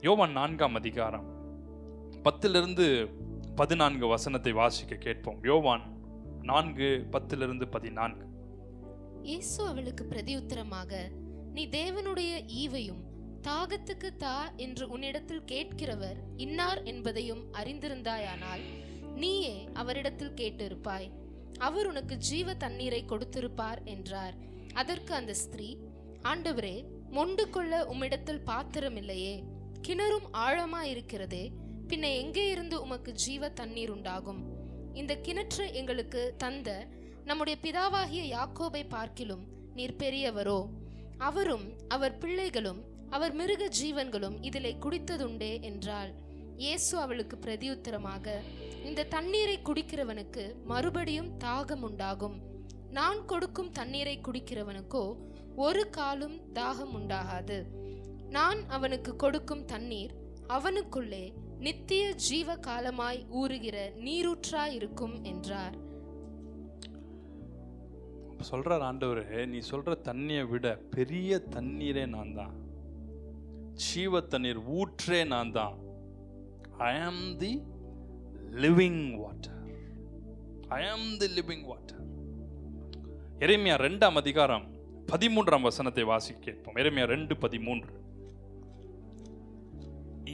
யோவான் 4ஆம் அதிகாரம் 10-14 வசனத்தை வாசிக்க கேட்போம். யோவான் 4:10-14. இயேசு அவளுக்கு பிரதியுத்தரமாக, நீ தேவனுடைய ஈவையும் தாகத்துக்கு தா என்று உன்னிடத்தில் கேட்கிறவர் இன்னார் என்பதையும் அறிந்திருந்தாயானால் நீயே அவரிடத்தில் கேட்டிருப்பாய், அவர் உனக்கு ஜீவ தண்ணீரை கொடுத்திருப்பார் என்றார். அதற்கு அந்த ஸ்திரீ, ஆண்டவரே, மொண்டு கொள்ள உம்மிடத்தில் பாத்திரம் இல்லையே, கிணறும் ஆழமாயிருக்கிறதே, பின்ன எங்கே இருந்து உமக்கு ஜீவ தண்ணீர் உண்டாகும்? இந்த கிணற்றை எங்களுக்கு தந்த நம்முடைய பிதாவாகிய யாக்கோபை பார்க்கிலும் நீர் பெரியவரோ? அவரும் அவர் பிள்ளைகளும் அவர் மிருக ஜீவன்களும் இதிலே குடித்ததுண்டே என்றாள். இயேசு அவளுக்கு பிரதியுத்தரமாக, இந்த தண்ணீரை குடிக்கிறவனுக்கு மறுபடியும் தாகம் உண்டாகும். நான் கொடுக்கும் தண்ணீரை குடிக்கிறவனுக்கோ ஒரு காலும் தாகம் உண்டாகாது. நான் அவனுக்கு கொடுக்கும் தண்ணீர் அவனுக்குள்ளே நித்திய ஜீவ காலமாய் ஊறுகிற நீரூற்றாய் இருக்கும் என்றார். சொல்றார் ஆண்டவரே, நீ சொல்ற தண்ணியை விட பெரிய தண்ணீரே நான் தான், ஜீவ தண்ணீர் ஊற்றே நான் தான். I am the living water. I am the living water. எரேமியா 2ஆம் அதிகாரம் 13ஆம் வசனத்தை வாசிக்க கேட்போம். எரேமியா 2:13.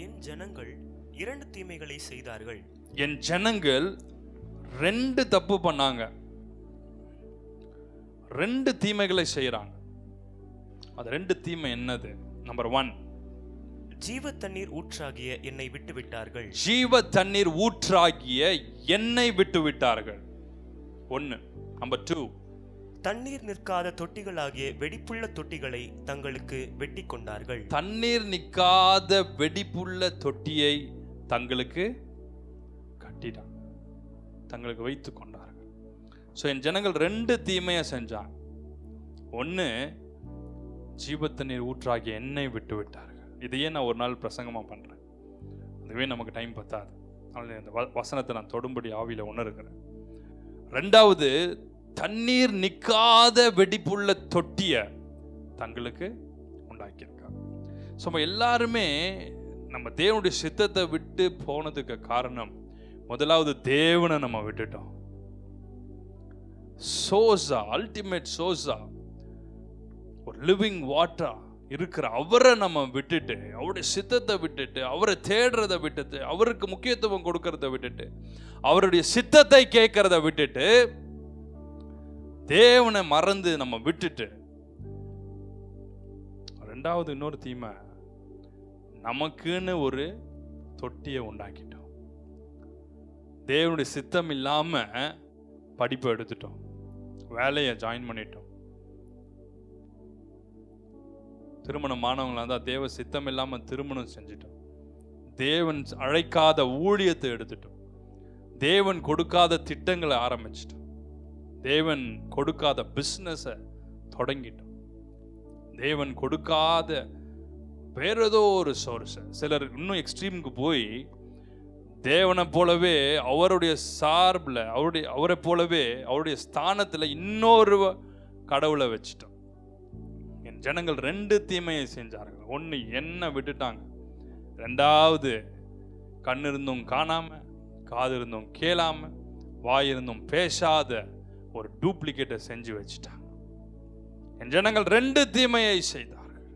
என் ஜனங்கள் 2 தீமைகளை செய்தார்கள். என் ஜனங்கள் 2 தப்பு பண்ணாங்க, 2 தீமைகளை செய்யறாங்க. அது 2 தீமை என்னது? நம்பர் 1, ஜீவ தண்ணீர் ஊற்றாகிய என்னை விட்டு விட்டார்கள். ஜீவ தண்ணீர் ஊற்றாகிய என்னை விட்டு விட்டார்கள். 1. நம்பர் 2, தண்ணீர் நிற்காத தொட்டிகளாகிய வெடிப்புள்ள தொட்டிகளை தங்களுக்கு வெட்டி கொண்டார்கள். தண்ணீர் நிற்காத வெடிப்புள்ள தொட்டியை தங்களுக்கு கட்டிட்டாங்க, தங்களுக்கு வைத்து கொண்டார்கள். ஸோ என் ஜனங்கள் 2 தீமையை செஞ்சாங்க. 1, ஜீவ தண்ணீர் ஊற்றாகிய என்னை விட்டு விட்டார்கள். இதையே நான் ஒரு நாள் பிரசங்கமாக பண்ணுறேன், அதுவே நமக்கு டைம் பத்தாது. அதனால இந்த வசனத்தை நான் தொடும்படி ஆவியில் உணர்கிறேன். 2வது, தண்ணீர் நிற்காத வெடிப்புள்ள தொட்டியை தங்களுக்கு உண்டாக்கியிருக்காங்க. ஸோ நம்ம எல்லாருமே நம்ம தேவனுடைய சித்தத்தை விட்டு போனதுக்கு காரணம், முதலாவது தேவனை நம்ம விட்டுட்டோம். சோசா, அல்டிமேட் சோசா, ஒரு லிவிங் வாட்டர் இருக்கிற அவரை நம்ம விட்டுட்டு, அவருடைய சித்தத்தை விட்டுட்டு, அவரை தேடுறதை விட்டுட்டு, அவருக்கு முக்கியத்துவம் கொடுக்கறத விட்டுட்டு, அவருடைய சித்தத்தை கேட்கறத விட்டுட்டு, தேவனை மறந்து நம்ம விட்டுட்டு, 2வது இன்னொரு தீமை, நமக்குன்னு ஒரு தொட்டியை உண்டாக்கிட்டோம். தேவனுடைய சித்தம் இல்லாம படிப்பை எடுத்துட்டோம், வேலையை ஜாயின் பண்ணிட்டோம். திருமணம் ஆனவங்களா தான் தேவ சித்தம் இல்லாம திருமணம் செஞ்சிட்டோம். தேவன் அழைக்காத ஊழியத்தை எடுத்துட்டோம். தேவன் கொடுக்காத திட்டங்களை ஆரம்பிச்சிட்டோம். தேவன் கொடுக்காத பிஸ்னஸை தொடங்கிட்டோம். தேவன் கொடுக்காத வேற ஏதோ ஒரு சோர்ஸ். சிலர் இன்னும் எக்ஸ்ட்ரீமுக்கு போய் தேவனை போலவே அவருடைய சார்பில் அவரை போலவே அவருடைய ஸ்தானத்தில் இன்னொரு கடவுளை வச்சுட்டோம். என் ஜனங்கள் 2 தீமையை செஞ்சார்கள். 1, என்ன விட்டுட்டாங்க. 2வது, கண் இருந்தும் காணாம, காது இருந்தும் கேளாம, வாய் இருந்தும் பேசாத ஒரு டூப்ளிகேட்டை செஞ்சு வச்சுட்டாங்க. என் ஜனங்கள் 2 தீமையை செய்தார்கள்.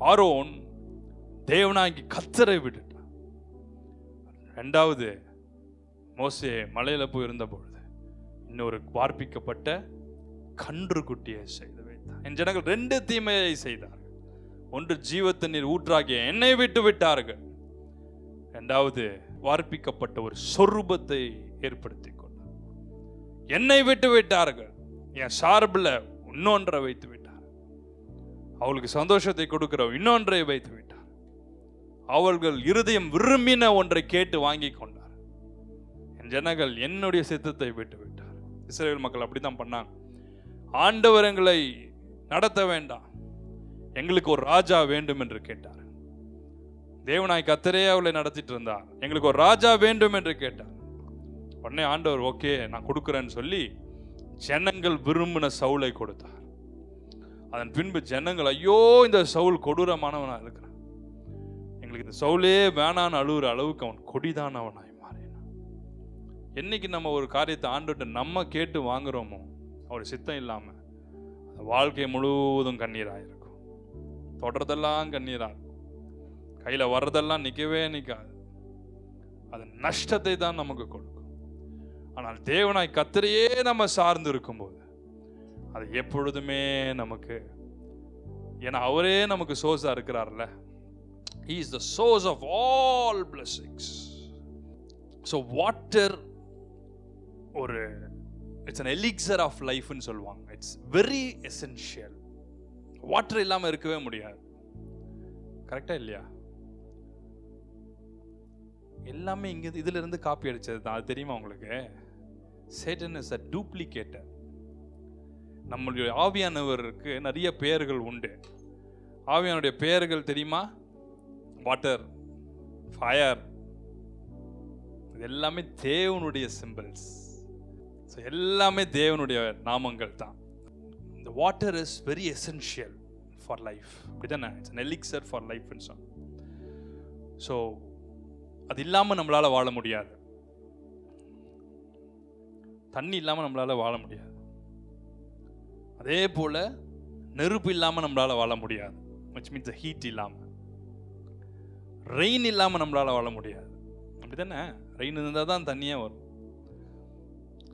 ஆரோன் தேவனாகி கர்த்தரை விட்டுட்டான். 2வது, மோசே மலையில போய் இருந்த பொழுது இன்னொரு வார்ப்பிக்கப்பட்ட கன்று குட்டியை செய்து வைத்தார். என் ஜனங்கள் 2 தீமையை செய்தார்கள். 1, ஜீவ தண்ணீர் ஊற்றாகிய என்னை விட்டு விட்டார்கள். 2வது, வார்ப்பிக்கப்பட்ட ஒரு சொரூபத்தை ஏற்படுத்தி கொண்டார். என்னை விட்டு விட்டார்கள். என் சார்பில் இன்னொன்றை வைத்து விட்டார். அவளுக்கு சந்தோஷத்தை கொடுக்கிற இன்னொன்றை வைத்து விட்டார். அவர்கள் இருதயம் விரும்பின ஒன்றை கேட்டு வாங்கி கொண்டார். என் ஜனங்கள் என்னுடைய சித்தத்தை விட்டு விட்டார். இஸ்ரவேல் மக்கள் அப்படித்தான் பண்ணாங்க. ஆண்டவர் எங்களை நடத்த வேண்டாம், எங்களுக்கு ஒரு ராஜா வேண்டும் என்று கேட்டார். தேவனாய் கர்த்தரே அவளை நடத்திட்டு இருந்தார். எங்களுக்கு ஒரு ராஜா வேண்டும் என்று கேட்டார். உடனே ஆண்டவர் ஓகே நான் கொடுக்குறேன்னு சொல்லி ஜனங்கள் விரும்பின சவுலை கொடுத்தார். அதன் பின்பு ஜனங்கள் ஐயோ இந்த சவுல் கொடூரமானவனா இருக்கிறான், எங்களுக்கு இந்த சவுலே வேணான்னு அழுகுற அளவுக்கு அவன் கொடிதான் அவனாய் மாறினான். என்னைக்கு நம்ம ஒரு காரியத்தை ஆண்டுகிட்ட நம்ம கேட்டு வாங்குறோமோ அவர் சித்தம் இல்லாம வாழ்க்கை முழுவதும் கண்ணீராக இருக்கும். தொடர்றதெல்லாம் கண்ணீராக இருக்கும். கையில் வர்றதெல்லாம் நிற்கவே நிற்காது. அது நஷ்டத்தை தான் நமக்கு கொடுக்கும். ஆனால் தேவனாய் கர்த்தரையே நம்ம சார்ந்து இருக்கும்போது அது எப்பொழுதுமே நமக்கு, ஏன்னா அவரே நமக்கு சோர்ஸா இருக்கிறார்ல. He is the source of all blessings. So water ஒரு it's an elixir of life ன்னு சொல்லுவாங்க. It's very essential. வாட்டர் இல்லாம இருக்கவே முடியாது. கரெக்டா இல்லையா? எல்லாமே இங்க இதுல இருந்து காப்பி அடிச்சது தான். அது தெரியுமா உங்களுக்கு? Satan is a duplicator. நம்மளுடைய ஆவியானவருக்கு நிறைய பெயர்கள் உண்டு. ஆவியானுடைய பெயர்கள் தெரியுமா? வாட்டர், ஃபயர், இது எல்லாமே தேவனுடைய சிம்பிள்ஸ். ஸோ எல்லாமே தேவனுடைய நாமங்கள் தான். இந்த water is very essential for life. அப்படிதானே? It's an elixir for life ன்னு சொன்னோம். ஸோ அது இல்லாமல் நம்மளால வாழ முடியாது. தண்ணி இல்லாமல் நம்மளால வாழ முடியாது. அதே போல நெருப்பு இல்லாமல் நம்மளால வாழ முடியாது. which means the heat இல்லாமல். ரெயின் இல்லாமல் நம்மளால வாழ முடியாது. அப்படிதானே? ரெயின் இருந்தால் தான் தண்ணியே வரும்.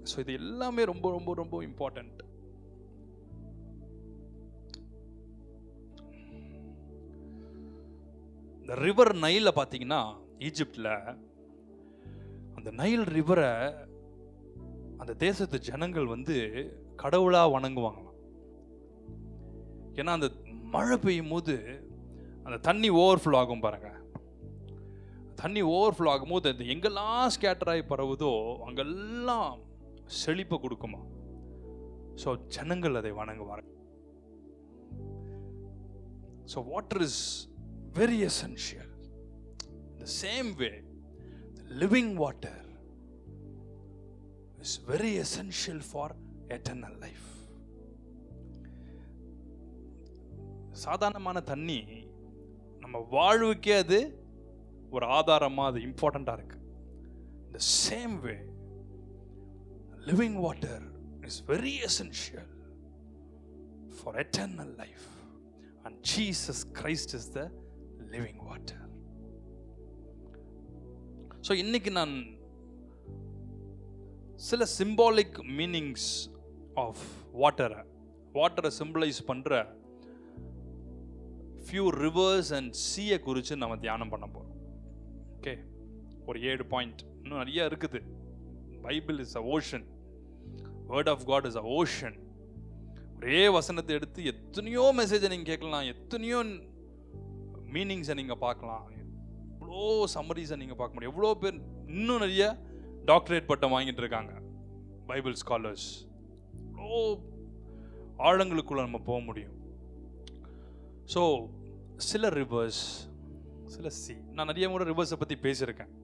ஸோ இது எல்லாமே ரொம்ப ரொம்ப ரொம்ப இம்பார்ட்டன்ட். இந்த ரிவர் நைல பார்த்தீங்கன்னா ஈஜிப்டில் அந்த நைல் ரிவரை அந்த தேசத்து ஜனங்கள் கடவுளாக வணங்குவாங்களாம். ஏன்னா அந்த மழை பெய்யும் போது அந்த தண்ணி ஓவர்ஃப்ளோ ஆகும் பாருங்க. தண்ணி ஓவர்ஃப்ளோ ஆகும்போது அது எங்கெல்லாம் ஸ்கேட்டர் ஆகி பரவுதோ அங்கெல்லாம் செழிப்பை கொடுக்குமா. ஸோ ஜனங்கள் அதை வணங்குவாங்க. So water is very essential. The same way, the living water is very essential for eternal life. சாதாரணமான தண்ணி நம்ம வாழ்வுக்கே அது ஒரு ஆதாரமா, அது இம்பார்ட்டண்டா இருக்கு. The same way, living water is very essential for eternal life, and Jesus Christ is the living water. So இன்னைக்கு நான் சில சிம்பாலிக் மீனிங்ஸ் ஆஃப் வாட்டரை சிம்பிளைஸ் பண்ணுற ஃபியூ ரிவர்ஸ் அண்ட் சீயை குறித்து நம்ம தியானம் பண்ண போகிறோம். ஓகே, ஒரு 7 பாயிண்ட். இன்னும் நிறைய இருக்குது. Bible is a ocean. Word of God is a ocean. ஒரே வசனத்தை எடுத்து எத்தனையோ மெசேஜை நீங்கள் கேட்கலாம், எத்தனையோ மீனிங்ஸை நீங்கள் பார்க்கலாம், எவ்வளோ சம்மரிஸை நீங்கள் பார்க்க முடியும். எவ்வளோ பேர் இன்னும் நிறைய டாக்டரேட் பட்டம் வாங்கிட்டு இருக்காங்க, பைபிள் ஸ்காலர்ஸ். எவ்வளோ ஆழங்களுக்குள்ள நம்ம போக முடியும். ஸோ சில ரிவர்ஸ், சில சி. நான் நிறைய முறை ரிவர்ஸை பற்றி பேசியிருக்கேன்.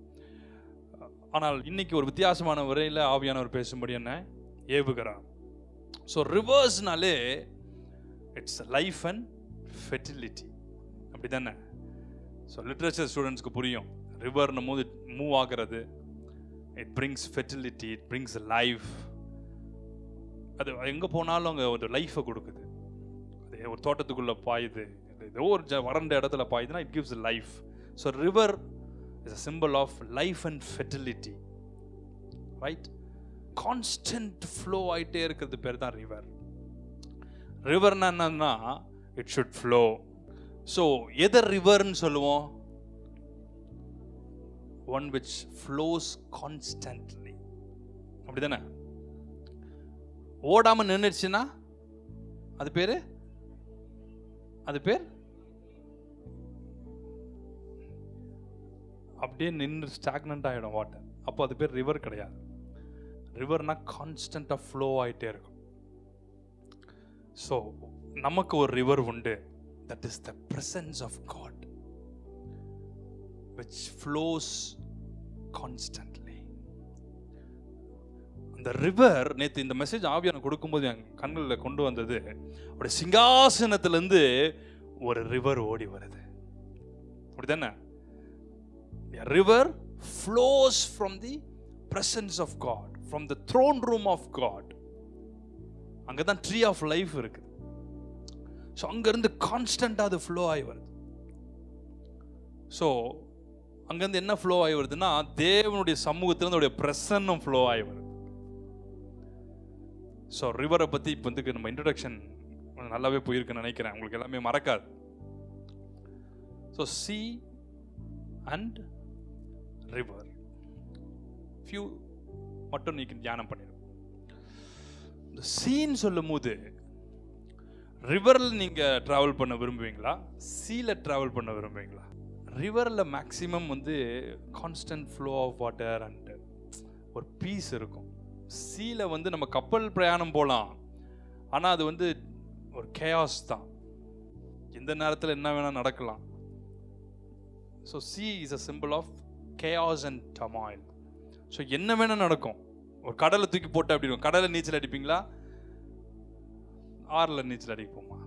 ஆனால் இன்னைக்கு ஒரு வித்தியாசமான முறையில் ஆவியானவர் பேசும்படி என்ன ஏவுகிறார். ஸோ ரிவர்ஸ்னாலே இட்ஸ் லைஃப் அண்ட் ஃபெர்டிலிட்டி. அப்படி தானே? ஸோ லிட்ரேச்சர் ஸ்டூடெண்ட்ஸ்க்கு புரியும். ரிவர்னும் போது மூவ் ஆகிறது, it brings fertility, it brings life. அது எங்கே போனாலும் அங்கே ஒரு லைஃபை கொடுக்குது. அது ஒரு தோட்டத்துக்குள்ளே பாயுது, ஏதோ ஒரு வறண்ட இடத்துல பாயுதுன்னா it gives life. So river is a symbol of life and fertility, right? Constant flow ஆகிட்டே இருக்கிறது பேர் தான் ரிவர். ரிவர்னா என்னன்னா இட் ஷுட் ஃப்ளோ. ஸோ எதை ரிவர்ன்னு சொல்லுவோம்? One which flows constantly. அப்படிதானே? ஓடாம நின்றுச்சுன்னா அது பேர் அப்படியே நின்று ஸ்டாக்னண்ட் ஆகிடும் வாட்டர். அப்போ அது பேர் ரிவர் கிடையாது. ரிவர்னா கான்ஸ்டன்டாக ஃப்ளோ ஆகிட்டே இருக்கும். ஸோ நமக்கு ஒரு ரிவர் உண்டு. That is the presence of God which flows constantly. அந்த ரிவர், நேற்று இந்த மெசேஜ் ஆவியான கொடுக்கும்போது என் கண்களில் கொண்டு வந்தது, அப்படி சிங்காசனத்திலேருந்து ஒரு ரிவர் ஓடி வருது. அப்படிதானே? A river flows from the presence of God, from the throne room of God. அங்கதான் ட்ரீ ஆஃப் லைஃப் இருக்கு. ஸோ அங்கிருந்து கான்ஸ்டன்டாக அது ஃப்ளோ ஆகி வருது. ஸோ அங்கேருந்து என்ன ஃப்ளோ ஆகி வருதுன்னா தேவனுடைய சமூகத்திலிருந்து அவருடைய பிரசன்னம் ஃப்ளோ ஆகி வருது. ஸோ ரிவரை பற்றி இப்போ வந்து நம்ம இன்ட்ரடக்ஷன் நல்லாவே போயிருக்குன்னு நினைக்கிறேன், உங்களுக்கு எல்லாமே மறக்காது. So C and river few மட்டும் நீங்க தியானம் பண்ணிடும். இந்த சீன் சொல்லும் போது ரிவரில் நீங்கள் ட்ராவல் பண்ண விரும்புவீங்களா, சீல ட்ராவல் பண்ண விரும்புவீங்களா? ரிவரில் மேக்ஸிமம் வந்து constant flow of water and ஒரு பீஸ் இருக்கும். சீல வந்து நம்ம கப்பல் பிரயாணம் போகலாம், ஆனால் அது வந்து ஒரு கேயாஸ் தான், எந்த நேரத்தில் என்ன வேணால் நடக்கலாம். So sea is a symbol of chaos and turmoil. So என்ன வேணால் நடக்கும். ஒரு கடலை தூக்கி போட்டு அப்படி இருக்கும். கடலை நீச்சல் அடிப்பீங்களா, ஆறில் நீச்சல் அடிப்போமா?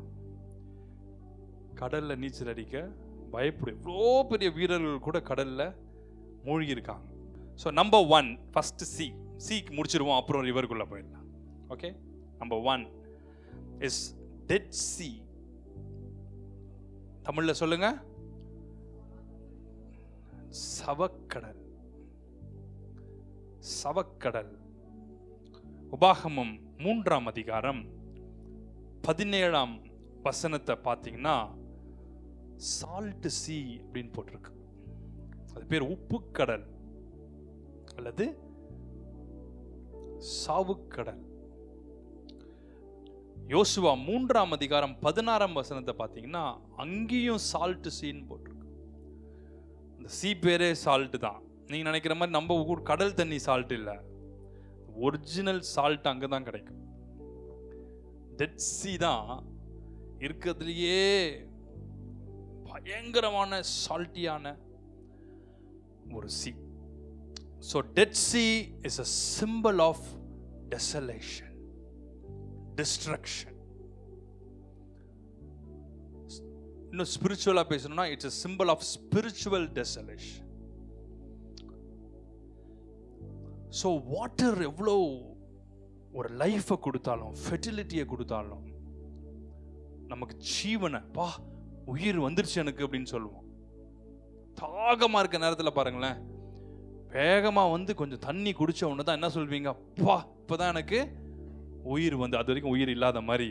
கடலில் நீச்சல் அடிக்க பயப்படும். இவ்வளோ பெரிய வீரர்கள் கூட கடலில் மூழ்கி இருக்காங்க. ஸோ நம்பர் 1 ஃபர்ஸ்ட் சீக்கு முடிச்சிருவோம், அப்புறம் ரிவருக்குள்ளே போயிடலாம். Okay, number 1 is Dead Sea. தமிழில் சொல்லுங்க, சவக்கடல். சவக்கடல். உபாகமம் 3ஆம் அதிகாரம் 17ஆம் வசனத்தை பார்த்தீங்கன்னா சால்ட் சி அப்படின்னு போட்டிருக்கு. அது பேர் உப்பு கடல் அல்லது சாவுக்கடல். யோசுவா 3ஆம் அதிகாரம் 16ஆம் வசனத்தை பார்த்தீங்கன்னா அங்கேயும் சால்ட் சீன்னு போட்டிருக்கு. இந்த சி பேரே சால்ட் தான். நீங்க நினைக்கிற மாதிரி நம்ம ஊர் கடல் தண்ணி சால்ட் இல்லை, ஒரிஜினல் சால்ட் அங்கே தான் கிடைக்கும். டெட் சி தான் இருக்கிறதுலையே பயங்கரமான சால்ட்டியான ஒரு sea. So Dead Sea is a symbol of desolation, destruction. இன்னும் ஸ்பிரிச்சுவலா பேசணும்னா it's a symbol of spiritual desolation. So water எவ்வளோ ஒரு லைஃபை கொடுத்தாலும், ஃபெர்டிலிட்டியை கொடுத்தாலும், நமக்கு ஜீவனை பா உயிர் வந்துருச்சு எனக்கு அப்படின்னு சொல்லுவோம். தாகமாக இருக்க நேரத்தில் பாருங்களேன், வேகமாக வந்து கொஞ்சம் தண்ணி குடிச்ச உடனே தான் என்ன சொல்வீங்க, பா இப்போதான் எனக்கு உயிர் வந்து, அது வரைக்கும் உயிர் இல்லாத மாதிரி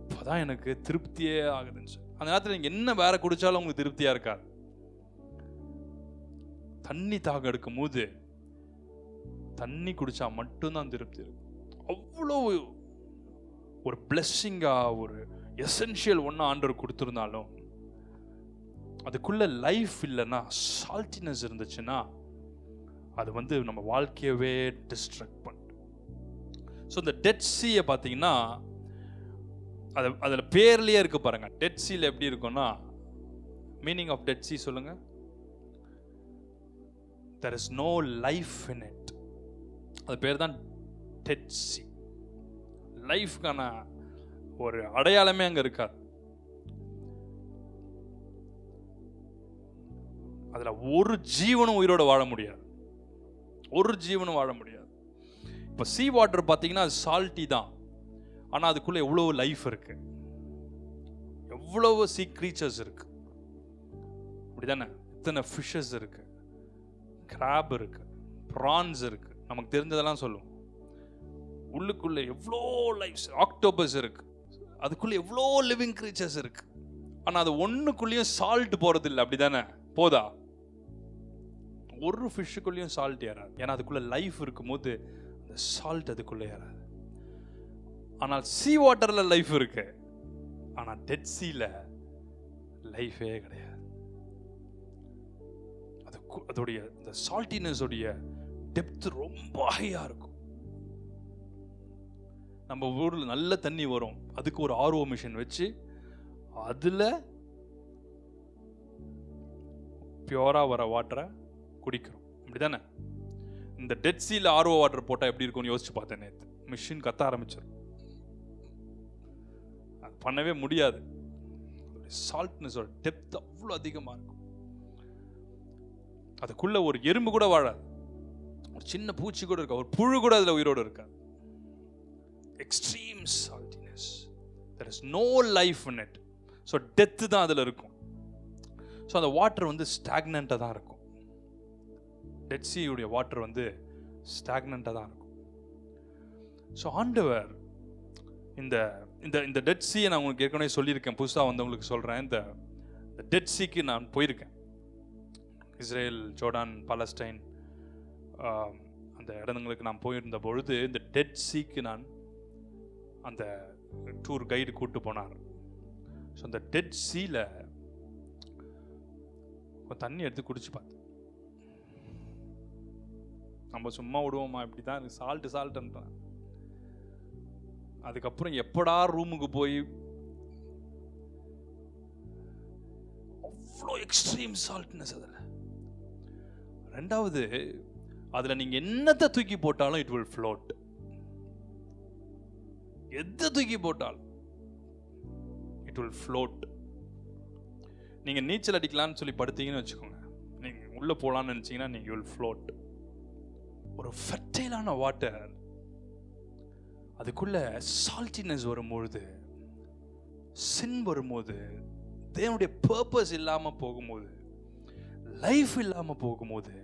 இப்போதான் எனக்கு திருப்தியே ஆகுதுன்னு சொல்லி. அந்த நேரத்தில் நீங்கள் என்ன வேற குடிச்சாலும் உங்களுக்கு திருப்தியாக இருக்காது. தண்ணி தாகம் எடுக்கும் போது தண்ணி குடிச்சா மட்டும்தான் திருப்தி இருக்கும். அவ்வளோ ஒரு பிளெஸ்ஸிங்கா, ஒரு எசென்ஷியல் ஒன்று ஆண்டவர் கொடுத்துருந்தாலும் அதுக்குள்ள லைஃப் இல்லைன்னா, சால்ட்டினஸ் இருந்துச்சுன்னா அது வந்து நம்ம வாழ்க்கையவே டிஸ்ட்ரக்ட் பண்ணும். ஸோ இந்த டெட் சீயை பார்த்தீங்கன்னா அதில் பேர்லேயே இருக்கு பாருங்க. டெட் சீல எப்படி இருக்கும்னா, மீனிங் ஆஃப் டெட் சீ சொல்லுங்க. there is no life in it. அது பேர் தான் டெட் சீ. லைஃப்கான ஒரு அடையாளமே அங்கே இருக்காது. அதில் ஒரு ஜீவனும் உயிரோட வாழ முடியாது, ஒரு ஜீவனும் வாழ முடியாது. இப்போ சீ வாட்டர் பார்த்தீங்கன்னா அது சால்ட்டி தான், ஆனால் அதுக்குள்ள எவ்வளவு லைஃப் இருக்கு, எவ்வளவு சீ கிரீச்சர்ஸ் இருக்கு, அப்படிதானே? இத்தனை ஃபிஷஸ் இருக்கு, கிராப் இருக்கு, ப்ரான்ஸ் இருக்கு, நமக்கு தெரிஞ்சதெல்லாம் சொல்லுவோம். உள்ளுக்குள்ள எவ்வளோ லைஃப்ஸ், ஆக்டோபஸ் இருக்கு, அதுக்குள்ள எவ்வளோ லிவிங் கிரீச்சர்ஸ் இருக்கு. ஆனால் அது ஒன்றுக்குள்ளேயும் சால்ட் போறது இல்லை, அப்படிதானே? போதா? ஒரு ஃபிஷ்ஷுக்குள்ளேயும் சால்ட் ஏறாது, ஏன்னா அதுக்குள்ள லைஃப் இருக்கும் போது அந்த சால்ட் அதுக்குள்ள ஏறாது. ஆனால் சீ வாட்டர்ல லைஃப் இருக்கு, ஆனா டெட் சீல லைஃபே கிடையாது. அதோடைய அந்த சால்ட்டினஸ் உடைய டெப்த் ரொம்ப ஹையா இருக்கும். நம்ம ஊர்ல நல்ல தண்ணி வரும், அதுக்கு ஒரு ஆர்ஓ மிஷின் வச்சு அதுல பியூரா வர வாட்டரை குடிக்கிறோம், அப்படிதானே? இந்த டெட் சீல ஆர்ஓ வாட்டர் போட்டா எப்படி இருக்கும்னு யோசிச்சு பார்த்தேன் நேற்று. மிஷின் கத்த ஆரம்பிச்சிடும், அது பண்ணவே முடியாது. சால்ட்னஸ் டெப்த் அவ்வளோ அதிகமாக இருக்கும். அதுக்குள்ள ஒரு எறும்பு கூட வாழாது, ஒரு சின்ன பூச்சி கூட இருக்கா, ஒரு புழு கூட அதுல உயிரோடு இருக்காது. Extreme saltiness, there is no life in it. So death தான் அதில் இருக்கும். ஸோ அந்த வாட்டர் வந்து ஸ்டாக்னண்ட்டாக தான் இருக்கும். டெட் சீயுடைய வாட்டர் வந்து ஸ்டாக்னண்ட்டாக தான் இருக்கும். ஸோ ஆண்டவர் இந்த இந்த இந்த டெட் சீயை நான் உங்களுக்கு ஏற்கனவே சொல்லியிருக்கேன், புதுசாக வந்தவங்களுக்கு சொல்கிறேன். இந்த டெட் சீக்கு நான் போயிருக்கேன். இஸ்ரேல், ஜோர்டான், பாலஸ்டைன் அந்த இடங்களுக்கு நான் போயிருந்த பொழுது இந்த டெட் சீக்கு நான் அந்த டூர் கைடு கூப்பிட்டு போனார். ஸோ அந்த டெட் சீல தண்ணி எடுத்து குடிச்சு பார்த்தேன். நம்ம சும்மா விடுவோமா, இப்படி தான் சால்ட்டு சால்ட்டுன்றான். அதுக்கப்புறம் எப்படா ரூமுக்கு போய் அவ்வளோ எக்ஸ்ட்ரீம் சால்ட்னஸ் அதில். ரெண்டாவது, அதில் நீங்கள் என்னத்தை தூக்கி போட்டாலும் இட் வில் ஃப்ளோட். எதை தூக்கி போட்டாலும் இட் வில் ஃப்ளோட். நீங்கள் நீச்சல் அடிக்கலான்னு சொல்லி படுத்தீங்கன்னு வச்சுக்கோங்க, நீங்கள் உள்ளே போகலான்னு நினச்சிங்கன்னா நீங்கள் வில் ஃப்ளோட். ஒரு ஃபெர்டைலான வாட்டர், அதுக்குள்ள சால்ட்டினஸ் வரும்பொழுது, சின் வரும்போது, தேவனுடைய பர்பஸ் இல்லாமல் போகும்போது, லைஃப் இல்லாமல் போகும்போது,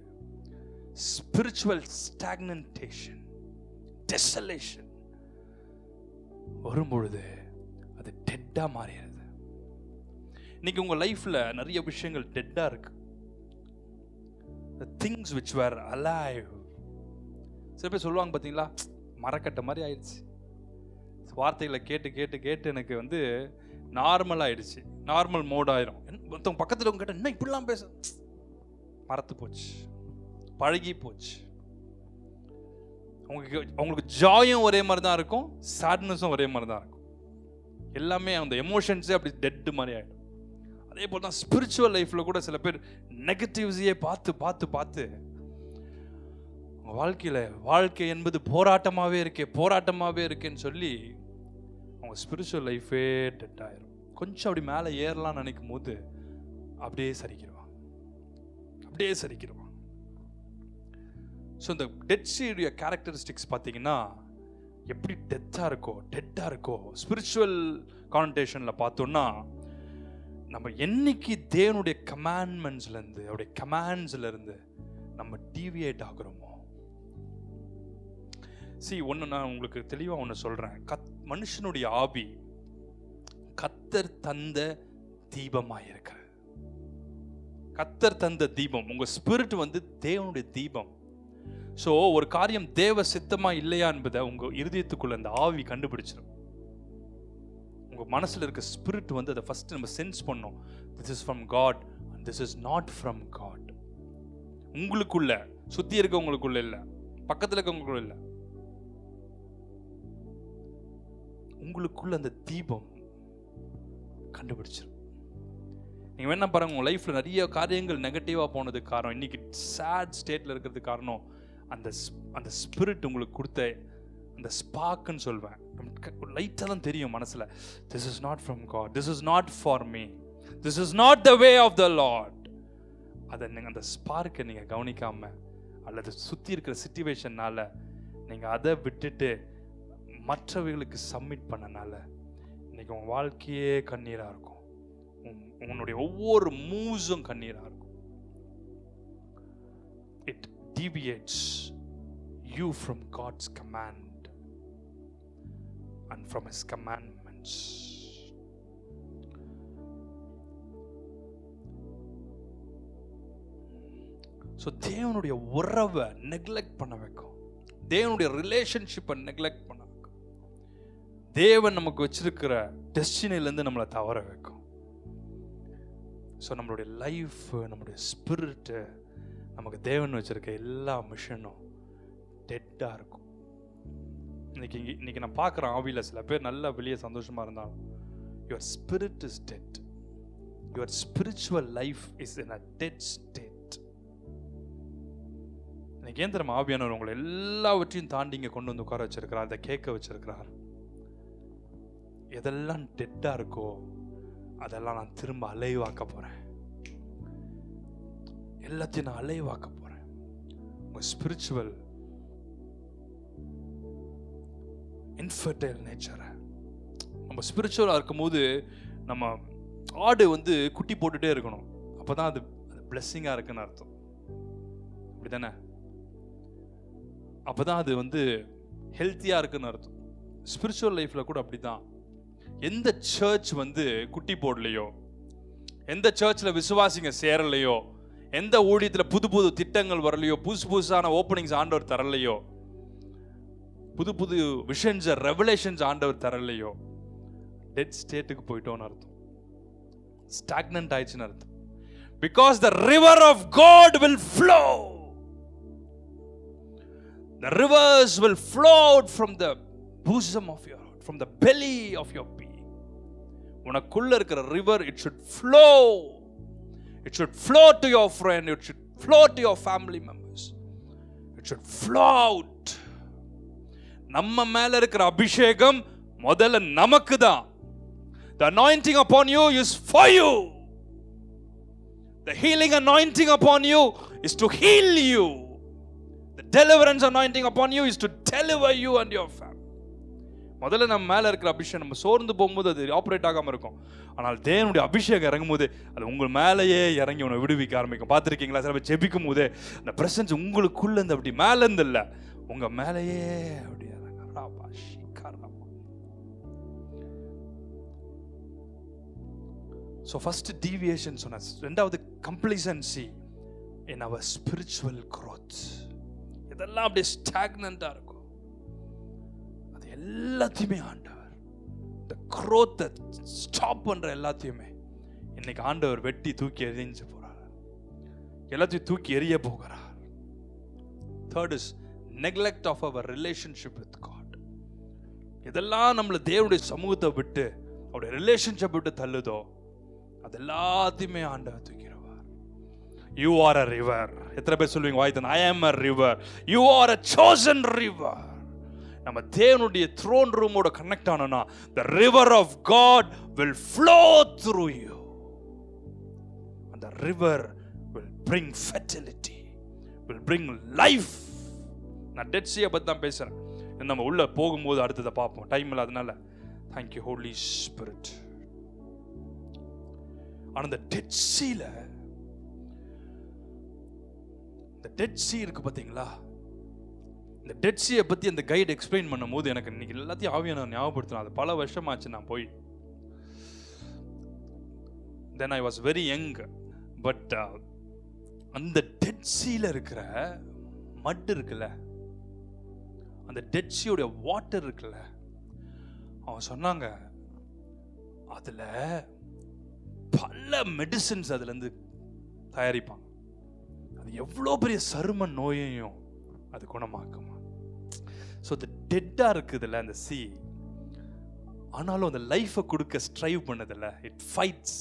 ஸ்பிரிச்சுவல் ஸ்டாக்னன்டேஷன், டெசலேஷன் வரும்பொழுது அது டெட்டாக மாறிடுது. இன்னைக்கு உங்கள் லைஃப்பில் நிறைய விஷயங்கள் டெட்டாக இருக்கு. The things which were alive. சில பேர் சொல்லுவாங்க பார்த்தீங்களா, மரக்கட்டை மாதிரி ஆயிடுச்சு. வார்த்தைகளை கேட்டு கேட்டு கேட்டு எனக்கு வந்து நார்மல் ஆயிடுச்சு, நார்மல் மோட் ஆயிரும். மற்றவங்க பக்கத்தில் அவங்க கேட்டால் என்ன இப்படிலாம் பேச, மறத்து போச்சு, பழகி போச்சு. அவங்களுக்கு ஜாயும் ஒரே மாதிரி தான் இருக்கும், சேட்னஸும் ஒரே மாதிரி தான் இருக்கும். எல்லாமே அந்த எமோஷன்ஸே அப்படி டெட் மாதிரி ஆகிடும். அதே போல் தான் ஸ்பிரிச்சுவல் லைஃப்பில் கூட சில பேர் நெகட்டிவ்ஸையே பார்த்து பார்த்து பார்த்து வாழ்க்கையில் வாழ்க்கை என்பது போராட்டமாகவே இருக்கேன்னு சொல்லி அவங்க ஸ்பிரிச்சுவல் லைஃபே டெட் ஆயிரும். கொஞ்சம் அப்படி மேலே ஏறலாம்னு நினைக்கும் போது அப்படியே சரிக்கிடுவான். ஸோ இந்த டெட் சீடைய கேரக்டரிஸ்டிக்ஸ் பார்த்தீங்கன்னா எப்படி டெட்டாக இருக்கோ ஸ்பிரிச்சுவல் கான்டேஷனில் பார்த்தோன்னா, நம்ம என்னைக்கு தேவனுடைய கமாண்ட்மெண்ட்ஸ்லேருந்து, அவருடைய கமாண்ட்ஸ்லேருந்து நம்ம டீவியேட் ஆகுறோமோ. ஒன்று நான் உங்களுக்கு தெளிவாக ஒன்று சொல்கிறேன். மனுஷனுடைய ஆவி கர்த்தர் தந்த தீபமாக இருக்கிற, கர்த்தர் தந்த தீபம். உங்கள் ஸ்பிரிட் வந்து தேவனுடைய தீபம். ஸோ ஒரு காரியம் தேவ சித்தமா இல்லையா என்பதை உங்கள் இருதயத்துக்குள்ள அந்த ஆவி கண்டுபிடிச்சிடும். உங்கள் மனசில் இருக்க ஸ்பிரிட் வந்து அதை ஃபர்ஸ்ட் நம்ம சென்ஸ் பண்ணோம். This is from God and this is not from God. உங்களுக்குள்ள, சுற்றி இருக்கவங்களுக்குள்ள இல்லை, பக்கத்தில் இருக்கவங்களுக்குள்ள இல்லை, உங்களுக்குள்ள அந்த தீபம் கண்டுபிடிச்சிடும். நீங்கள் வேணா பாருங்க, உங்கள் லைஃப்பில் நிறைய காரியங்கள் நெகட்டிவாக போனதுக்கு காரணம், இன்னைக்கு சேட் ஸ்டேட்டில் இருக்கிறதுக்கு காரணம் அந்த ஸ்பிரிட் உங்களுக்கு கொடுத்த அந்த ஸ்பார்க்குன்னு சொல்வேன். லைட்டாக தான் தெரியும் மனசில், this is not from God, this is not for me, this is not the way of the Lord. அதை நீங்கள் அந்த ஸ்பார்க்கை நீங்கள் கவனிக்காமல் அல்லது சுற்றி இருக்கிற சிச்சுவேஷன்னால நீங்கள் அதை விட்டுட்டு மற்றவர்களுக்கு சப்மிட் பண்ணனால இன்னைக்கு உங்கள் வாழ்க்கையே கண்ணீராக இருக்கும். உன்னுடைய ஒவ்வொரு மூவ்ஸும் கண்ணீராக இருக்கும். It deviates you from God's command and from His commandments. So தேவனுடைய உறவை நெக்லெக்ட் பண்ண வைக்கும், தேவனுடைய ரிலேஷன்ஷிப்பை நெக்லெக்ட் பண்ண வைக்கும், தேவன் நமக்கு வச்சிருக்கிற டெஸ்டினிலேருந்து நம்மளை தவற வைக்கும். ஸோ நம்மளுடைய லைஃப், நம்மளுடைய ஸ்பிரிட்டு, நமக்கு தேவன் வச்சிருக்க எல்லா மிஷனும் டெட்டாக இருக்கும். இன்னைக்கு நான் பார்க்குறேன் ஆவியில் சில பேர் நல்லா வெளியே சந்தோஷமாக இருந்தாலும் your spirit is dead, your spiritual life is in a dead state. இன்னைக்கு ஏன் தெரியுமா, ஆவியானவர் உங்களை எல்லாவற்றையும் தாண்டி இங்கே கொண்டு வந்து உட்கார வச்சிருக்கிறார், அதை கேட்க வச்சிருக்கிறார். எதெல்லாம் டெட்டாக இருக்கோ அதெல்லாம் நான் திரும்ப அலைவாக்க போகிறேன். எல்லாத்தையும் நான் அலைவாக்க போறேன். உங்க ஸ்பிரிச்சுவல் இன்ஃபர்டைல் நேச்சரை. நம்ம ஸ்பிரிச்சுவலா இருக்கும்போது நம்ம ஆடு வந்து குட்டி போட்டுட்டே இருக்கணும். அப்பதான் அது பிளெஸ்ஸிங்கா இருக்குன்னு அர்த்தம். அப்படிதானே? அப்பதான் அது வந்து ஹெல்த்தியா இருக்குன்னு அர்த்தம். ஸ்பிரிச்சுவல் லைஃப்ல கூட அப்படிதான். எந்த சர்ச் வந்து குட்டி போடலையோ, எந்த சர்ச்ல விசுவாசிங்க சேரலையோ, எந்த ஊழியத்துல புது புது திட்டங்கள் வரலையோ, புதுசான ஓப்பனிங்ஸ் ஆண்டவர் தரலையோ, புது விஷன்ஸ் ரெவலேஷன்ஸ் ஆண்டவர் தரலையோ, டெட் ஸ்டேட்டுக்கு போயிட்டோன்னு அர்த்தம். ஸ்டாக்னன்ட் ஆயிடுச்சுன்னு அர்த்தம். Because the river of God will flow. The rivers will flow out from the bosom of your heart, from the belly of your being. உனக்குள்ள இருக்கிற river, it should flow. It should flow to your friend. It should flow to your family members. It should flow out. நம்ம மேல இருக்கிற அபிஷேகம் முதல்ல நமக்கு தான். The anointing upon you is for you. The healing anointing upon you is to heal you. The deliverance anointing upon you is to deliver you and your family. முதல்ல நம்ம மேல இருக்கிற அபிஷேகம் நம்ம சோர்ந்து போகும்போது அது ஆப்ரேட் ஆகாம இருக்கும். ஆனால் தேவனுடைய அபிஷேகம் இறங்கும் போது அது உங்கள் மேலேயே இறங்கி உன்னை விடுவிக்க ஆரம்பிக்கும். பார்த்துருக்கீங்களா? சில பேர் ஜெபிக்கும் போதே அந்த பிரசன்ஸ் உங்களுக்குள்ள இருந்து அப்படி மேல இருந்து இல்ல, உங்க மேலேயே அப்படி So first deviation சொன்ன, ரெண்டாவது complacency in our spiritual growth. இதெல்லாம் அப்படியே ஸ்டாக்னண்டா இருக்கும். அது எல்லாத்தையுமே ஆண்டவர் the growth ஸ்டாப் பண்ற எல்லாத்தையுமே இன்னைக்கு ஆண்டவர் வெட்டி தூக்கி எறிஞ்சு போறார். எல்லாத்தையும் தூக்கி எறிய போகிறார். Third is neglect of our relationship with God. இதெல்லாம் நம்மள தேவனுடைய சமூகத்தை விட்டு அவருடைய ரிலேஷன்ஷிப் விட்டு தள்ளுதோ அது எல்லாத்தையுமே ஆண்டவர் தூக்கிடுவார். You are a river. எத்தனை பேர் சொல்லுவீங்க வாய்தான் I am a river. You are a chosen river. நம்ம தேவனுடைய throne room-ஓட கனெக்ட் ஆனோம்னா the river of God will flow through you. And the river will bring fertility, will bring life. நான் dead சீயை பற்றி தான் பேசுகிறேன். நம்ம உள்ள போகும்போது அடுத்ததை பார்ப்போம், டைம் இல்லை. அதனால தேங்க்யூ ஹோலி ஸ்பிரிட். ஆனால் இந்த டெட் சீல, இந்த டெட் சீ இருக்கு பார்த்தீங்களா, இந்த டெட் சீயை பற்றி அந்த கைடு எக்ஸ்பிளைன் பண்ணும் போது எனக்கு இன்னைக்கு எல்லாத்தையும் ஆவியான ஞாபகப்படுத்தணும். அது பல வருஷமாச்சு நான் போய். Then I was very young. But அந்த டெட் சீல இருக்கிற மட் இருக்குல்ல, அந்த டெட் சீயோட வாட்டர் இருக்குல்ல, அவன் சொன்னாங்க அதுல பல மெடிசின்ஸ் அதுல இருந்து தயாரிப்பாங்க. அது எவ்வளோ பெரிய சரும நோயையும் அது குணமாக்குமா. ஸோ அது டெட்டா இருக்குதுல்ல அந்த சீ, ஆனாலும் அந்த லைஃபை கொடுக்க ஸ்ட்ரைவ் பண்ணதில்ல. It fights.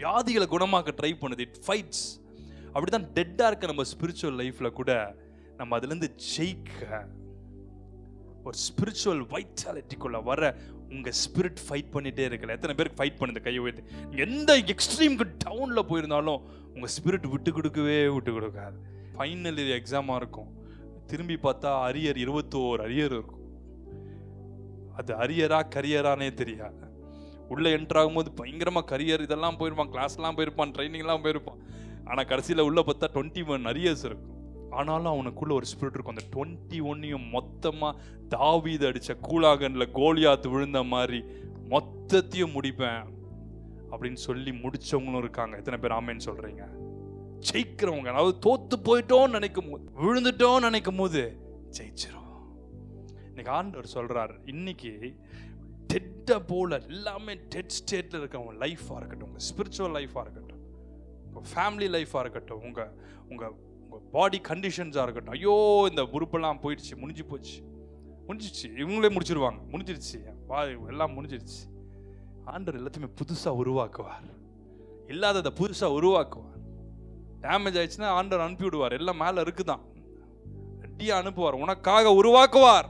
வியாதிகளை குணமாக்க ட்ரை பண்ணுது. It fights. அப்படிதான் டெட்டா இருக்க நம்ம ஸ்பிரிச்சுவல் லைஃப்ல கூட நம்ம அதுல இருந்து ஜெயிக்க ஒரு ஸ்பிரிச்சுவல் வைட்டாலிட்டிக்குள்ள வர உங்க ஸ்பிரிட் ஃபைட் பண்ணிட்டே இருக்கல. எத்தனை பேருக்கு ஃபைட் பண்ணுது? கையை உயர்த்தி. எந்த எக்ஸ்ட்ரீம்க்கு டவுன்ல போயிருந்தாலும் உங்க ஸ்பிரிட் விட்டு கொடுக்காது. ஃபைனல் இயர் எக்ஸாமா இருக்கும், திரும்பி பார்த்தா அரியர் 21 அரியர் இருக்கும். அது அரியரா கரியரானே தெரியாது. உள்ள என்டர் ஆகும்போது பயங்கரமா கரியர் இதெல்லாம் போயிருப்பான், கிளாஸ்லாம் போயிருப்பான், ட்ரைனிங்லாம் போயிருப்பான். ஆனா கடைசியில உள்ள பார்த்தா 21 அரியர்ஸ் இருக்கும். ஆனாலும் அவனுக்குள்ள ஒரு ஸ்பிரிட் இருக்கும். அந்த 21 மொத்தமா தாவீது அடிச்ச கூழாங்கன்ல கோலியாத்து விழுந்த மாதிரி மொத்தத்தையும் முடிப்பேன் அப்படின்னு சொல்லி முடிச்சவங்களும் இருக்காங்க. எத்தனை பேர் ஆமேன்னு சொல்றீங்க? ஜெயிக்கிறவங்க, அதாவது தோத்து போயிட்டோம்னு நினைக்கும் போது, விழுந்துட்டோம்னு நினைக்கும் போது ஜெயிச்சிரும். இன்னைக்கு ஆண்டவர் சொல்றாரு, இன்னைக்கு டெட்ட போல எல்லாமே டெட் ஸ்டேட்ல இருக்கவங்க லைஃபா இருக்கட்டும், உங்க ஸ்பிரிச்சுவல் லைஃபா இருக்கட்டும், உங்க ஃபேமிலி லைஃபா இருக்கட்டும், உங்க உங்க பாடி கண்டிஷன்ஸா இருக்கட்டும், ஐயோ இந்த உறுப்பெல்லாம் போயிடுச்சு, முடிஞ்சிச்சு, இவங்களே முடிச்சிருவாங்க, முடிஞ்சிருச்சு, எல்லாம் முடிஞ்சிருச்சு. ஆண்டவர் எல்லாத்தையுமே புதுசா உருவாக்குவார். இல்லாததை புதுசா உருவாக்குவார். டேமேஜ் ஆயிடுச்சுன்னா ஆண்டவர் அனுப்பி விடுவார். எல்லாம் மேல இருக்குதான், ரெட்டியா அனுப்புவார், உனக்காக உருவாக்குவார்.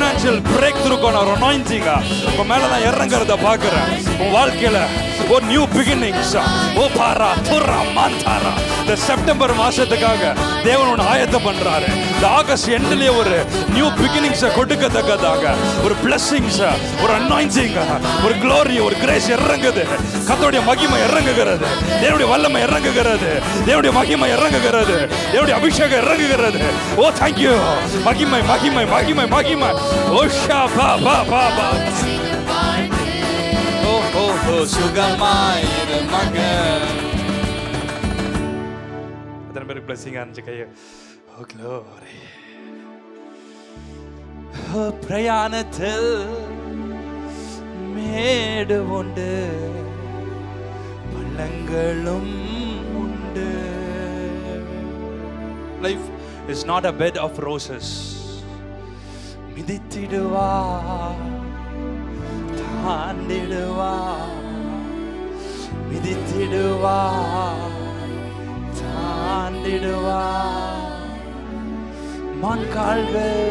ஃபைனான்சியல் பிரேக் த்ரூக்கான ஒரு அனாயிண்டிங்கா உங்க மேல நான் இறங்குறத பார்க்கிறேன். உன் வாழ்க்கையில ஒரு நியூ பிகினிங்ஸ். ஓ பாரா துரா மாந்தாரா. இந்த செப்டம்பர் மாசத்துக்காக தேவன் உன்னை ஆயத்தம் பண்றாரு. இந்த ஆகஸ்ட் எண்ட்லயே ஒரு நியூ பிகினிங்ஸ் கொடுக்கத்தக்கதாக ஒரு பிளஸிங்ஸ், ஒரு அனாயிண்டிங், ஒரு க்ளோரி, ஒரு கிரேஸ் இறங்குது. கர்த்தருடைய மகிமை இறங்குகிறது, தேவனுடைய வல்லமை இறங்குகிறது, தேவனுடைய மகிமை இறங்குகிறது, தேவனுடைய அபிஷேகம் இறங்குகிறது. ஓ thank you. மகிமை மகிமை மகிமை மகிமை. ஓ ஷபா பா பா பா. ஓ ஓ ஓ சுகமாயிரு மகன். அதன் பேருக்கு blessing ஆனது கையை. ஓ glory. ஓ பிரயாணத்தில் மேடு உண்டு, பள்ளங்களும் உண்டு. Life is not a bed of roses. மிதித்திடுவா, தாண்டிடுவா, மிதித்திடுவா, தாண்டிடுவா. மான்கால்கள்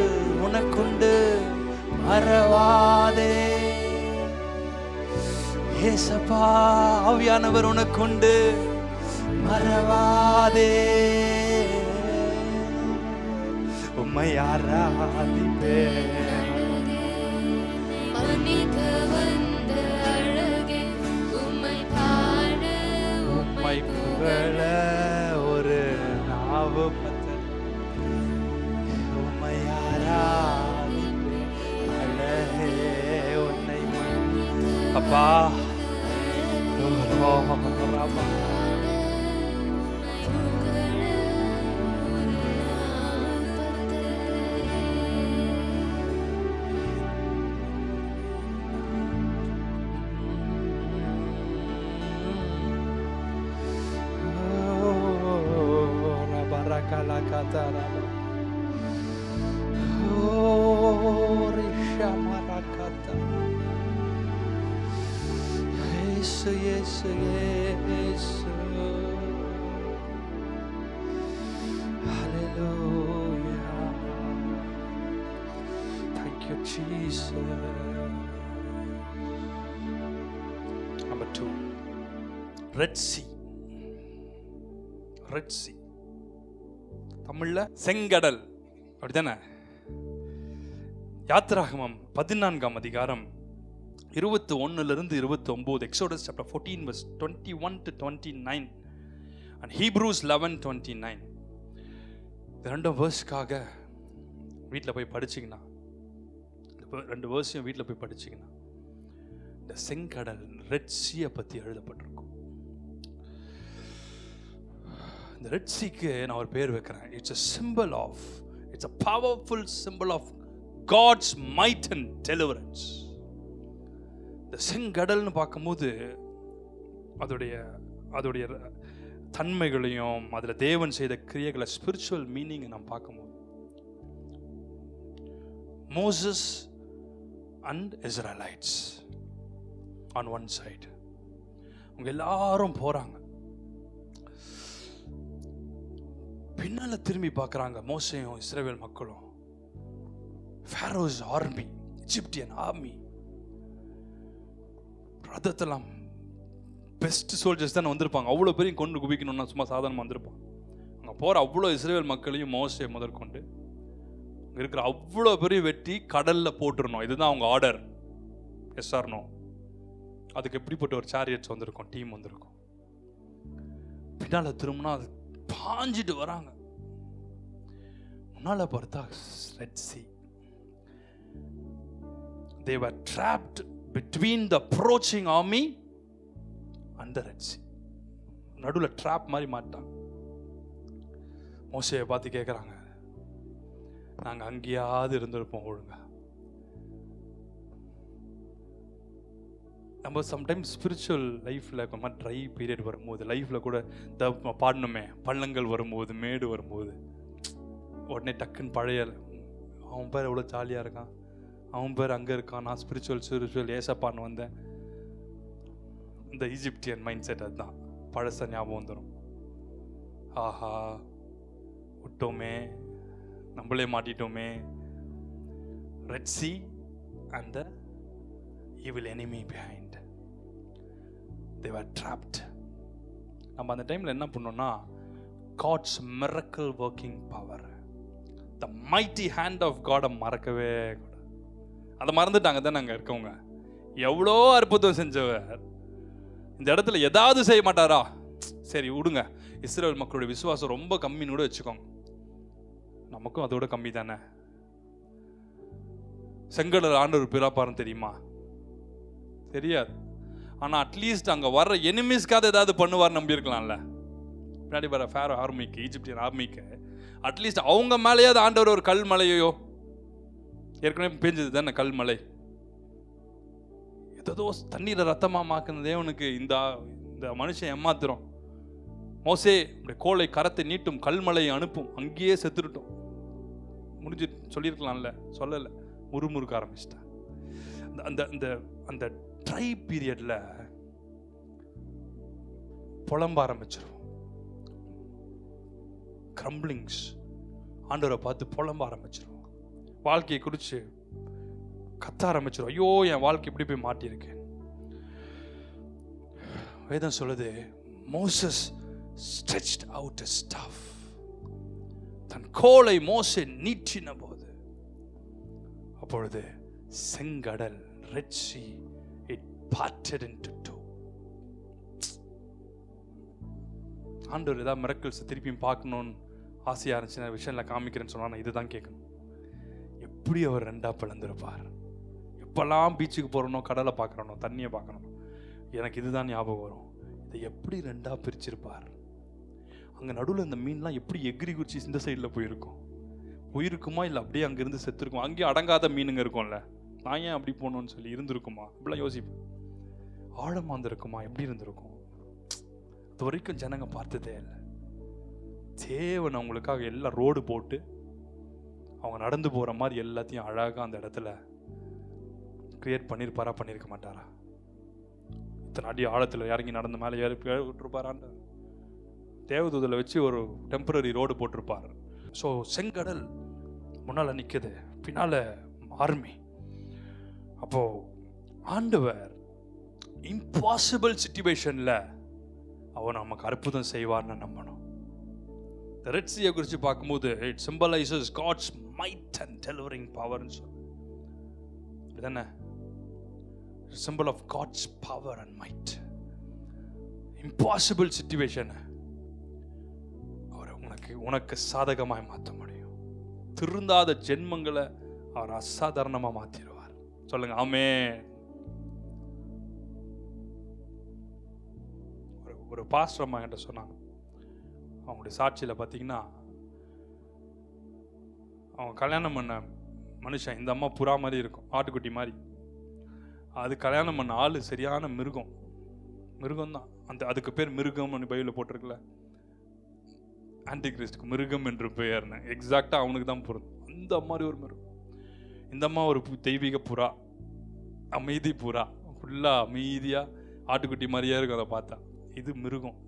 உனக்குண்டு, மறவாதே. ஏசப்பா ஆவியானவர் உனக்குண்டு, மறவாதே. உம்மை ஆராதிப்பேன். உம்மை புகழ ஒரு நாவு பத்த. உம்மை ஆராதிப்பேன். அழகே உன்னை அப்பா. Yes, yes. Hallelujah. Thank you, Jesus. Number 2. Red Sea. Red Sea. தமிழ்ல செங்கடல். அப்படிதானே? யாத்திராகமம் 14ஆம் அதிகாரம் 21 29, Exodus chapter 14 verse 21 to 29 and Hebrews 11:29. இந்த ரெண்டு வேர்ஸ்க்காக வீட்டில் போய் படிச்சிங்கன்னா, ரெண்டு வேர்ஸையும் வீட்டில் போய் படிச்சிங்கன்னா இந்த செங்கடல் ரெட் சீயை பற்றி எழுதப்பட்டிருக்கும். இந்த ரெட் சீக்கு நான் ஒரு பேர் வைக்கிறேன். It's a symbol of, it's a powerful symbol of God's might and deliverance. இந்த செங்கடல்னு பார்க்கும்போது அதோடைய தன்மைகளையும் அதில் தேவன் செய்த கிரியைகளை, ஸ்பிரிச்சுவல் மீனிங்கை நாம் பார்க்கும்போது, Moses and Israelites on one side, அவங்க எல்லாரும் போறாங்க. பின்னால திரும்பி பார்க்குறாங்க மோசேயும் இஸ்ரவேல் மக்களும். ஃபாரோஸ் ஆர்மி, எஜிப்தியன் ஆர்மி, ரதத்தெல்லாம் பெஸ்ட் சோல்ஜர்ஸ் தானே வந்திருப்பாங்க. அவ்வளோ பேரையும் கொண்டு குவிக்கணும்னா சும்மா சாதாரணமாக வந்திருப்பாங்க. அங்கே போகிற அவ்வளோ இஸ்ரவேல் மக்களையும் மோசே முதற்கொண்டு அங்கே இருக்கிற அவ்வளோ பேரையும் வெட்டி கடலில் போட்டுருணும். இதுதான் அவங்க ஆர்டர். S R no? அதுக்கு எப்படிப்பட்ட ஒரு சேரியட்ஸ் வந்திருக்கும், டீம் வந்திருக்கும். பின்னால் திரும்பினா அது பாஞ்சிட்டு வராங்க. முன்னால் பார்த்தா Red Sea. They were trapped between the approaching army and the Red Sea. நடுவுல ட்ராப் மாதிரி மாட்டாங்க. மோசேயை பார்த்து கேட்குறாங்க, நாங்கள் அங்கேயாவது இருந்திருப்போம் ஒழுங்கா. நம்ம சம்டைம்ஸ் ஸ்பிரிச்சுவல் லைஃப்பில் கொஞ்சம் ட்ரை பீரியட் வரும்போது, லைஃப்பில் கூட பாடணுமே, பள்ளங்கள் வரும்போது, மேடு வரும்போது, உடனே டக்குன்னு பழைய அவன் பேர் எவ்வளோ ஜாலியாக இருக்கான், அவன் பேர் அங்கே இருக்கான், நான் ஸ்பிரிச்சுவல் ஏசப்பான்னு வந்தேன். இந்த ஈஜிப்தியன் மைண்ட் செட் அதுதான். பழச ஞாபகம் வந்துடும். ஆஹா விட்டோமே, நம்மளே மாட்டிட்டோமே. Red sea and the evil enemy behind. they were trapped. நம்ம அந்த டைம்ல என்ன பண்ணோம்னா, God's miracle working power, the mighty hand of God மறக்கவே கூடாது. அதை மறந்துட்டாங்க தான் அங்கே இருக்கவங்க. எவ்வளோ அற்புதம் செஞ்சவர் இந்த இடத்துல ஏதாவது செய்ய மாட்டாரா? சரி விடுங்க, இஸ்ரவேல் மக்களுடைய விசுவாசம் ரொம்ப கம்மின்னு கூட வச்சுக்கோங்க, நமக்கும் அதோட கம்மி தானே. செங்கடல் ஆண்டவர் பிறப்பாருன்னு தெரியுமா? தெரியாது. ஆனால் அட்லீஸ்ட் அங்கே வர்ற எனிமீஸ்க்காக ஏதாவது பண்ணுவார் நம்பியிருக்கலாம்ல. பின்னாடி வர ஃபேரோ ஆர்மிக்கு, ஈஜிப்தியன் ஆர்மிக்கு அட்லீஸ்ட் அவங்க மேலேயாவது ஆண்டவர் ஒரு கல் மலையோ, ஏற்கனவே பெஞ்சது தானே கல் மலை, ஏதோ தண்ணீரை ரத்தமாக மாக்குன தேவனுக்கு இந்த மனுஷன் ஏமாத்துறோம். மோசே கோலை கரத்தை நீட்டும், கல்மலையை அனுப்பும், அங்கேயே செத்துருட்டோம், முடிஞ்சு சொல்லியிருக்கலாம்ல, சொல்லலை, முறுமுறுக்க ஆரம்பிச்சிட்டேன். அந்த அந்த அந்த ட்ரை பீரியட்ல புலம்ப ஆரம்பிச்சிடும். கிரம்பிளிங்ஸ், ஆண்டவரை பார்த்து புலம்ப ஆரம்பிச்சிடும், வாழ்க்கையை குறித்து கத்த ஆரம்பிச்சிடும். ஐயோ என் வாழ்க்கை இப்படி போய் மாட்டியிருக்கேன். வேதம் சொல்லுது, Moses stretched out his staff, தன் கோலை மோசே நீட்டின போது அப்பொழுது செங்கடல், Red Sea, it parted into two. ஆண்டவர் ஏதாவது மிரக்கிள்ஸ் திருப்பியும் பார்க்கணும்னு ஆசையாக இருந்துச்சுன்னா விஷயம்ல காமிக்கிறேன்னு சொன்னா இதுதான் கேட்கணும். எப்படி அவர் ரெண்டா பிளந்திருப்பார். எப்பெல்லாம் பீச்சுக்கு போகிறனோ, கடலை பார்க்குறனோ, தண்ணியை பார்க்கணும், எனக்கு இதுதான் ஞாபகம் வரும். இதை எப்படி ரெண்டாக பிரிச்சிருப்பார். அங்கே நடுவில் இந்த மீன்லாம் எப்படி எகிரி குச்சி இந்த சைடில் போயிருக்குமா, இல்லை அப்படியே அங்கேருந்து செத்துருக்குமா, அங்கேயும் அடங்காத மீனுங்க இருக்கும்ல, நான் ஏன் அப்படி போகணும்னு சொல்லி இருந்திருக்குமா, இப்படிலாம் யோசிப்பேன். ஆழமாக இருந்திருக்குமா, எப்படி இருந்திருக்கும். அது வரைக்கும் ஜனங்க பார்த்ததே இல்லை. தேவன் அவங்களுக்காக எல்லாம் ரோடு போட்டு அவங்க நடந்து போகிற மாதிரி எல்லாத்தையும் அழகாக அந்த இடத்துல கிரியேட் பண்ணியிருப்பாரா, பண்ணியிருக்க மாட்டாரா? இத்தனை அடி ஆழத்தில் இறங்கி நடந்த மேலே ஏறி விட்டுருப்பாரான். தேவதூதில் வச்சு ஒரு டெம்பரரி ரோடு போட்டிருப்பார். ஸோ செங்கடல் முன்னால் நிற்குது, பின்னால் ஆர்மி. அப்போது ஆண்டவர் இம்பாசிபிள் சிச்சுவேஷனில் அவர் நமக்கு அற்புதம் செய்வார்னு நம்பணும். இந்த ரெட் சீயை குறித்து பார்க்கும்போது it symbolises God's might and delivering பவர்னு சொல்லு. இதுதானே symbol of God's power and might. Impossible situation அவர் உனக்கு சாதகமாய் மாற்ற முடியும். திருந்தாத ஜென்மங்களை அவர் அசாதாரணமாக மாற்றிடுவார். சொல்லுங்க ஆமென். ஒரு பாஸ்டர் அம்மா என்கிட்ட சொன்னாங்க, அவங்களுடைய சாட்சியில் பார்த்தீங்கன்னா, அவங்க கல்யாணம் பண்ண மனுஷன், இந்த அம்மா புறா மாதிரி இருக்கும், ஆட்டுக்குட்டி மாதிரி. அது கல்யாணம் பண்ண ஆள் சரியான மிருகம் தான். அதுக்கு பேர் மிருகம்னு பைபிளில் போட்டிருக்குல்ல, ஆன்டி கிறிஸ்டுக்கு மிருகம் என்று பெயர்னு. எக்ஸாக்டாக அவனுக்கு தான் பொருந்தும். அந்த மாதிரி ஒரு மிருகம். இந்த அம்மா ஒரு தெய்வீக புறா, அமைதி புறா, ஃபுல்லாக அமைதியாக ஆட்டுக்குட்டி மாதிரியே இருக்கும் அதை பார்த்தா. இது மிருகம்.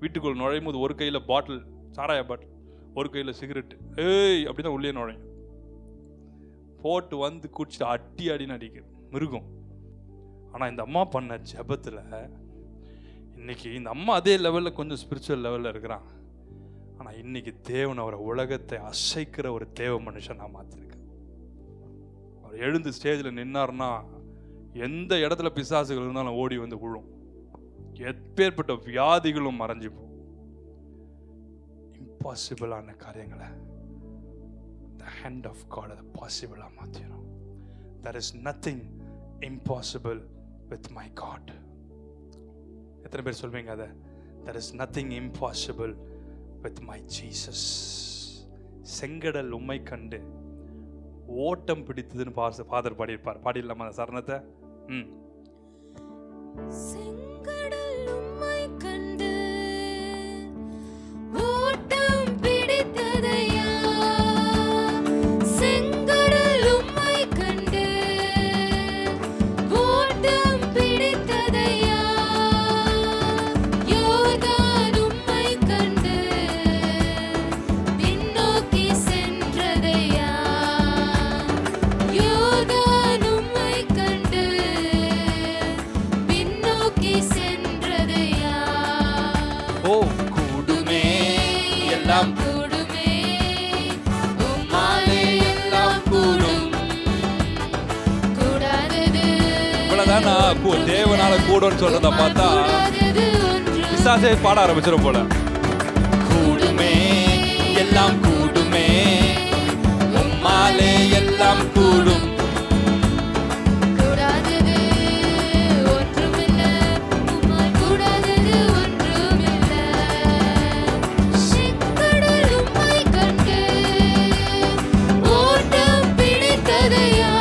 வீட்டுக்குள்ள நுழையும் போது ஒரு கையில் பாட்டில், சாராய பாட்டில், ஒரு கையில் சிகரெட்டு, ஏய் அப்படி தான் உள்ளே நுழையும். போட்டு வந்து குடிச்சிட்டு அடின்னு அடிக்குது மிருகம். ஆனால் இந்த அம்மா பண்ண ஜெபத்தில் இன்னைக்கு இந்த அம்மா அதே லெவலில் கொஞ்சம் ஸ்பிரிச்சுவல் லெவலில் இருக்கிறான். ஆனால் இன்னைக்கு தேவன் அவரை உலகத்தை அசைக்கிற ஒரு தேவ மனுஷன் நான் மாற்றிருக்கேன். அவர் எழுந்து ஸ்டேஜில் நின்னார்னா எந்த இடத்துல பிசாசுகள் இருந்தாலும் ஓடி வந்து விழும். எப்பேற்பட்ட வியாதிகளும் மறைஞ்சு போகும். இம்பாசிபிளான காரியங்களை the hand of God அதை பாசிபிளாக மாற்றிடும். There is nothing impossible with my God. எத்தனை பேர் சொல்வீங்க அதை? There is nothing impossible with my Jesus. செங்கடல் உம்மை கண்டு ஓட்டம் பிடித்ததுன்னு ஃபாதர் பாடியிருப்பார். பாடிடலாமா அந்த சரணத்தை? செங்கடல் உம்மை கண்டு ஓட்டம் பிடித்ததையா, செங்கடல் உம்மை கண்டு ஓட்டம் பிடித்ததையா, யோர்தான் உம்மை கண்டு பின்னோக்கி சென்றதையா, யோர்தான் உம்மை கண்டு பின்னோக்கி சென்றதையா. ஆனா தேவனால கூடும்னு சொல்றத பார்த்தா பிசாசே பாட ஆரம்பிச்சிடும் போல. கூடுமே எல்லாம் கூடுமே, உம்மாலே எல்லாம் கூடும். கூடாதது ஒன்றுமில்ல, உம்மால் கூடாதது ஒன்றுமில்ல. செங்கடல் உம்மை கண்டு ஓட்டம் பிடித்ததையா,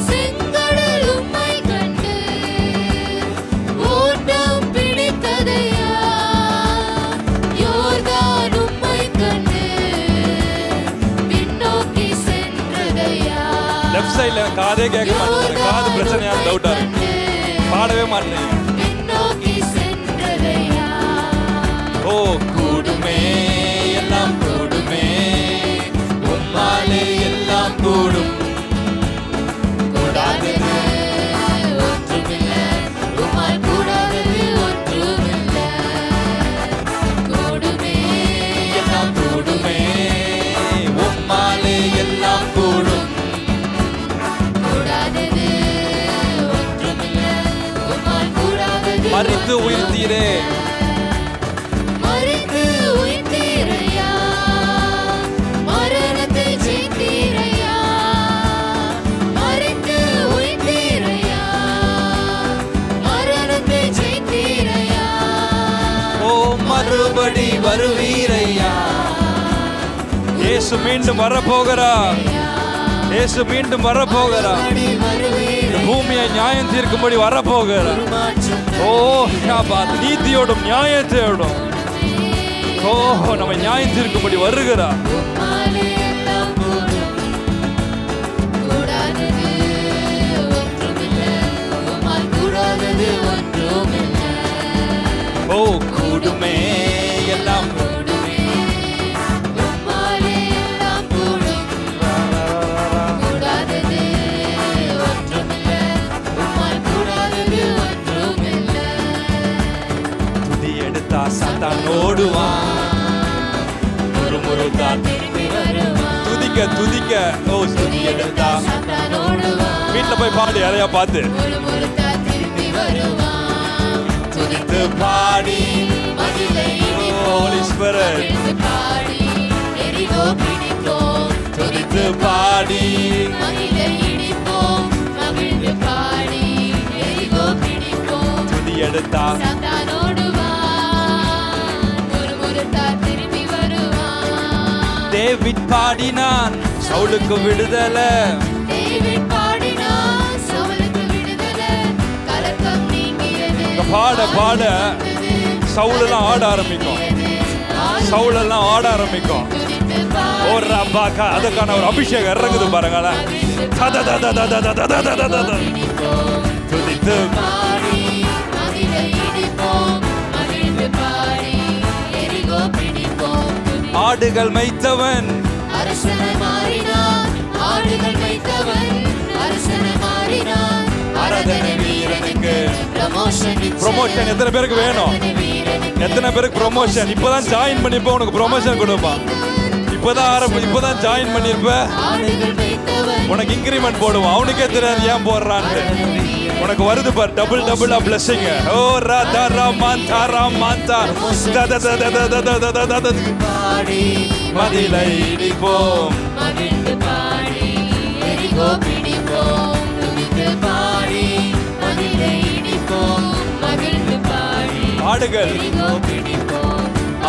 செங்கடல் உம்மை கண்டு ஓட்டம் பிடித்ததையா, யோர்தான் உம்மை கண்டு பின்னோக்கி சென்றதையா. லெஃப்ட் சைடுல காதே கேட்க மாட்டேங்குது, காது பிரச்சனையான டவுட்டா இருக்கு, பாடவே மாட்டேங்க. பின்னோக்கி சென்றதையா. ஓ கூடுமே எல்லாம் கூடுமே, உம்மாலே எல்லாம் கூடும். கூடாதது ஒன்றுமில்ல, உம்மால் கூடாதது ஒன்றுமில்ல. கூடுமே எல்லாம் கூடுமே, உம்மாலே எல்லாம் கூடும். கூடாதது ஒன்றுமில்ல, உம்மால் கூடாதது மரித்து உயிர்த்தீரே, மரித்து உயிர்த்தீரையா, மரணத்தை ஜெயித்தீரையா, மரித்து உயிர்த்தீரையா, மரணத்தை ஜெயித்தீரையா. ஓ மறுபடி வருவீரையா. இயேசு மீண்டும் வரப்போகிறார், இயேசு மீண்டும் வரப்போகிறார். இந்த பூமியை நியாயம் தீர்க்கும்படி வரப்போகிறார். ஓ நீதியோடும் நியாயத்தோடும் ஓ நம்ம நியாயம் தீர்க்கும்படி வருகிறார். உம்மாலே எல்லாம் கூடும். கூடாதது ஒன்றுமில்ல, உம்மால் கூடாதது ஒன்றுமில்ல. ஓ கூடுமே எல்லாம் கூடுமே, உம்மாலே எல்லாம் கூடும். கூடாதது ஒன்றுமில்ல, உம்மால் கூடாதது ஒன்றுமில்ல. துதி எடுத்தா சாத்தான் ஓடுவான், முறுமுறுத்தா திரும்பி வருவான். துதிக்க துதிக்க. ஓ துதி எடுத்தா சாத்தான் ஓடுவான். வீட்டுல போய் பாடு யாரையா பார்த்து. முறுமுறுத்தா திரும்பி வருவான். துதித்து பாடி மகிழை Holy Spirit. மகிழ்ந்து பாடி எரிகோ பிடிப்போம். துதித்து பாடி மகிழை இடிப்போம், மகிழ்ந்து பாடி எரிகோ பிடிப்போம். துதி எடுத்தா சாத்தான் ஓடுவான், முறுமுறுத்தா திரும்பி வருவான். டேவிட் பாடினான் சவுலுக்கு விடுதலை. டேவிட் பாடினான், சவுலுக்கு விடுதலை, கலக்கம் நீங்கியது. பாட பாட சவுலெல்லாம் ஆட ஆரம்பிக்கும், சவுலெல்லாம் ஆட ஆரம்பிக்கும். துதித்து பாடி ஓ ரப்பாக்கா, அதுக்கான ஒரு அபிஷேகம் இறங்குது பாருங்களேன். துதித்து பாடி மகிழை இடிப்போம், மகிழ்ந்து பாடி எரிகோ பிடிப்போம். ஆடுகள் மேய்த்தவன் அரசனை மாறினான், ஆடுகள் மேய்த்தவன் அரசனை மாறினான். ஆராதனை வீரனுக்கு ப்ரமோஷன் எத்தனை பேருக்கு வேணும்? எத்தனை பேருக்கு ப்ரமோஷன்? இப்பதான் ஜாயின் பண்ணிப்ப உனக்கு ப்ரமோஷன் கொடுப்பான். இப்பதான் ஜாயின் பண்ணிருப்ப உனக்கு இன்கிரிமெண்ட் போடுவான். அவனுக்கே தெரியாது ஏன் போடுறான்னு. உனக்கு வருது பார் டபுள் டபுளா பிளஸிங். ஓ ரா தா ரா மான் தா ரா மான் தா த த த த த த த த த பாடி மதிலை இடிப்போம். மகிழ்ந்து பாடி எரிகோ பிடிப்போம். துதித்து பாடி மதிலை இடிப்போம், மகிழ்ந்து பாடி ஆடுகள் எரிகோ பிடிப்போம்.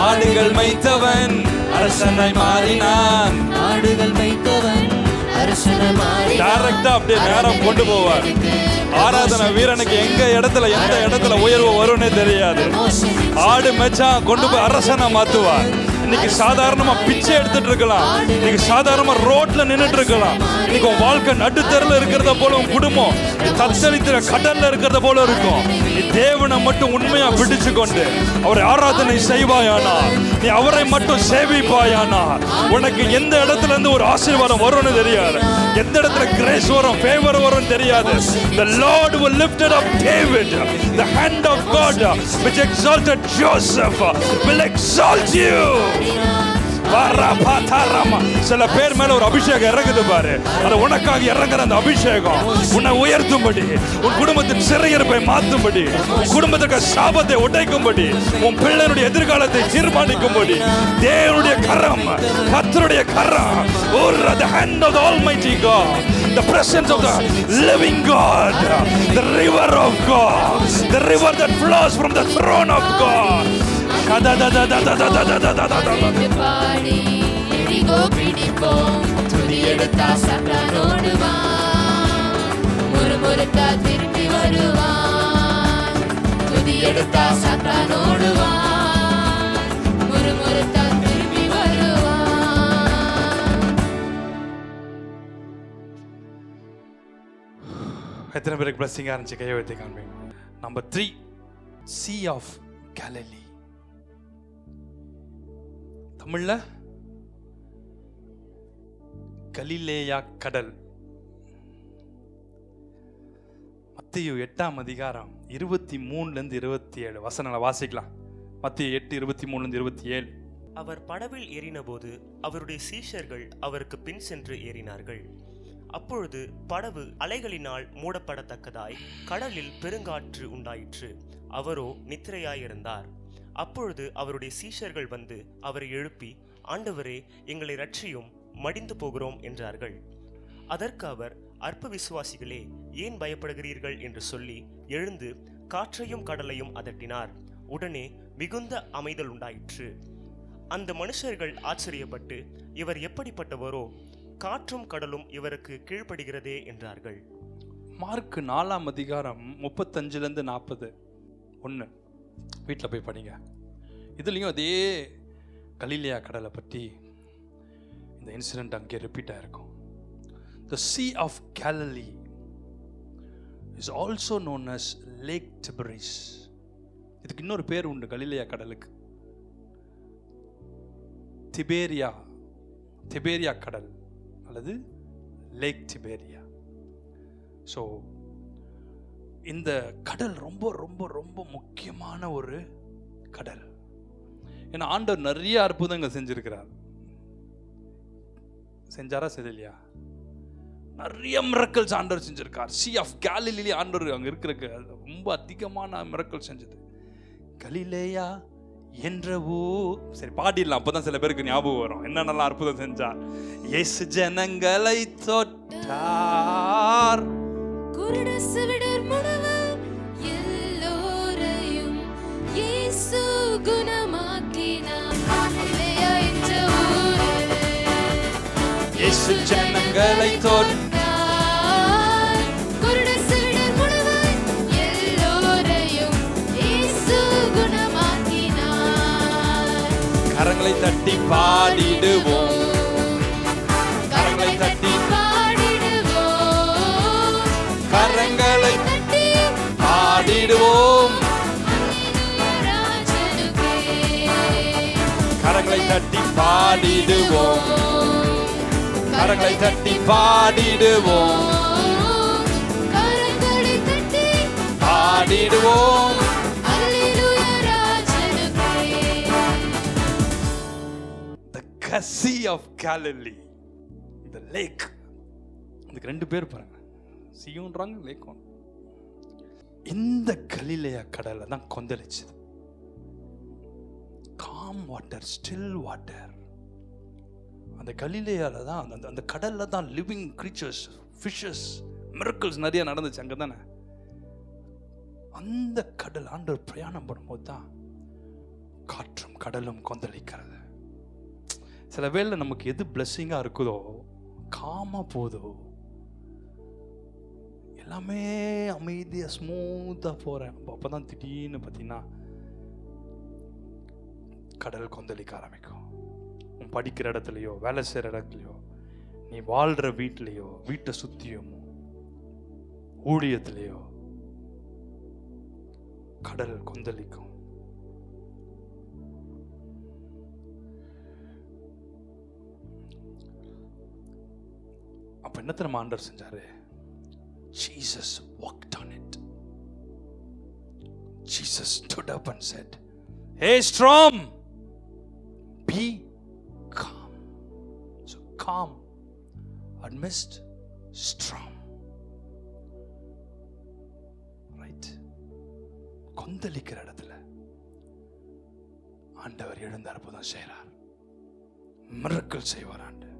ஆடுகள் மேய்த்தவன் அரசனை மாறினான். ஆடுகள் மேய்த்தவன் அரசனை மாறினான். டைரக்டா அப்படியே நேரம் கொண்டு போவார். ஆராதனை வீரனுக்கு எந்த இடத்துல உயர்வு வரும்னே தெரியாது. ஆடு மேய்ச்சா கொண்டு போய் அரசனை மாத்துவார். இன்னைக்கு சாதாரணமா பிச்சை எடுத்துட்டு இருக்கலாம், இன்னைக்கு சாதாரணமா ரோட்ல நின்னுட்டு இருக்கலாம். இன்னைக்கு உன் வாழ்க்கை நடுத்தெருல இருக்கிறத போல உன் குடும்பம் தத்தளிக்கிற கடல்ல இருக்கிறத போல இருக்கும். நீ தேவனை மட்டும் உண்மையா பிடிச்சு கொண்டு அவரை ஆராதனை செய்வாயானா, நீ அவரை மட்டும் சேவிப்பாயானா, உனக்கு எந்த இடத்துல இருந்து ஒரு ஆசீர்வாதம் வரும்னு தெரியாது, எந்த இடத்துல கிரேஸ் வரும், ஃபேவர் வரும் தெரியாது. The Lord will lift up David. The hand of God which exalted Joseph will exalt you. சில பேர் மேல ஒரு அபிஷேகம் இறங்குது பாரு. அது உனக்காக இறங்குற அந்த அபிஷேகம் உன்னை உயர்த்தும்படி, உன் குடும்பத்தின் சிறையிருப்பை மாற்றும்படி, உன் குடும்பத்துக்கு சாபத்தை உடைக்கும்படி, உன் பிள்ளைகளுடைய எதிர்காலத்தை தீர்மானிக்கும்படி தேவனுடைய கரம், கர்த்தருடைய கரம், the hand of the Almighty God, the presence of the living God, the river of God, the river that flows from the throne of God. பாடி எரிகோ பிடிப்போம், துதி எடுத்தா சத்தான் ஓடுவான், முறுமுறுத்தா திரும்பி வருவான். துதி எடுத்தா சத்தான் ஓடுவான், முறுமுறுத்தா திரும்பி வருவான். எத்தனை பேருக்கு பிளஸிங்கா இருந்துச்சு? கையை வைத்து காண்பீங்க. Number 3, Sea of Galilee. தமிழ்ல கலிலேயா கடல். மத்தேயு 8ஆம் அதிகாரம் 23 27 வசனங்களை வாசிக்கலாம். மத்தேயு 8 23 27. அவர் படவில் ஏறினபோது அவருடைய சீஷர்கள் அவருக்கு பின் சென்று ஏறினார்கள். அப்பொழுது படவு அலைகளினால் மூடப்படத்தக்கதாய் கடலில் பெருங்காற்று உண்டாயிற்று. அவரோ நித்திரையாயிருந்தார். அப்பொழுது அவருடைய சீஷர்கள் வந்து அவரை எழுப்பி, ஆண்டவரே, எங்களை ரட்சியும், மடிந்து போகிறோம் என்றார்கள். அதற்கு அவர், அற்ப விசுவாசிகளே, ஏன் பயப்படுகிறீர்கள் என்று சொல்லி எழுந்து காற்றையும் கடலையும் அதட்டினார். உடனே மிகுந்த அமைதல் உண்டாயிற்று. அந்த மனுஷர்கள் ஆச்சரியப்பட்டு, இவர் எப்படிப்பட்டவரோ, காற்றும் கடலும் இவருக்கு கீழ்ப்படுகிறதே என்றார்கள். மார்க் 4ஆம் அதிகாரம் 35 41 வீட்டில் போய் படிங்க. இதுலேயும் அதே கலிலேயா கடலை பற்றி இந்த இன்சிடென்ட் அங்கே ரிப்பீட் ஆகிருக்கும். The Sea of Galilee is also known as Lake Tiberias. இதுக்கு இன்னொரு பேர் உண்டு கலிலேயா கடலுக்கு, திபேரியா கடல் அல்லது லேக் திபேரியா. ஸோ இந்த கடல் ரொம்ப ரொம்ப ரொம்ப முக்கியமான ஒரு கடல். ஏன்னா ஆண்டவர் நிறைய அற்புதங்கள் செஞ்சிருக்கிறார். செஞ்சாரா செய்யலையா? நிறைய மிரக்கல்ஸ் ஆண்டவர் செஞ்சிருக்கார். Sea of Galilee ஆண்டவர் அங்கே இருக்கிற ரொம்ப அதிகமான மிரக்கல் செஞ்சது. கலிலேயா என்ற சரி பாடிடலாம், அப்பதான் சில பேருக்கு ஞாபகம் வரும் என்ன நல்லா அற்புதம் செஞ்சார். இயேசு ஜனங்களை தொட்டார், குருட செவிடர் முடவர் எல்லோரையும் இயேசு குணமாக்கினார். கலிலேயா என்ற ஊரில் இயேசு ஜனங்களை தொட்டார், குருட செவிடர் முடவர் எல்லோரையும் இயேசு குணமாக்கினார். கரங்களை தட்டி பாடிடுவோம், கரங்களை தட்டி பாடிடுவோம், கரங்களை தட்டி பாடிடுவோம், கரங்களை தட்டி பாடிடுவோம், கரங்களை தட்டி பாடிடுவோம், கரங்களை தட்டி பாடிடுவோம். The Sea of Galilee, the lake. அதுக்கு 2 பேர் பாருங்க, சீயுன்றாங்க லேக்கும். இந்த கலிலேயா கடலை தான் கொந்தளிச்சது. Calm water, still water. அந்த கலிலேயால தான் அந்த கடல்ல தான் லிவிங் கிரீச்சர்ஸ், ஃபிஷஸ், மிரக்கிள்ஸ் நிறைய நடந்துச்சு அங்கே தானே. அந்த கடல் ஆண்டவர் பிரயாணம் பண்ணும்போது தான் காற்றும் கடலும் கொந்தளிக்கிறது. சில வேளை நமக்கு எது பிளஸ்ஸிங்காக இருக்குதோ, காமா போதோ, எல்லாமே அமைதியாக ஸ்மூத்தாக போகிறேன், அப்போ தான் திடீர்னு பார்த்தீங்கன்னா கடல் கொந்தளிக்க ஆரம்பிக்கும். உன் படிக்கிற இடத்துலையோ, வேலை செய்கிற இடத்துலையோ, நீ வாழ்கிற வீட்லேயோ, வீட்டை சுற்றியும், ஊழியத்திலேயோ கடல் கொந்தளிக்கும். அப்ப என்ன தெரியுமா ஆண்டவர் செஞ்சாரு? Jesus walked on it. Jesus stood up and said, "Hey storm, be calm." calm amidst storm. Right? கொந்தளிக்கிற இடத்துல ஆண்டவர் எழுந்த அற்புதம் செய்கிறார், மிரக்கல் செய்வார். ஆண்டு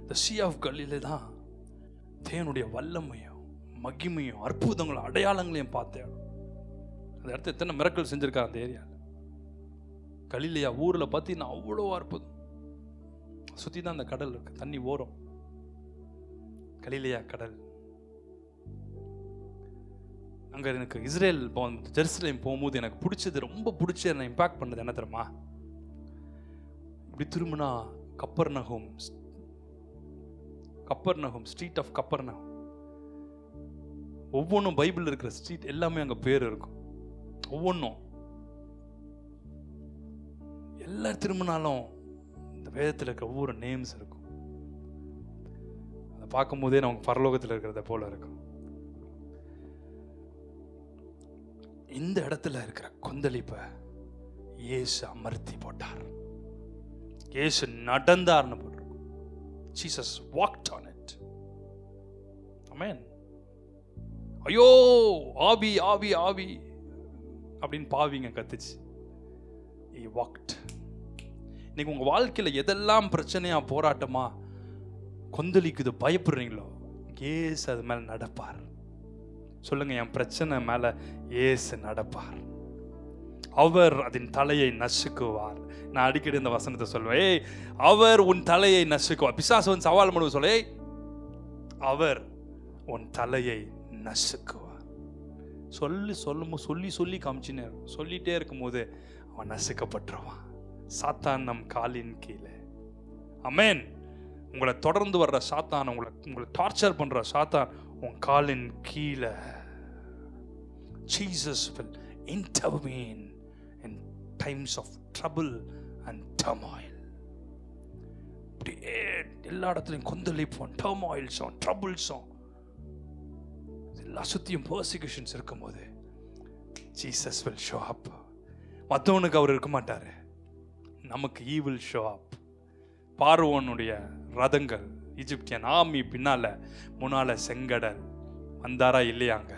the sea of Galilee தான் தேவனுடைய வல்லமையும் மகிமையும் அற்புதங்களும் அடையாளங்களையும் பார்த்தேன். அந்த இடத்துல எத்தனை மிரக்கல் செஞ்சிருக்கார் அந்த ஏரியாவில். கலிலேயா ஊரில் பார்த்தீங்கன்னா அவ்வளோ அற்புதம். சுற்றி தான் அந்த கடல் இருக்கு, தண்ணி ஓரம். கலிலேயா கடல். அங்கே எனக்கு இஸ்ரேல் ஜெருசலேம் போகும்போது எனக்கு பிடிச்சது, ரொம்ப பிடிச்ச என்ன இம்பாக்ட் பண்ணது என்ன தெரியுமா? இப்படி திரும்பினா கப்பர்நகும், ஸ்ட்ரீட் ஆஃப் கப்பர்நகும், ஒவ்வொன்றும் பைபிள் இருக்கிற ஸ்ட்ரீட் எல்லாமே அங்கே பேர் இருக்கும். ஒவ்வொன்றும் எல்லா திரும்பினாலும் இந்த வேதத்தில் இருக்கிற ஒவ்வொரு நேம்ஸ் இருக்கும். அதை பார்க்கும் போதே நமக்கு பரலோகத்தில் இருக்கிறத போல இருக்கும். இந்த இடத்துல இருக்கிற கொந்தளிப்பை இயேசு அமர்த்தி போட்டார். இயேசு நடந்தார்னு போட்டிருக்கும். Jesus walked on it. Amen. ஐயோ ஆவி ஆவி ஆவி அப்படின்னு பாவிங்க கத்துச்சு. He walked. இன்னைக்கு உங்க வாழ்க்கையில எதெல்லாம் பிரச்சனையா போராட்டமா கொந்தளிக்குது பயப்படுறீங்களோ, இயேசு அது மேல நடப்பார். சொல்லுங்க, என் பிரச்சனை மேல இயேசு நடப்பார். அவர் அதன் தலையை நசுக்குவார். நான் அடிக்கடி இந்த வசனத்தை சொல்லுவேன், ஏய் அவர் உன் தலையை நசுக்குவார். பிசாசு வந்து சவால் பண்ணுவோம், சொல்ல ஏய் அவர் உன் தலையை நசுக்குவார். சொல்லி காமிச்சுன்னு சொல்லிட்டே இருக்கும்போது அவன் நசுக்கப்பட்டுருவான். சாத்தான் நம் காலின் கீழே. ஆமென். உங்களை தொடர்ந்து வர்ற சாத்தான், உங்களை டார்ச்சர் பண்ற சாத்தான் உன் காலின் கீழே. Jesus will intervene in times of trouble and turmoil. எல்லா இடத்துலையும் கொந்தளிப்போம், டர்மாயில்ஸும் ட்ரபிள்ஸும் எல்லா சுத்தியும் பர்சிக்யூஷன்ஸ் இருக்கும்போது Jesus will show up. மற்றவனுக்கு அவர் இருக்க மாட்டாரு, நமக்கு he will show up. பார்வோனுடைய ரதங்கள், ஈஜிப்தியன் ஆர்மி முன்னால செங்கடல். வந்தாரா இல்லையாங்க?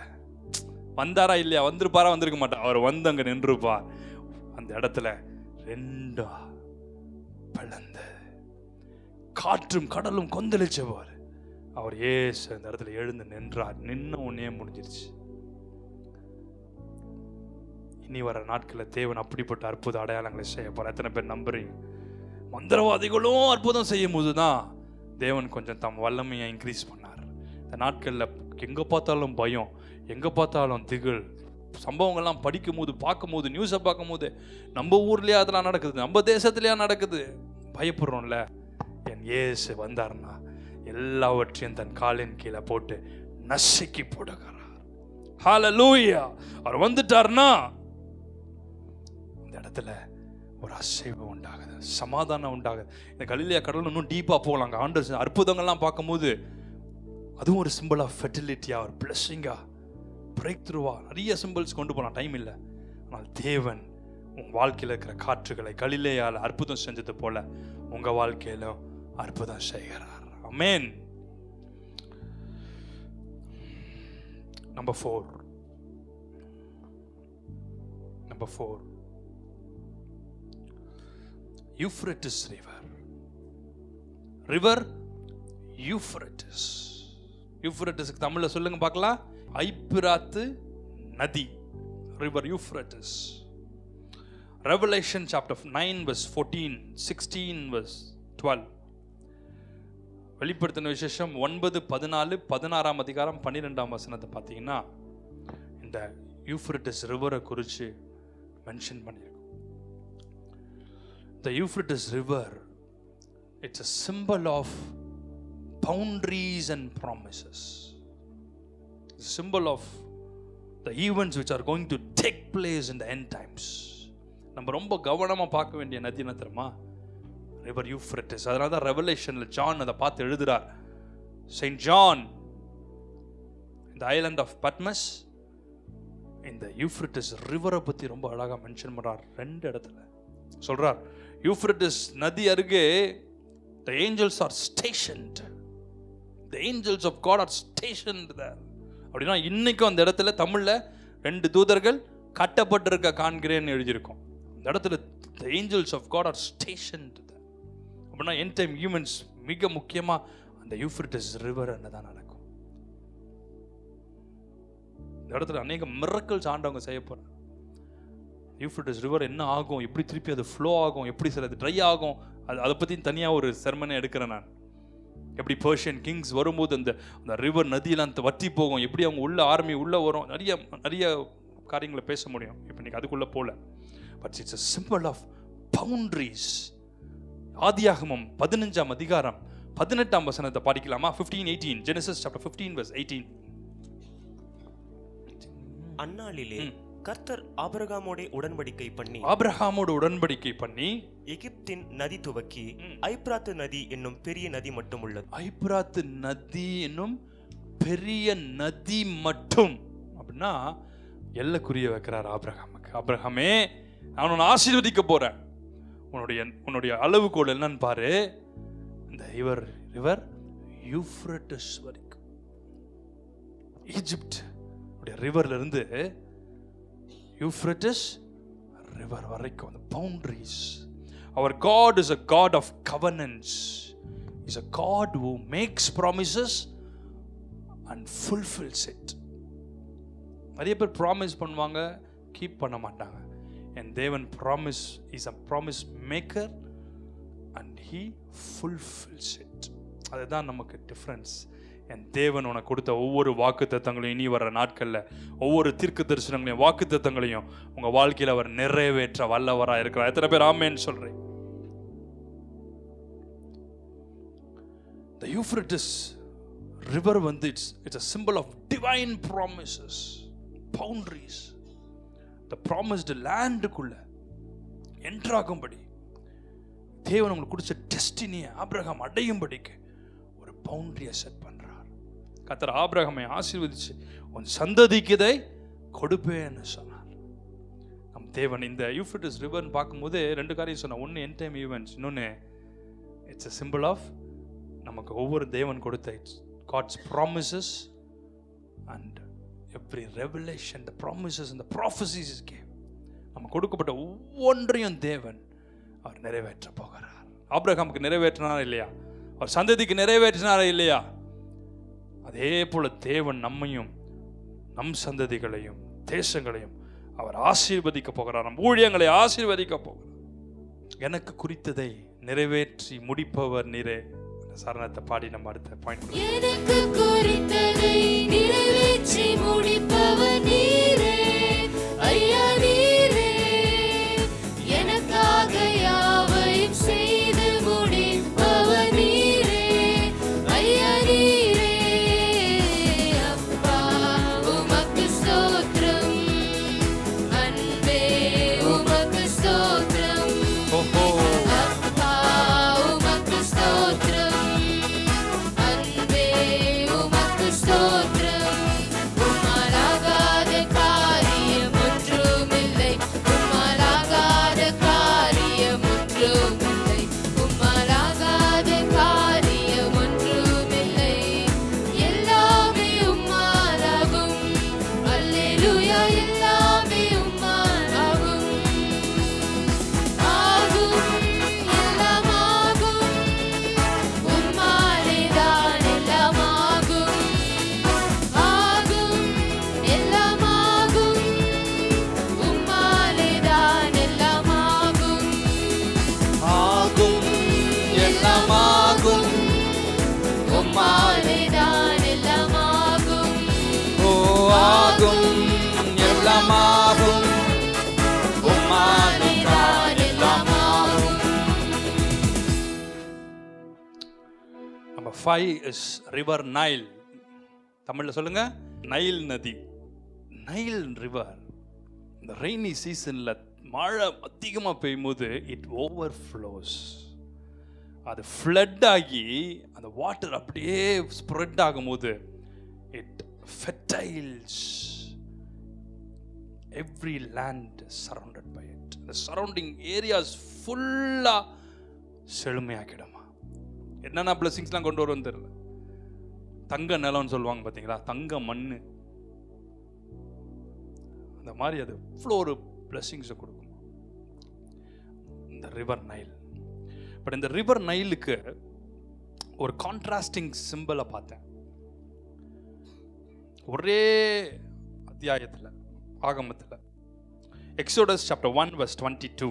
வந்தாரா இல்லையா? வந்திருப்பாரா? வந்திருக்க மாட்டார். அவர் வந்து அங்க நின்றுப்பார். அந்த இடத்துல ரெண்டா பிளந்து காற்றும் கடலும் கொந்தளிச்சவர் அவர் ஏசு அந்த இடத்துல எழுந்து நின்றார். நின்ன உடனே முடிஞ்சிருச்சு. இனி வர நாட்களில் தேவன் அப்படிப்பட்ட அற்புத அடையாளங்களை செய்ய போற. எத்தனை பேர் நம்புறீங்க? மந்திரவாதிகளும் அற்புதம் செய்யும் போதுதான் தேவன் கொஞ்சம் தம் வல்லமையை இன்க்ரீஸ் பண்ணார். இந்த நாட்களில் எங்கே பார்த்தாலும் பயம், எங்கே பார்த்தாலும் திகில், சம்பவங்கள்லாம் படிக்கும்போது பார்க்கும்போது நியூஸை பார்க்கும்போது நம்ம ஊர்லேயே அதெல்லாம் நடக்குது, நம்ம தேசத்துலேயே நடக்குது, பயப்படுறோம்ல. என் இயேசு வந்தார்னா எல்லாவற்றையும் தன் காலின் கீழே போட்டு நசுக்கி போடுகிறார். ஹல்லேலூயா. அவர் வந்துட்டார்னா இந்த இடத்துல ஒரு அசைவு உண்டாகுது, சமாதானம் உண்டாகுது. இந்த கலிலேயா கடல் இன்னும் டீப்பாக போகலாங்க. ஆண்டவர் அற்புதங்கள்லாம் பார்க்கும்போது அதுவும் ஒரு சிம்பிள் ஆஃப் ஃபெர்டிலிட்டியா, ஒரு பிளெஸ்ஸிங்கா, பிரேக் த்ரூவா, நிறைய சிம்பிள்ஸ் கொண்டு போகலாம், டைம் இல்லை. ஆனால் தேவன் உங்கள் வாழ்க்கையில் இருக்கிற காற்றுகளை கலிலேயால அற்புதம் செஞ்சது போல உங்கள் வாழ்க்கையிலும் அற்புதம் செய்கிறார். ஆமென். Number 4. Euphrates river Euphrates. யூப்ரட்டிஸ்க்கு தமிழ்ல சொல்லுங்க பார்க்கலாம். ஐப்பிராத்து நதி, river Euphrates. Revelation chapter 9 verse 14, 16 verse 12. வெளிப்படுத்தின விசேஷம் 9, 14, 16ஆம் அதிகாரம் 12ஆம் வசனத்தை பார்த்தீங்கன்னா இந்த யூப்ரட்டிஸ் ரிவரை குறித்து mention பண்ணியிருக்கும். The Euphrates river, it's a symbol of boundaries and promises. It's a symbol of the events which are going to take place in the end times. நம்ம ரொம்ப கவனமா பார்க்க வேண்டிய நதி என்ன தெரியுமா? River Euphrates. அதனால தான் ரெவலேஷன்ல ஜான் அதை பார்த்து எழுதுறார். செயின்ட் ஜான் இந்த ஐலண்ட் ஆஃப் பட்மஸ் இந்த யூப்ரட்டிஸ் ரிவரை பத்தி ரொம்ப அழகா மென்ஷன் பண்றார். 2 இடத்துல சொல்றார். யூப்ரட்டிஸ் நதி அருகே The angels are stationed. The angels of God are stationed there. அப்படின்னா இன்னைக்கும் அந்த இடத்துல தமிழ்ல 2 தூதர்கள் கட்டப்பட்டிருக்க காண்கிறேன்னு எழுதியிருக்கோம். அந்த இடத்துல the angels of God are stationed there. அப்படின்னா end time humans மிக முக்கியமா அந்த யூப்ரட்டிஸ் ரிவர் அங்கதான் நடக்கும். இந்த இடத்துல அநேக மிரக்கல்ஸ் ஆண்டவங்க செய்ய போறாங்க. யூப்ரட்டிஸ் ரிவர் என்ன ஆகும், எப்படி திருப்பி அது ஃப்ளோ ஆகும், எப்படி சில ட்ரை ஆகும், அதை பற்றி தனியாக ஒரு செர்மனை எடுக்கிறேன் நான். எப்படி பர்ஷியன் கிங்ஸ் வரும்போது அந்த ரிவர் நதியெல்லாம் வற்றி போகும், எப்படி அவங்க உள்ள ஆர்மி உள்ளே வரும், நிறைய காரியங்களை பேச முடியும். இப்போ இன்னைக்கு அதுக்குள்ளே போகல. But it's a symbol of boundaries. ஆதியாகமம் 15ஆம் அதிகாரம் 18ஆம் வசனத்தை படிக்கலாமா? 15:18 Genesis chapter 15 verse 18. அந்நாளிலே கர்த்தர் ஆபிரகாமோடு உடன்படிக்கை பண்ணி எகிப்தின் நதி துவக்கி ஐப்ராத்து நதி என்னும் பெரிய நதி மட்டும் உள்ளது. ஐப்ராத்து நதி என்னும் பெரிய நதி மட்டும் அப்படின்னா எல்லைக்குரிய வைக்கிறார் ஆபிரகாமுக்கு. ஆபிரகாமே, நான் உன்னை ஆசீர்வதிக்க போறேன், உன்னுடைய அளவுகோல் என்னன்னு பாரு, இந்த ரிவர் யூப்ரட்டிஸ் வரைக்கும், ஈஜிப்ட் ரிவர்ல இருந்து யூப்ரட்டிஸ் ரிவர் வரைக்கும், the boundaries. Our God is a God of covenants. He's a God who makes promises and fulfills it. நிறைய பேர் ப்ராமிஸ் பண்ணுவாங்க, கீப் பண்ண மாட்டாங்க. And தேவன் promise is a promise maker and he fulfills it. அதுதான் நமக்கு difference. என் தேவன் உனக்கு கொடுத்த ஒவ்வொரு வாக்கு தத்தங்களையும், இனி வர நாட்களில் ஒவ்வொரு தீர்க்க தரிசனங்களையும் வாக்கு தத்தங்களையும் உங்க வாழ்க்கையில் அவர் நிறைவேற்ற வல்லவராக இருக்கிறார். எத்தனை பேர் ஆமென் சொல்றேன்? The Euphrates river வந்து it's a symbol of divine promises, boundaries. The promised landக்குள்ள என்ட்ராகும்படி தேவன் உங்களுக்கு கொடுத்த டெஸ்டினியை ஆபிரகாம் அடையும்படிக்கு ஒரு பவுண்டரியை செட் பண்றார். கர்த்தர் ஆபிரகாமை ஆசீர்வதிச்சு உன் சந்ததிக்கு இதை கொடுப்பேன்னு சொன்னார். நம் தேவன் இந்த யூப்ரட்டிஸ் ரிவர்னு பார்க்கும்போது 2 காரியம் சொன்னார். ஒன்று எண்ட் டைம் ஈவெண்ட்ஸ், இன்னொன்று இட்ஸ் a symbol of நமக்கு ஒவ்வொரு தேவன் கொடுத்த God's promises and every revelation, the promises and the prophecies he gave. நம்ம கொடுக்கப்பட்ட ஒவ்வொன்றையும் தேவன் அவர் நிறைவேற்ற போகிறார். ஆபிரகாமுக்கு நிறைவேற்றினாரா இல்லையா? அவர் சந்ததிக்கு நிறைவேற்றினாரா இல்லையா? அதே போல தேவன் நம்மையும் நம் சந்ததிகளையும் தேசங்களையும் அவர் ஆசீர்வதிக்க போகிறார். நம் ஊழியங்களை ஆசீர்வதிக்க போகிறார். எனக்கு குறித்ததை நிறைவேற்றி முடிப்பவர் நீரே. சரணத்தை பாடி நம்ம அடுத்த பாயிண்ட். எனக்கு குறித்ததை நிறைவேற்றி முடிப்பவர் நீரே, ஐயா நீரே, எனக்காக யாவையும் செய்து முடிப்பவர் நீரே, ஐயா நீரே, அப்பா உமக்கு ஸ்தோத்திரம், அன்பே உமக்கு ஸ்தோத்திரம், அப்பா உமக்கு ஸ்தோத்திரம், அன்பே உமக்கு ஸ்தோத்திரம், உம்மாலாகாத காரியம் ஒன்றுமில்லை, உம்மாலாகாத காரியம் ஒன்றுமில்லை, உம்மாலாகாத காரியம் ஒன்றுமில்லை, எல்லாமே உம்மாலாகும், அல்லேலூயா, எல்லாமே உம்மாலாகும், ஆகும், எல்லாம் ஆகும், உம்மாலேதான் எல்லாம் ஆகும், ஆகும், எல்லாம் ஆகும், உம்மாலேதான் எல்லாம் ஆகும், ஆகும் எல்லாமாகும் உம்மாலேதான் எல்லாம் ஆகும், ஓ ஆகும் எல்லாமாகும் உம்மாலேதான் எல்லாம் ஆகும். Number 5 is river Nile. தமிழ்ல சொல்லுங்க, நைல் நதி. நைல் ரிவர் இந்த ரெய்னி சீசன்ல மழை அதிகமாக பெய்யும்போது இட் ஓவர்ஃப்ளோஸ். அது ஃப்ளட் ஆகி அந்த வாட்டர் அப்படியே ஸ்ப்ரெட் ஆகும்போது it fertiles every land surrounded by it. the surrounding areas ஃபுல்லாக செழுமையாக்கிடுமா. என்னென்ன பிளஸிங்ஸ்லாம் கொண்டு வரும்னு தெரியல. தங்க நிலம்னு சொல்லுவாங்க பார்த்தீங்களா, தங்க மண்ணு, அந்த மாதிரி அது இவ்வளோ ஒரு பிளஸிங்ஸை கொடுக்கும் இந்த ரிவர் நைல். பட் இந்த ரிவர் நைலுக்கு ஒரு கான்ட்ராஸ்டிங் சிம்பிளை பார்த்தேன் ஒரே அத்தியாயத்தில், ஆகமத்தில். Exodus chapter 1:22.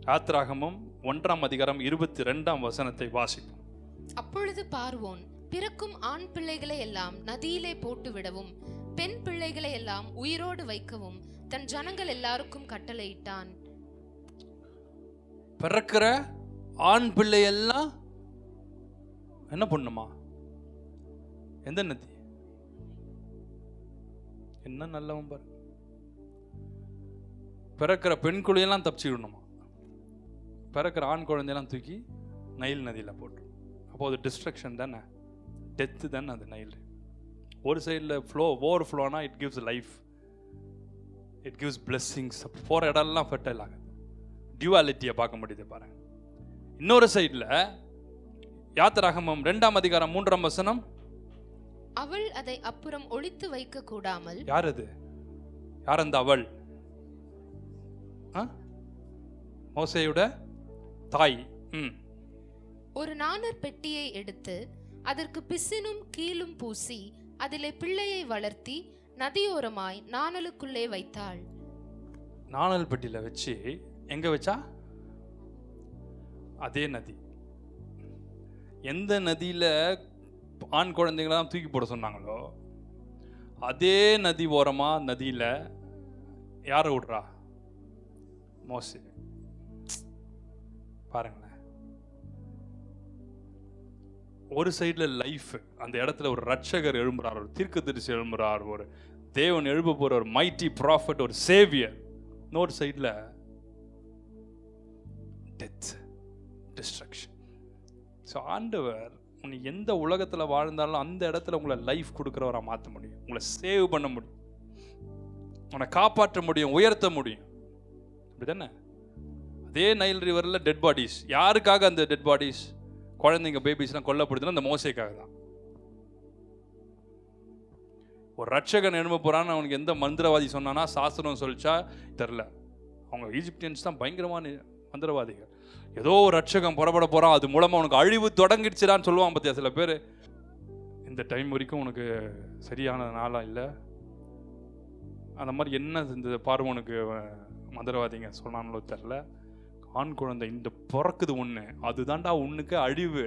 யாத்திராகமம் 1ஆம் அதிகாரம் 22ஆம் வசனத்தை வாசிப்போம். அப்பொழுது பார்வோன் பிறக்கும் ஆண் பிள்ளைகளை எல்லாம் நதியிலே போட்டு விடவும் பெண் பிள்ளைகளை எல்லாம் உயிரோடு வைக்கவும் தன் ஜனங்கள் எல்லாருக்கும் கட்டளையிட்டான். பிறக்கிற ஆண் பிள்ளை எல்லாம் என்ன பண்ணுமா? எந்த நதி? என்ன நல்லவன் பாரு. பிறக்கிற பெண் குழந்தையெல்லாம் தப்பிச்சுடணுமா, பிறக்கிற ஆண் குழந்தையெல்லாம் தூக்கி நைல் நதியில் போட்டு. அப்போ அது டிஸ்ட்ரக்ஷன் தானே, டெத்து தானே அது நைல். ஒரு சைடில் ஓவர் ஃப்ளோனா it gives life, it gives blessings. போகிற இடம்லாம் ஃபெர்டைல் ஆகுது. டியூவாலிட்டியை பார்க்க முடியுது பாருங்க. இன்னொரு சைடில் யாத்திராகமம் 2ஆம் அதிகாரம் 3ஆம் வசனம், அவள் அதை அப்புறம் ஒளித்து வைக்க கூடாமல். யார் அது? யார் அந்த அவள்? மோசேயோட தாய். ஒரு நாணற் பெட்டியை எடுத்து அதற்கு பிசினும் கீழும் பூசி அதிலே பிள்ளையை வளர்த்தி நதியோரமாய் நாணலுக்குள்ளே வைத்தாள். நாணல் பெட்டியில வச்சு எங்க வச்சா? அதே நதி. எந்த நதியில ஆண் குழந்தைங்களாம் தூக்கி போட சொன்னாங்களோ அதே நதி ஓரமா நதியில யாரை விடுறா? மோசே. பாருங்களேன், ஒரு சைடில் லைஃப், அந்த இடத்துல ஒரு ரட்சகர் எழும்புறார், ஒரு தீர்க்கதரிசி எழும்புறார், ஒரு தேவன் எழுப்ப போற ஒரு மைட்டி ப்ராஃபட், ஒரு சேவியர். இன்னொரு சைடில் டெத், டிஸ்ட்ரக்ஷன். ஸோ ஆண்டவர் நீ எந்த உலகத்தில் வாழ்ந்தாலும் அந்த இடத்துல உங்களை லைஃப் கொடுக்குறவராக மாற்ற முடியும், உங்களை சேவ் பண்ண முடியும், உன்னை காப்பாற்ற முடியும், உயர்த்த முடியும். அப்படி தானே? அதே நைல் ரிவரில் டெட் பாடிஸ். யாருக்காக அந்த டெட் பாடிஸ்? குழந்தைங்க, பேபிஸ்லாம் கொல்லப்படுதுன்னா அந்த மோசேக்காக தான். ஒரு ரட்சகன் எழும்ப போறான்னு அவனுக்கு எந்த மந்திரவாதி சொன்னானா, சாஸ்திரம் சொல்லிச்சா தெரில. அவங்க ஈஜிப்தியன்ஸ் தான் பயங்கரமான மந்திரவாதிகள். ஏதோ ஒரு ரட்சகம் புறப்பட போறான், அது மூலமா உனக்கு அழிவு தொடங்கிடுச்சுடான்னு சொல்லுவான் பார்த்தியா சில பேர். இந்த டைம் வரைக்கும் உனக்கு சரியான நாளா இல்லை, அந்த மாதிரி என்ன இந்த பார்வோனுக்கு மந்திரவாதிங்க சொன்னாங்களோ தெரில. ஆண் குழந்தை இந்த பிறக்குது ஒன்று, அதுதான்டா உன்னுக்கு அழிவு.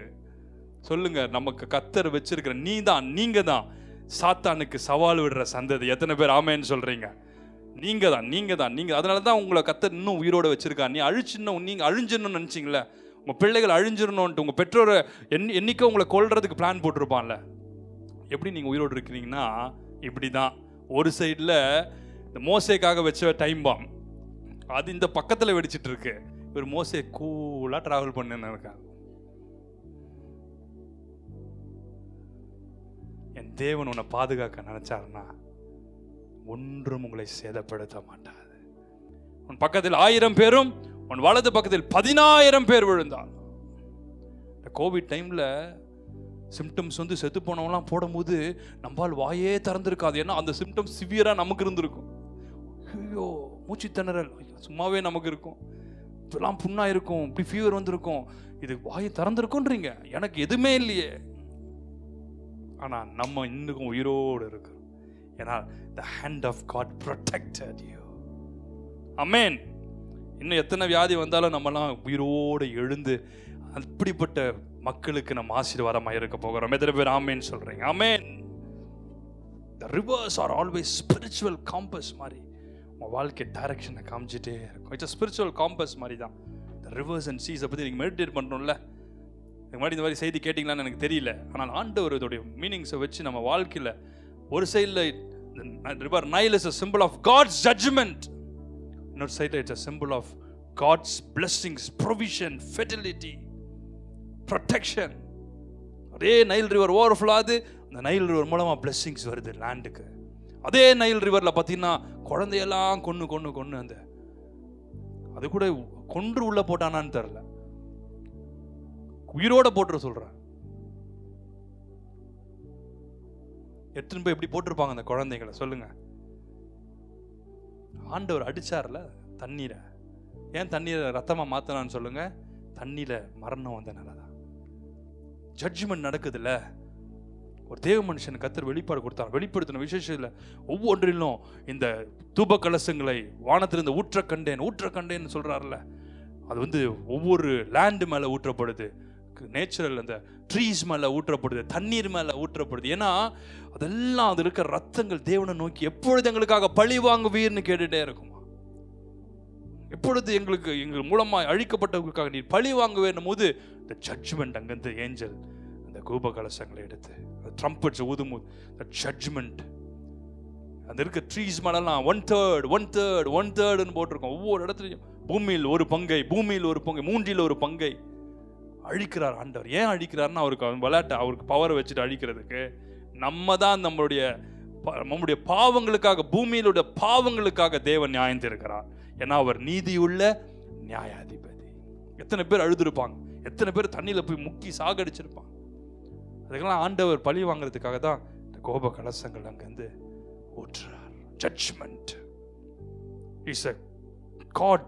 சொல்லுங்க, நமக்கு கத்தர் வச்சிருக்கிற நீங்க தான் சாத்தானுக்கு சவால் விடுற சந்ததி. எத்தனை பேர் ஆமேன்னு சொல்றீங்க? நீங்க தான். அதனால தான் உங்களை கத்தர் இன்னும் உயிரோட வச்சிருக்கா. நீ நீங்க அழிஞ்சிடணும்னு நினைச்சிங்களே, உங்க பிள்ளைகள் அழிஞ்சிடணும்ட்டு உங்க பெற்றோரை என்னைக்கோ உங்களை கொல்றதுக்கு பிளான் போட்டிருப்பான்ல. எப்படி நீங்க உயிரோடு இருக்கிறீங்கன்னா இப்படிதான். ஒரு சைடில் இந்த மோசேக்காக வச்ச டைம் பாம், அது இந்த பக்கத்தில் வெடிச்சிட்டு இருக்கு. ஒரு மோசே கூலா டிராவல் பண்ணுன்னு இருக்காங்க. என் தேவன் உன்னை பாதுகாக்க நினைச்சாருன்னா ஒன்றும் உங்களை சேதப்படுத்த மாட்டாது. உன் பக்கத்தில் 1000 பேரும் உன் வலது பக்கத்தில் 10000 பேர் விழுந்தால். இந்த கோவிட் டைம்ல சிம்டம்ஸ் வந்து செத்து போனவங்களாம் போடும்போது நம்மால் வாயே திறந்திருக்காது. ஏன்னா அந்த சிம்டம்ஸ் சிவியரா நமக்கு இருந்திருக்கும். ஐயோ, மூச்சு திணறல் சும்மாவே நமக்கு இருக்கும், இப்பெல்லாம் புண்ணா இருக்கும், இப்படி ஃபீவர் வந்திருக்கும், இது வாயை திறந்திருக்கும்ன்றீங்க. எனக்கு எதுவுமே இல்லையே, ஆனா நம்ம இன்னும் உயிரோடு இருக்கிறோம். ஏன்னா the hand of God protected you. ஆமென். இன்னும் எத்தனை வியாதி வந்தாலும் நம்மலாம் உயிரோடு எழுந்து அப்படிப்பட்ட மக்களுக்கு நம்ம ஆசீர்வாதமாக இருக்க போகிறோம். எத்தனை பேர் ஆமேன்னு சொல்றீங்க? ஆமேன். The rivers are always spiritual compass மாதிரி உங்கள் வாழ்க்கை டைரக்ஷனை காமிச்சிட்டே இருக்கும். இட்ஸ் ஸ்பிரிச்சுவல் காம்பஸ் மாதிரி தான் இந்த ரிவர்ஸ் அண்ட் சீஸை பற்றி நீங்கள் மெடிடேட் பண்ணுறோம்ல. இது மாதிரி இந்த மாதிரி செய்தி கேட்டிங்களான்னு எனக்கு தெரியல, ஆனால் ஆண்டவர் இதோடைய மீனிங்ஸை வச்சு நம்ம வாழ்க்கையில் ஒரு சைடில் river Nile is a symbol of God's judgment, இன்னொரு சைடில் it's a symbol of God's blessings, provision, fertility, protection. அதே நைல் ரிவர் ஓவர்ஃப்ளோ ஆகுது, அந்த நைல் ரிவர் மூலமாக பிளெஸ்ஸிங்ஸ் வருது லேண்டுக்கு. அதே நைல் ரிவரில் பார்த்தீங்கன்னா குழந்தையெல்லாம் கொன்று அந்த அது கூட கொன்று உள்ள போட்டானான்னு தெரில, உயிரோட போட்டுற சொல்றார். எடுத்துன்னு போய் எப்படி போட்டிருப்பாங்க அந்த குழந்தைகளை சொல்லுங்க. ஆண்டவர் அடிச்சார்ல தண்ணீரை, ஏன் தண்ணீரை ரத்தமா மாத்தலான்னு சொல்லுங்க. தண்ணீர மரணம் வந்தனாலதான். ஜட்ஜ்மெண்ட் நடக்குதுல்ல. ஒரு தேவ மனுஷன் கர்த்தர் வெளிப்பாடு கொடுத்தார். வெளிப்படுத்தின விசேஷத்துல ஒவ்வொன்றிலும் இந்த தூப கலசங்களை வானத்திலிருந்து ஊற்ற கண்டேன்னு சொல்றாருல. அது ஒவ்வொரு லேண்டு மேல ஊற்றப்படுது, நேச்சுரல் அந்த ட்ரீஸ் மேல ஊற்றப்படுது, தண்ணீர் மேல ஊற்றப்படுது. ஏன்னா அதெல்லாம் அது இருக்கிற ரத்தங்கள் தேவனை நோக்கி எப்பொழுது எங்களுக்காக பழி வாங்குவீர்னு கேட்டுட்டே இருக்குமா. எப்பொழுது எங்கள் மூலமா அழிக்கப்பட்டவர்களுக்காக நீர் பழி வாங்குவேன் போது இந்த ஜட்ஜ்மெண்ட் அங்கிருந்து ஏஞ்சல் அந்த கூப கலசங்களை எடுத்து ட்ரம்பட்ஸ் ஊதும் போது ஜட்ஜ்மெண்ட் அந்த இருக்க ட்ரீஸ் மேலாம் 1/3 போட்டிருக்கோம். ஒவ்வொரு இடத்துலையும் பூமியில் ஒரு பங்கை, மூன்றில் ஒரு பங்கை அழிக்கிறார் ஆண்டவர். ஏன் அழிக்கிறார்னா அவருக்கு விளையாட்டு, அவருக்கு பவரை வச்சுட்டு அழிக்கிறதுக்கு. நம்ம தான் நம்முடைய பாவங்களுக்காக, பூமியிலுடைய பாவங்களுக்காக தேவன் நியாயம் தீர்க்கிறார். ஏன்னா அவர் நீதியுள்ள நியாயாதிபதி. எத்தனை பேர் அழுதுருப்பாங்க, எத்தனை பேர் தண்ணியில போய் முக்கி சாகடிச்சிருப்பாங்க. அதுக்கெல்லாம் ஆண்டவர் பழி வாங்குறதுக்காக தான் இந்த கோப கலசங்கள் அங்கிருந்து ஊற்றுறார். Judgement. Is a God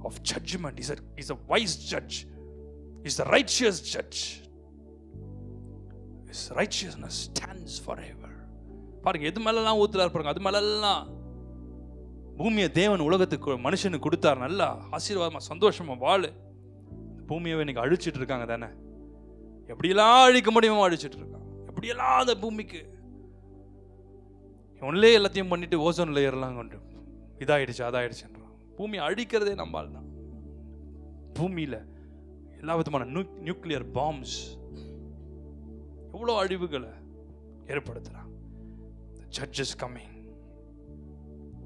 of judgment. He's a wise judge. He's a righteous judge. His righteousness stands forever. பாருங்க எது மேலெல்லாம் ஊத்துறாரு பாருங்க. அது மேலெல்லாம் பூமியை தேவன் உலகத்துக்கு மனுஷனுக்கு கொடுத்தார். நல்லா ஆசீர்வாதமா சந்தோஷமா வாழு. பூமியை இன்னைக்கு அழிச்சிட்டு இருக்காங்க தானே. எப்படியெல்லாம் அழிக்க முடியுமோ அழிச்சிட்டு இருக்காங்க. எப்படியெல்லாம் அந்த பூமிக்கு ஒன்லே எல்லாத்தையும் பண்ணிட்டு ஓசோன் லேயர்லாம் கொண்டு இதாயிடுச்சு அதாயிடுச்சுன்றான். பூமி அழிக்கிறதே நம்மால் தான். பூமியில எல்லா விதமான நியூக்ளியர் பாம்ஸ் எவ்வளோ அழிவுகளை ஏற்படுத்துறான். The judge is coming.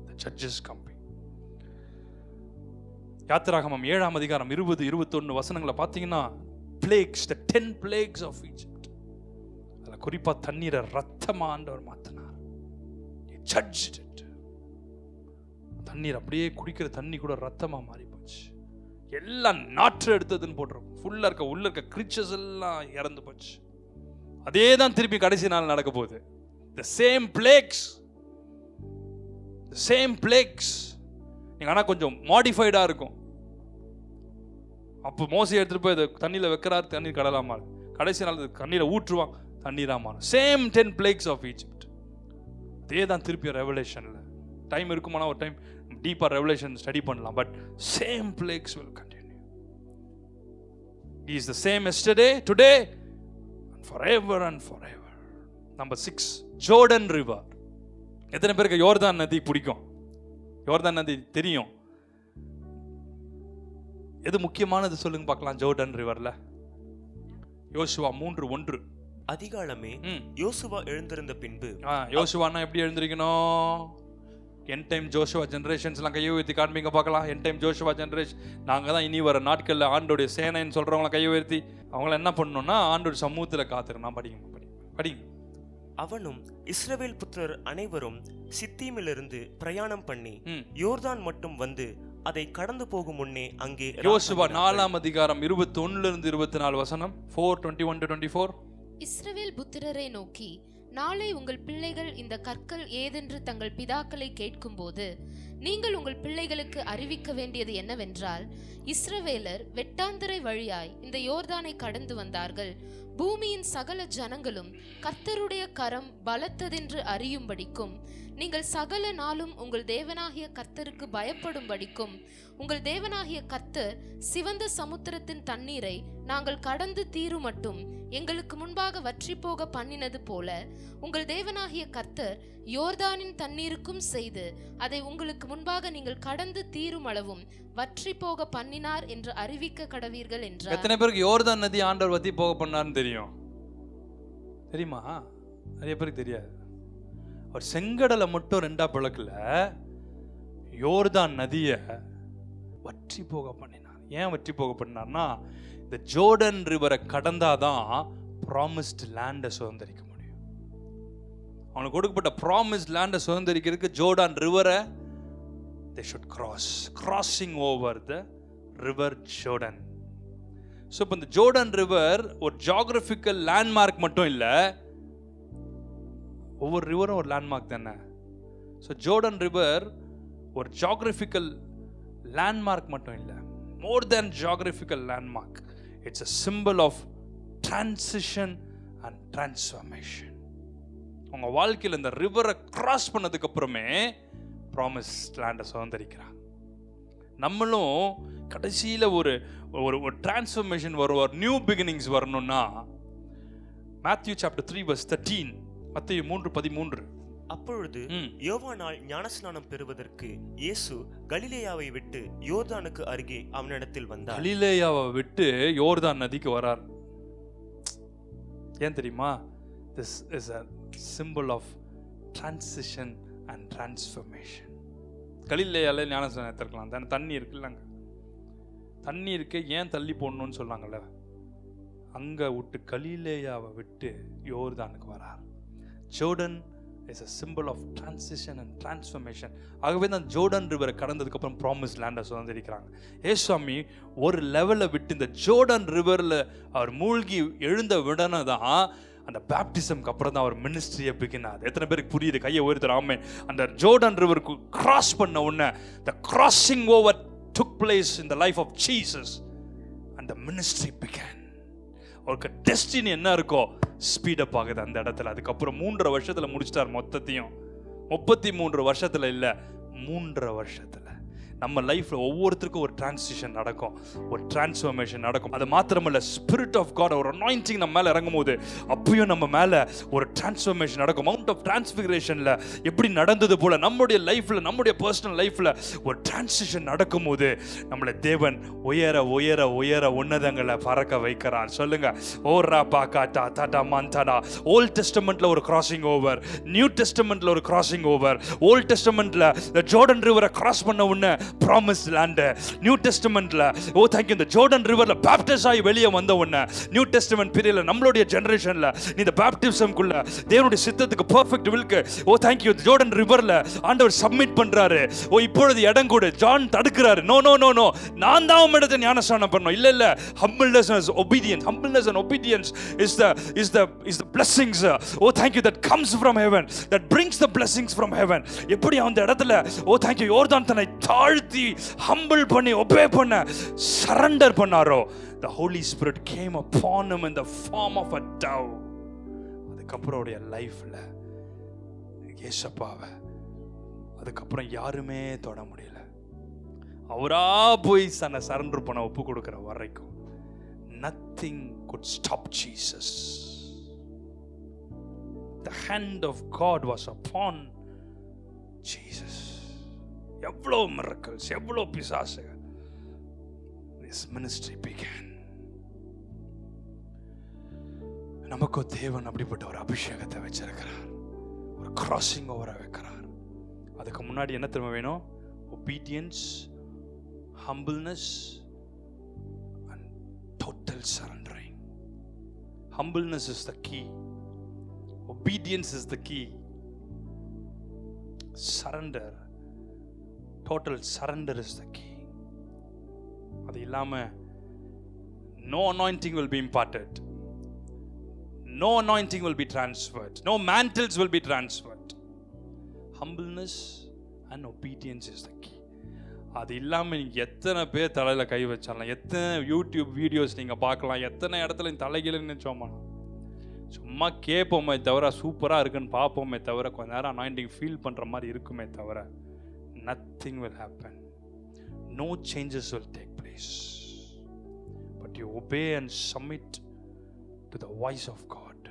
The judge is coming. யாத்திராகமம் 7ஆம் அதிகாரம் 20-21 வசனங்களை பார்த்தீங்கன்னா plagues, the 10 plagues of Egypt. அதுல குறிப்பா தண்ணீரை ரத்தமா ஆண்டவர் மாத்தினார். He judged it. தண்ணீர் அப்படியே குடிக்கிற தண்ணி கூட ரத்தமா மாறி போச்சு. எல்லாம் நாற்று எடுத்ததுன்னு போட்டுரும். உள்ள இருக்க கிரீச்சர்ஸ் எல்லாம் இறந்து போச்சு. அதே தான் திருப்பி கடைசி நாள் நடக்க போகுது. The same plagues. The same plagues. நீங்க ஆனா கொஞ்சம் மாடிஃபைடா இருக்கும். அப்போ மோசே எடுத்துட்டு போய் தண்ணியில வைக்கிறார், தண்ணீர் கடலா மாறும். கடைசி நாள் தண்ணீரை ஊற்றுவான், தண்ணீரா மாறும். Same 10 plagues of Egypt. அதே தான் திருப்பி ரெவலேஷன்ல. டைம் இருக்குமானா ஒரு டைம் டீப்பா ரெவலேஷன் ஸ்டடி பண்ணலாம். But same plagues will continue. He is the same yesterday, today and forever and forever. Number 6, Jordan River. எத்தனை பேருக்கு யோர்தான் நதி பிடிக்கும்? யோர்தான் நதி தெரியும். எது முக்கியமானது சொல்லுங்க பார்க்கலாம். ஜோர்டன் ரிவர்ல யோசுவா 3:1. அதிகாலமே யோசுவா எழுந்திருந்த பின்பு. யோசுவானா எப்படி எழுந்திருக்கணும்? என் டைம் ஜோஷுவா ஜெனரேஷன்ஸ்லாம் கையை உயர்த்தி காண்பீங்க பார்க்கலாம். என் டைம் ஜோஷுவா ஜெனரேஷன் நாங்கள் தான் இனி வர நாட்களில் ஆண்டோடைய சேனைன்னு சொல்கிறவங்கள கையை உயர்த்தி அவங்கள என்ன பண்ணணும்னா ஆண்டோட சமூகத்தில் காத்துருக்கணும். படிங்க. அவனும் இஸ்ரவேல் புத்திரர் அனைவரும் சித்தீமிலிருந்து பிரயாணம் பண்ணி யோர்தான் மட்டும் வந்து அதை கடந்து போகும் முன்னே அங்கே. யோசுவா 4ஆம் அதிகாரம் 21-24 வசனம். 4:21-24. இஸ்ரவேல் புத்திரரை நோக்கி, நாளை உங்கள் பிள்ளைகள் இந்த கற்கள் ஏதென்று தங்கள் பிதாக்களை கேட்கும்போது நீங்கள் உங்கள் பிள்ளைகளுக்கு அறிவிக்க வேண்டியது என்னவென்றால், இஸ்ரவேலர் வெட்டாந்தரை வழியாய் இந்த யோர்தானை கடந்து வந்தார்கள். பூமியின் சகல ஜனங்களும் கர்த்தருடைய கரம் பலத்ததென்று அறியும்படிக்கும் நீங்கள் சகல நாளும் உங்கள் தேவனாகிய கர்த்தருக்கு பயப்படும்படிக்கும் உங்கள் தேவனாகிய கர்த்தர் சிவந்த சமுத்திரத்தின் தண்ணீரை நாங்கள் கடந்து தீரு மட்டும் எங்களுக்கு முன்பாக வற்றி போக பண்ணினது போல உங்கள் தேவனாகிய கர்த்தர் யோர்தானின் தண்ணீருக்கும் செய்து அதை உங்களுக்கு முன்பாக நீங்கள் கடந்து தீரும் அளவும் வற்றி போக பண்ணினார் என்று அறிவிக்க கடவீர்கள் என்றார். எத்தனை பேருக்கு யோர்தான் நதி ஆண்டவர் வத்தி போக பண்ணார்னு தெரியும்? தெரியுமா? நிறைய பேருக்கு தெரியாது. அவர் செங்கடலை மட்டும் 2ஆ பிளக்கல, யோர்தான் நதியை வற்றி போக பண்ணினார். ஏன் வற்றி போக பண்ணினார்னா, இந்த ஜோர்டன் ரிவரை கடந்தாதான் ப்ராமிஸ்ட் லேண்டை சுதந்திரிக்க முடியும். அவனுக்கு கொடுக்கப்பட்ட ப்ராமிஸ்ட் லேண்டை சுதந்திரிக்கிறதுக்கு ஜோர்டான் ரிவரை they should crossing over the river Jordan. So இப்போ இந்த ஜோர்டன் ரிவர் ஒரு ஜியாகிரபிக்கல் லேண்ட்மார்க் மட்டும் இல்லை, ஒவ்வொரு ரிவரும் ஒரு லேண்ட்மார்க் தானே. ஸோ ஜோர்டன் ரிவர் ஒரு ஜியாகிரபிக்கல் லேண்ட்மார்க் மட்டும் இல்லை, more than geographical landmark. It's a symbol of transition and transformation. உங்க வாழ்க்கையில் இந்த ரிவரை கிராஸ் பண்ணதுக்கு அப்புறமே ப்ராமிஸ் லேண்டை சுதந்திரிக்கிறாங்க. நம்மளும் கடைசியில் ஒரு ஒரு டிரான்ஸ்ஃபர்மேஷன் வரும், ஒரு நியூ பிகினிங்ஸ் வரணும்னா Matthew chapter 3:13, மத்தேயு 3:13. அப்பொழுது யோவானால் ஞானஸ்நானம் பெறுவதற்கு இயேசு கலிலேயாவை விட்டு யோர்தானுக்கு அருகே அவனிடத்தில் வந்தார். கலிலேயாவை விட்டு யோர்தான் நதிக்கு வரார். ஏன் தெரியுமா? This is a symbol of transition and transformation. கலிலேயால ஞானஸ்நானம் எடுத்துக்கலாம், தண்ணி இருக்குல்லங்க, தண்ணி இருக்கு, ஏன் தள்ளி போடணும்னு சொன்னாங்கல்ல, அங்க விட்டு கலிலேயாவை விட்டு யோர்தானுக்கு வரார். Jordan is a symbol of transition and transformation. ஆகவே தான் ஜோர்டன் ரிவரை கடந்ததுக்கு அப்புறம் ப்ராமிஸ் லேண்டை சுதந்திரிக்கிறாங்க. ஏசுவாமி ஒரு லெவலை விட்டு இந்த ஜோர்டன் ரிவரில் அவர் மூழ்கி எழுந்த உடனே தான் அந்த பேப்டிசம்க்கு அப்புறம் தான் அவர் மினிஸ்ட்ரியை பிகினார். எத்தனை பேருக்கு புரியுது? கையை உயர்த்துறாமே. அந்த ஜோர்டன் ரிவருக்கு கிராஸ் பண்ண உடனே the crossing over took place in the life of Jesus and the ministry began. அவருக்கு டெஸ்டினி என்ன இருக்கோ ஸ்பீடப் ஆகுது அந்த இடத்துல. அதுக்கப்புறம் 3.5 வருஷத்துல முடிச்சிட்டார் மொத்தத்தையும். 33 வருஷத்துல இல்லை, 3.5 வருஷத்துல. நம்ம லைஃப்ல ஒவ்வொருத்தருக்கும் ஒரு டிரான்சிஷன் நடக்கும், ஒரு டிரான்ஸ்ஃபர்மேஷன் நடக்கும். அது மாத்திரமல்ல, ஸ்பிரிட் ஆஃப் காட் ஒரு அனாயிண்டிங் நம்ம மேல இறங்கும் போது அப்பயும் நம்ம மேல ஒரு டிரான்ஸ்ஃபர்மேஷன் நடக்கும். மவுண்ட் ஆஃப் டிரான்ஸ்பிகரேஷன்ல எப்படி நடந்தது போல நம்முடைய லைஃப்ல, நம்முடைய பர்சனல் லைஃப்ல ஒரு டிரான்சிஷன் நடக்கும் போது நம்மளை தேவன் உயர உயர உயர உன்னதங்களை பறக்க வைக்கிறார். சொல்லுங்க, ஓரா பாக்காட்டா டாடா மான்டாடா. ஓல்ட் டெஸ்டமெண்ட்ல ஒரு கிராசிங் ஓவர், நியூ டெஸ்டமெண்ட்ல ஒரு கிராசிங் ஓவர். ஓல்ட் டெஸ்டமெண்ட்ல ஜோர்டன் ரிவரை கிராஸ் பண்ண உடனே ப்ராமிஸ்ட் லேண்ட். நியூ டெஸ்டமெண்ட்ல ஓ தேங்க் யூ, இந்த ஜோர்டன் ரிவர்ல பேப்டிஸ் ஆகி வெளியே வந்த உடனே நியூ டெஸ்டமெண்ட் பீரியட்ல நம்மளுடைய ஜெனரேஷன்ல இந்த பேப்டிசம்க்குள்ள தேவனுடைய சித்தத்துக்கு பெர்ஃபெக்ட் வில்க்கு ஓ தேங்க் யூ ஜோர்டன் ரிவர்ல ஆண்டவர் சப்மிட் பண்றாரு. ஓ இப்பொழுது இடம் கொடு. ஜான் தடுக்கிறாரு. நோ நோ நோ நோ, நான் தான் உம்மிடத்தை ஞானஸ்நானம் பண்ணணும். இல்ல இல்ல, humbleness and obedience, humbleness and obedience is the blessings. Oh thank you, that comes from heaven, that brings the blessings from heaven. எப்படி அந்த இடத்துல ஓ தேங்க் யூ யோர்தான் தன்னை தாழ்த்தி ஹம்பிள் பண்ணி ஒபே பண்ண சரண்டர் பண்ணாரோ, the Holy Spirit came upon him in the form of a dove. அதுக்கப்புறம் அவருடைய லைஃப்ல இயேசுப்பாவை அதுக்கப்புறம் யாருமே தொட முடியல. அவரா போய் தன்னை சரண்டர் பண்ண ஒப்பு கொடுக்கிற வரைக்கும் nothing could stop Jesus. The hand of God was upon Jesus. எவ்வளோ miracles, எவ்வளோ பிசாசுகள். This ministry began. நமக்கு தேவன் அப்படிப்பட்ட ஒரு அபிஷேகத்தை வச்சிருக்கிறார், ஒரு கிராசிங் ஓவரை வைக்கிறார். அதுக்கு முன்னாடி என்ன திரும்ப வேணும்? obedience, humbleness and total surrendering. Humbleness is the key, obedience is the key, surrender, total surrender is the key. அது இல்லாம no anointing will be imparted, no anointing will be transferred, no mantles will be transferred. Humbleness and obedience is the key. அது இல்லாமல் நீங்கள் எத்தனை பேர் தலையில் கை வச்சாலாம், எத்தனை YouTube videos நீங்கள் பார்க்கலாம், எத்தனை இடத்துல தலைகீழன்னு சோமலாம். சும்மா கேட்போமே தவிர சூப்பராக இருக்குன்னு பார்ப்போமே தவிர கொஞ்ச நேரம் அனாயிண்டிங் ஃபீல் பண்ணுற மாதிரி இருக்குமே தவிர nothing will happen, no changes will take place. But you obey and submit to the voice of God,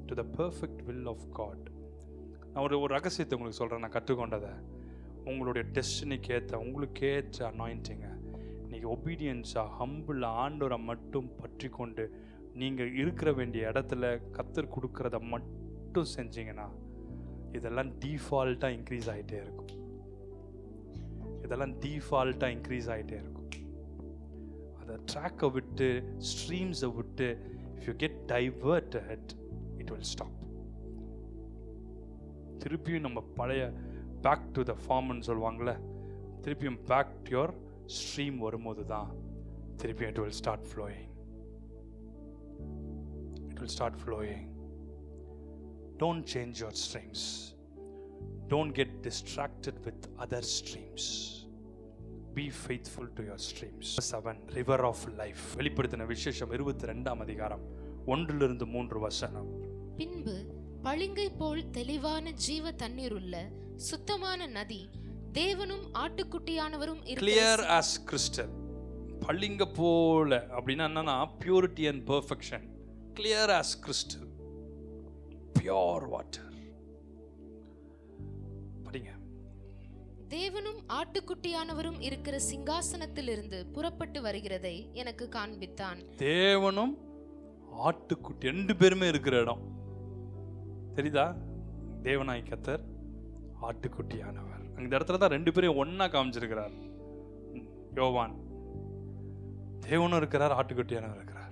to the perfect will of God. நான் ஒரு ரகசியத்தை உங்களுக்கு சொல்கிறேன், நான் கற்றுக்கொண்டதை. உங்களுடைய டெஸ்டினிக்கு ஏற்ற உங்களுக்கு ஏற்ற அனாயிண்டிங்க நீங்கள் ஒபீடியன்ஸாக ஹம்பிளாக ஆண்டவரை மட்டும் பற்றி கொண்டு நீங்கள் இருக்கிற வேண்டிய இடத்துல கர்த்தர் கொடுக்குறத மட்டும் செஞ்சீங்கன்னா இதெல்லாம் டீஃபால்ட்டாக இன்க்ரீஸ் ஆகிட்டே இருக்கும். இதெல்லாம் டீஃபால்ட்டாக இன்க்ரீஸ் ஆகிட்டே இருக்கும். அதை ட்ராக்கை விட்டு ஸ்ட்ரீம்ஸை விட்டு if you get diverted it will stop. திருப்பியும் நம்ம பழைய பேக் டு த ஃபார்ம்னு சொல்லுவாங்கள்ல, திருப்பியும் பேக் டு யுவர் ஸ்ட்ரீம் வரும்போது தான் திருப்பியும் it will start flowing. will start flowing. Don't change your streams. Don't get distracted with other streams. Be faithful to your streams. 7 River of Life. வெளிப்படுத்தின விசேஷம் 22ஆம் அதிகாரம் 1-3 வசனம். பின்பு பளிங்கை போல் தெளிவான ஜீவ தண்ணீர் உள்ள சுத்தமான நதி தேவனும் ஆட்டுக்குட்டியானவரும் Clear as crystal. பளிங்க போல அப்படின்னா என்னன்னா purity and perfection. Clear as crystal. Pure water. படிங்க. தேவனும் ஆட்டுக்குட்டியானவரும் இருக்கிற சிங்காசனத்திலிருந்து புறப்பட்டு வருகிறதை எனக்கு காண்பித்தான். தேவனும் ஆட்டுக்குட்டி 2 பேருமே இருக்கிற இடம் தெரியுதா? தேவனாய் கர்த்தர், ஆட்டுக்குட்டியானவர். அந்த இடத்துல தான் 2 பேரையும் ஒன்னா காமிச்சிருக்கிறார் யோவான். தேவனும் இருக்கிறார், ஆட்டுக்குட்டியானவர் இருக்கிறார்.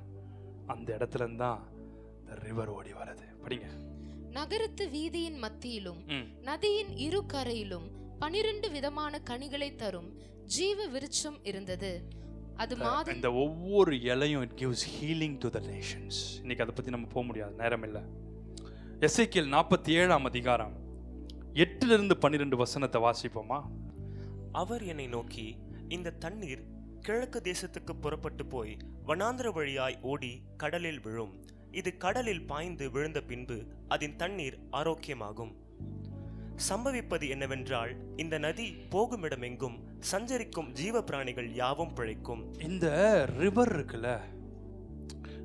அந்த இடத்துல தான் ரிவர் ஓடி வருது. படிங்க. நகரத்து வீதியின் மத்தியிலும் நதியின் இரு கரையிலும் 12 விதமான கனிகளை தரும் ஜீவ விருட்சம் இருந்தது. அது இந்த ஒவ்வொரு இலையும் it gives healing to the nations. இன்னைக்கு அதை பத்தி நம்ம போக முடியாது, நேரம் இல்லை. எசேக்கியேல் 47ஆம் அதிகாரம் 8-12 வசனத்தை வாசிப்போமா? அவர் என்னை நோக்கி, இந்த தண்ணீர் கிழக்கு தேசத்துக்கு புறப்பட்டு போய் வனாந்திர வழியாய் ஓடி கடலில் விழும். இது கடலில் பாய்ந்து விழுந்த பின்பு அதன் தண்ணீர் ஆரோக்கியமாகும். சம்பவிப்பது என்னவென்றால், இந்த நதி போகுமிடமெங்கும் சஞ்சரிக்கும் ஜீவ பிராணிகள் யாவும் பிழைக்கும். இந்த ரிவர் இருக்குல்ல,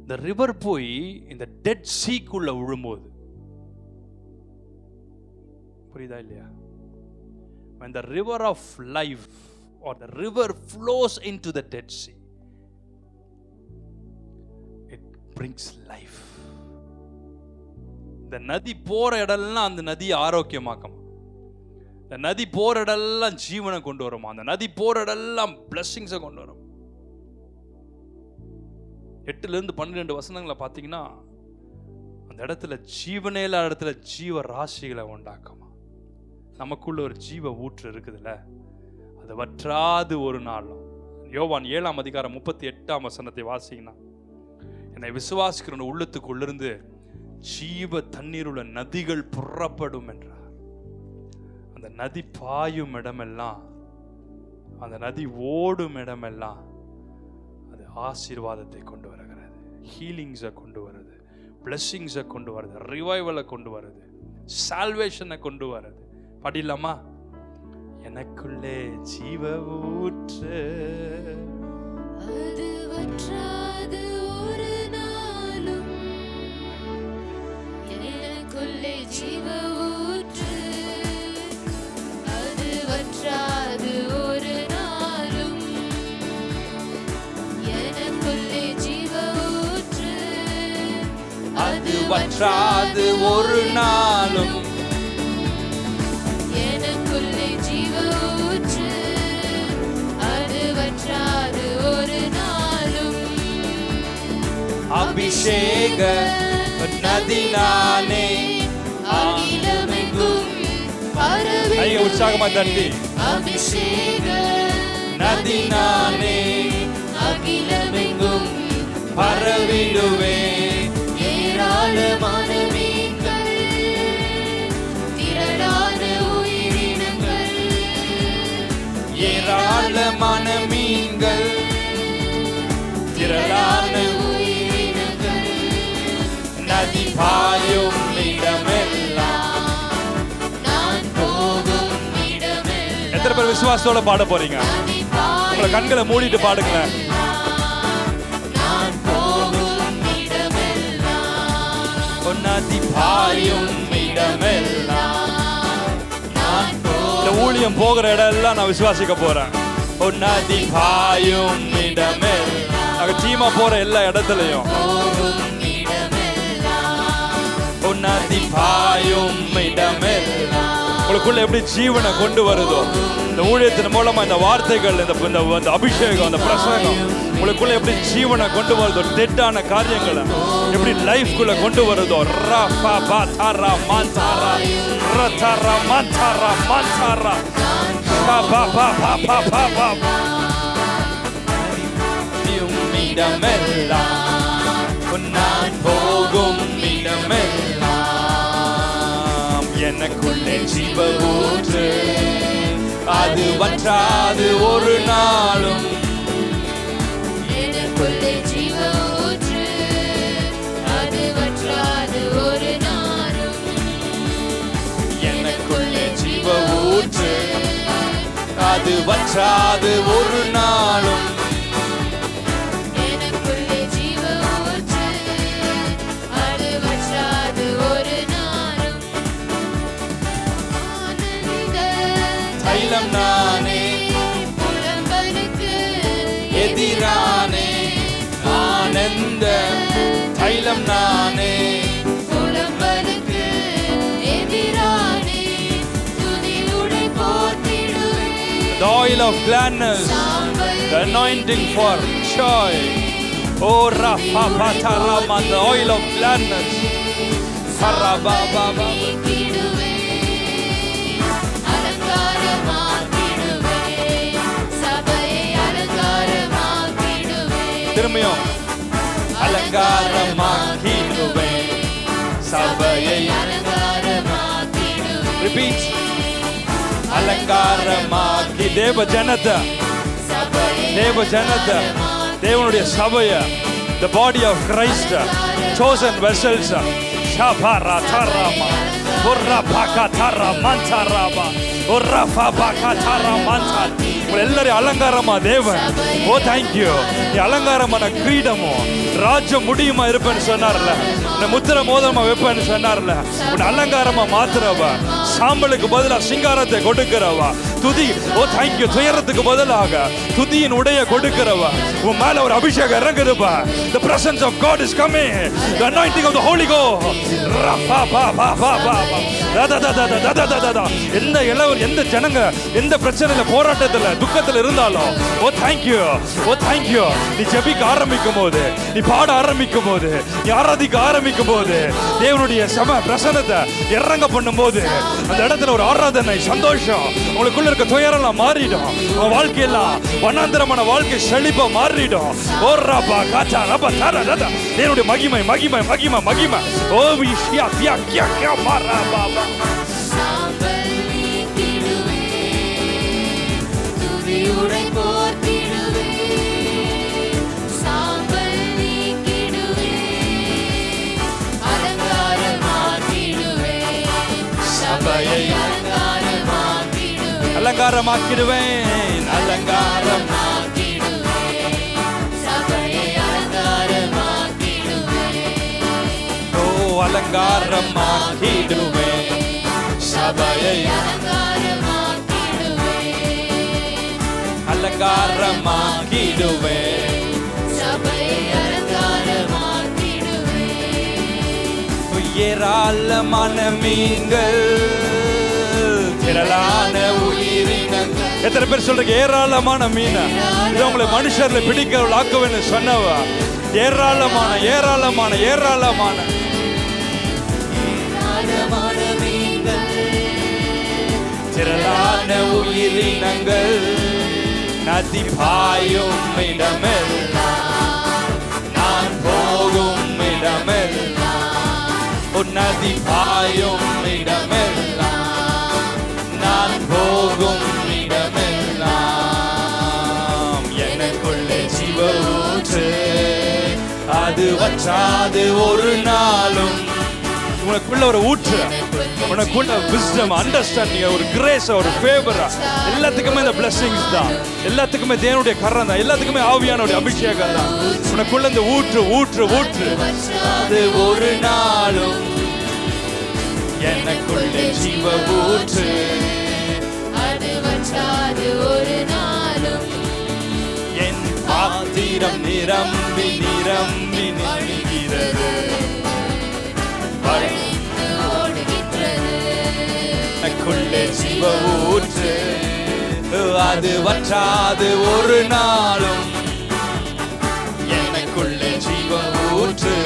இந்த ரிவர் போய் இந்த டெட் சீக்குள்ள விழும்போது, புரியுதா இல்லையா? when the river of life or the river flows into the dead sea, it brings life. இந்த நதி போற இடம்லாம் அந்த நதி ஆரோக்கியமாக்கும். இந்த நதி போற இடம்லாம் ஜீவனை கொண்டு வருமா? அந்த நதி போற இடம்லாம் பிளஸ்ஸிங்ஸை கொண்டு வரும். 8-12 வசனங்களை பார்த்தீங்கன்னா அந்த இடத்துல ஜீவனே இல்லாத இடத்துல ஜீவ ராசிகளை உண்டாக்குமா. நமக்குள்ள ஒரு ஜீவ ஊற்று இருக்குதுல்ல, அது வற்றாது ஒரு நாளும். யோவான் 7ஆம் அதிகாரம் 38ஆம் வசனத்தை வாசிங்கன்னா, என்னை விசுவாசிக்கிற உள்ளத்துக்குள்ளிருந்து ஜீவ தண்ணீர் உள்ள நதிகள் புறப்படும் என்றார். அந்த நதி பாயும் இடமெல்லாம், அந்த நதி ஓடும் இடமெல்லாம் அது ஆசீர்வாதத்தை கொண்டு வருகிறது, ஹீலிங்ஸை கொண்டு வருது, பிளெஸ்ஸிங்ஸை கொண்டு வருது, ரிவைவலை கொண்டு வருது, சால்வேஷனை கொண்டு வருது. படிலாமா? எனக்குள்ளே ஜீவ ஊற்று, அது வற்றாது ஒரு நாளும், எனக்குள்ளே ஜீவ ஊற்று, அது வற்றாது ஒரு நாளும், எனக்குள்ளே ஜீவ ஊற்று, அது வற்றாது ஒரு நாளும், எனக்குள்ளே ஜீவ ஊற்று, அது வற்றாது ஒரு நாளும், அபிஷேக நதி நானே. அகிலமெங்கும் பரவி ஐயா உற்சாகமா தட்டி, அபிஷேக நதி நானே, அகிலமெங்கும் பரவிடுவே. ஏராளமான மீன்கள், திரளான உயிரினங்கள், ஏராளமான மீன்கள், திரளான உயிரினங்கள், நதி பாயும் இடமெல்லாம். நான் போகும் இடமெல்லாம், எத்தனை பேர் விசுவாசத்தோட பாட போறீங்க? நதி பாயும் உங்களை கண்களை மூடிட்டு பாடுங்க. நான் போகும் இடமெல்லாம், நதி பாயும் இடமெல்லாம். இந்த ஊழியம் போகிற இடம் எல்லாம் நான் விசுவாசிக்க போறேன். நதி பாயும் இடமெல்லாம். நாங்க டீமா போற எல்லா இடத்துலயும் நதி பாயும் இடமெல்லாம். உங்களுக்குள்ள எப்படி ஜீவனை கொண்டு வருதோ, இந்த ஊழியத்தின் மூலமா இந்த வார்த்தைகள், இந்த அபிஷேகம், இந்த பிரசங்கம் உங்களுக்குள்ள எப்படி ஜீவனை கொண்டு வருதோ, டெட்டான காரியங்களை எப்படி லைஃப்குள்ள கொண்டு வருதோ. ரஃபா பாதாரா மாந்தாரா ரதாரா மாந்தாரா மாந்தாரா பா பா பா பா பா பா இடமெல்லாம் நான் போகும் எனக்குள்ளே ஜீவ ஊற்று, அது வற்றாது ஒரு நாளும். எனக்குள்ளே ஜீவ ஊற்று, அது வற்றாது ஒரு நாளும். எனக்குள்ளே ஜீவ ஊற்று, அது வற்றாது ஒரு நாளும். எனக்குள்ளே ஜீவ ஊற்று, அது வற்றாது ஒரு நாளும். ஆனந்த தைலம் நானே, புலம்பலுக்கு எதிரானே. ஆனந்த தைலம் நானே, புலம்பலுக்கு எதிரானே துதியுடை போற்றிடுவேன். the oil of gladness, the anointing for joy. Oh Rafa-Patarama, the oil of gladness. Sarababa. திரும்பியும் அலங்காரமாக்கிடுவேன் சபையை. Repeat. அலங்காரமாக்கி தேவ ஜனத்தை, தேவ ஜனத்தை, தேவனுடைய சபையை, the body of Christ, chosen vessels. Shabara tarama, orra pakatara mantaraba, orra pakatara mantar. எல்லாரும் அலங்காரமா தேவன். ஓ தேங்க்யூ. நீ அலங்காரமான கிரீடமோ ராஜ்யம் முடியுமா இருப்பேன்னு சொன்னார்ல, இந்த முத்திர மோதிரமா வைப்பேன்னு சொன்னார்ல, உன் அலங்காரமா மாத்துறவா, சாம்பலுக்கு பதிலாக சிங்காரத்தை கொடுக்கிறவா, துதி. ஓ தேங்க்யூ. துயரத்துக்கு பதிலாக துதியின் உடைய கொடுக்கிறவா, உன் மேல ஒரு அபிஷேகம் இறங்குதுப்பா. The presence of God is coming. The anointing of the Holy Ghost. எந்த இளவர், எந்த ஜனங்க எந்த பிரச்சனையில, போராட்டத்துல, துக்கத்துல இருந்தாலும், ஓ தேங்க்யூ, ஓ தேங்க்யூ. நீ ஜெபிக்க ஆரம்பிக்கும் போது, நீ பாட ஆரம்பிக்கும் போது, நீ ஆராதிக்க ஆரம்பிக்கும் போது, தேவனுடைய பிரசன்னத்தை இறங்க பண்ணும் போது, அந்த இடத்துல ஒரு ஆராதனை, சந்தோஷம், உங்களுக்குள்ள இருக்க துயரெல்லாம் மாறிடும். உன் வாழ்க்கையெல்லாம் வண்ணாந்தரமான வாழ்க்கை செழிப்பா மாறிடும். ஓ ரபா காச்சா ரபா தாரா ரதா. தேவனுடைய மகிமை மகிமை மகிமை மகிமை. ஓ விஷ்யா கியா கியா கியா மாரா பாபா. துதியுடை போற்றிடுவேன், சாம்பல் நீக்கிடுவேன், அலங்காரமாக்கிடுவேன், சபையை அலங்காரமாக்கிடுவேன், அலங்காரமாக்கிடுவேன், அலங்காரமாக்கிடுவேன், சபையை அலங்காரமாக்கிடுவேன். ஓ அலங்காரமாக்கிடுவேன், சபையை அலங்காரமாக்கிடுவேன், சபையை அலங்காரமாக்கிடுவேன். ஏராளமான மீன்கள், திரளான உயிரினங்கள். எத்தனை பேர் சொல்றீங்க ஏராளமான மீன்? இது உங்களை மனுஷர்ல பிடிக்க ஆக்குவேன்னு சொன்னவா. ஏராளமான ஏராளமான ஏராளமான மீன்கள், திரளான உயிரினங்கள், நதி பாயும் இடமெல்லாம், நான் போகும் இடமெல்லாம், நதி பாயும் இடமெல்லாம், நான் போகும் இடமெல்லாம். எனக்குள்ளே ஜீவ ஊற்று, அது வற்றாது ஒரு நாளும். உனக்குள்ள ஒரு ஊற்று, உனக்குள்ள விஸ்டம், அண்டர்ஸ்டாண்டிங், ஒரு கிரேஸ், ஒரு ஃபேவர், எல்லாத்துக்குமே இந்த பிளெஸிங்ஸ் தான், எல்லாத்துக்குமே தேவனுடைய கரம் தான், எல்லாத்துக்குமே ஆவியானுடைய அபிஷேகம் தான். உனக்குள்ள இந்த ஊற்று ஊற்று ஊற்று, அது ஒரு நாளும். எனக்குள்ளே ஜீவ ஊற்று, அது வற்றாது ஒரு நாளும். என் பாத்திரம் நிரம்பி நிரம்பி நிற்கிறது, வழிந்து ஓடுகின்றது. எனக்குள்ளே ஜீவ ஊற்று, அது வற்றாது ஒரு நாளும். எனக்குள்ளே ஜீவ ஊற்று,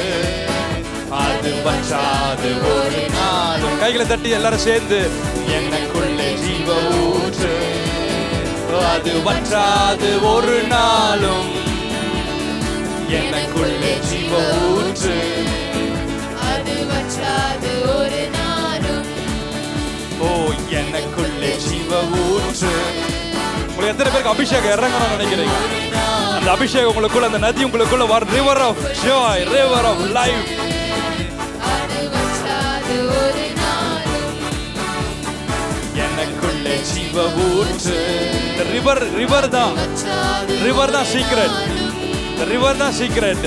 அது வற்றாது ஒரு நாளும். கைகளை தட்டி எல்லாரும் சேர்ந்து, எனக்குள்ளே ஜீவ ஊற்று, அது வற்றாது ஒரு நாளும். எனக்குள்ளே ஜீவ ஊற்று, அது வற்றாது ஒரு நாளும். அபிஷேகம் இறங்கணும்னு நினைக்கிறீங்க, அந்த அபிஷேகம் உங்களுக்குள்ள, அந்த நதி உங்களுக்குள்ள வர river of joy, river of life. எனக்குள்ளே ஜீவ ஊற்று. இந்த ரிவர் தான் சீக்ரெட். இந்த ரிவர் தான் சீக்ரெட்.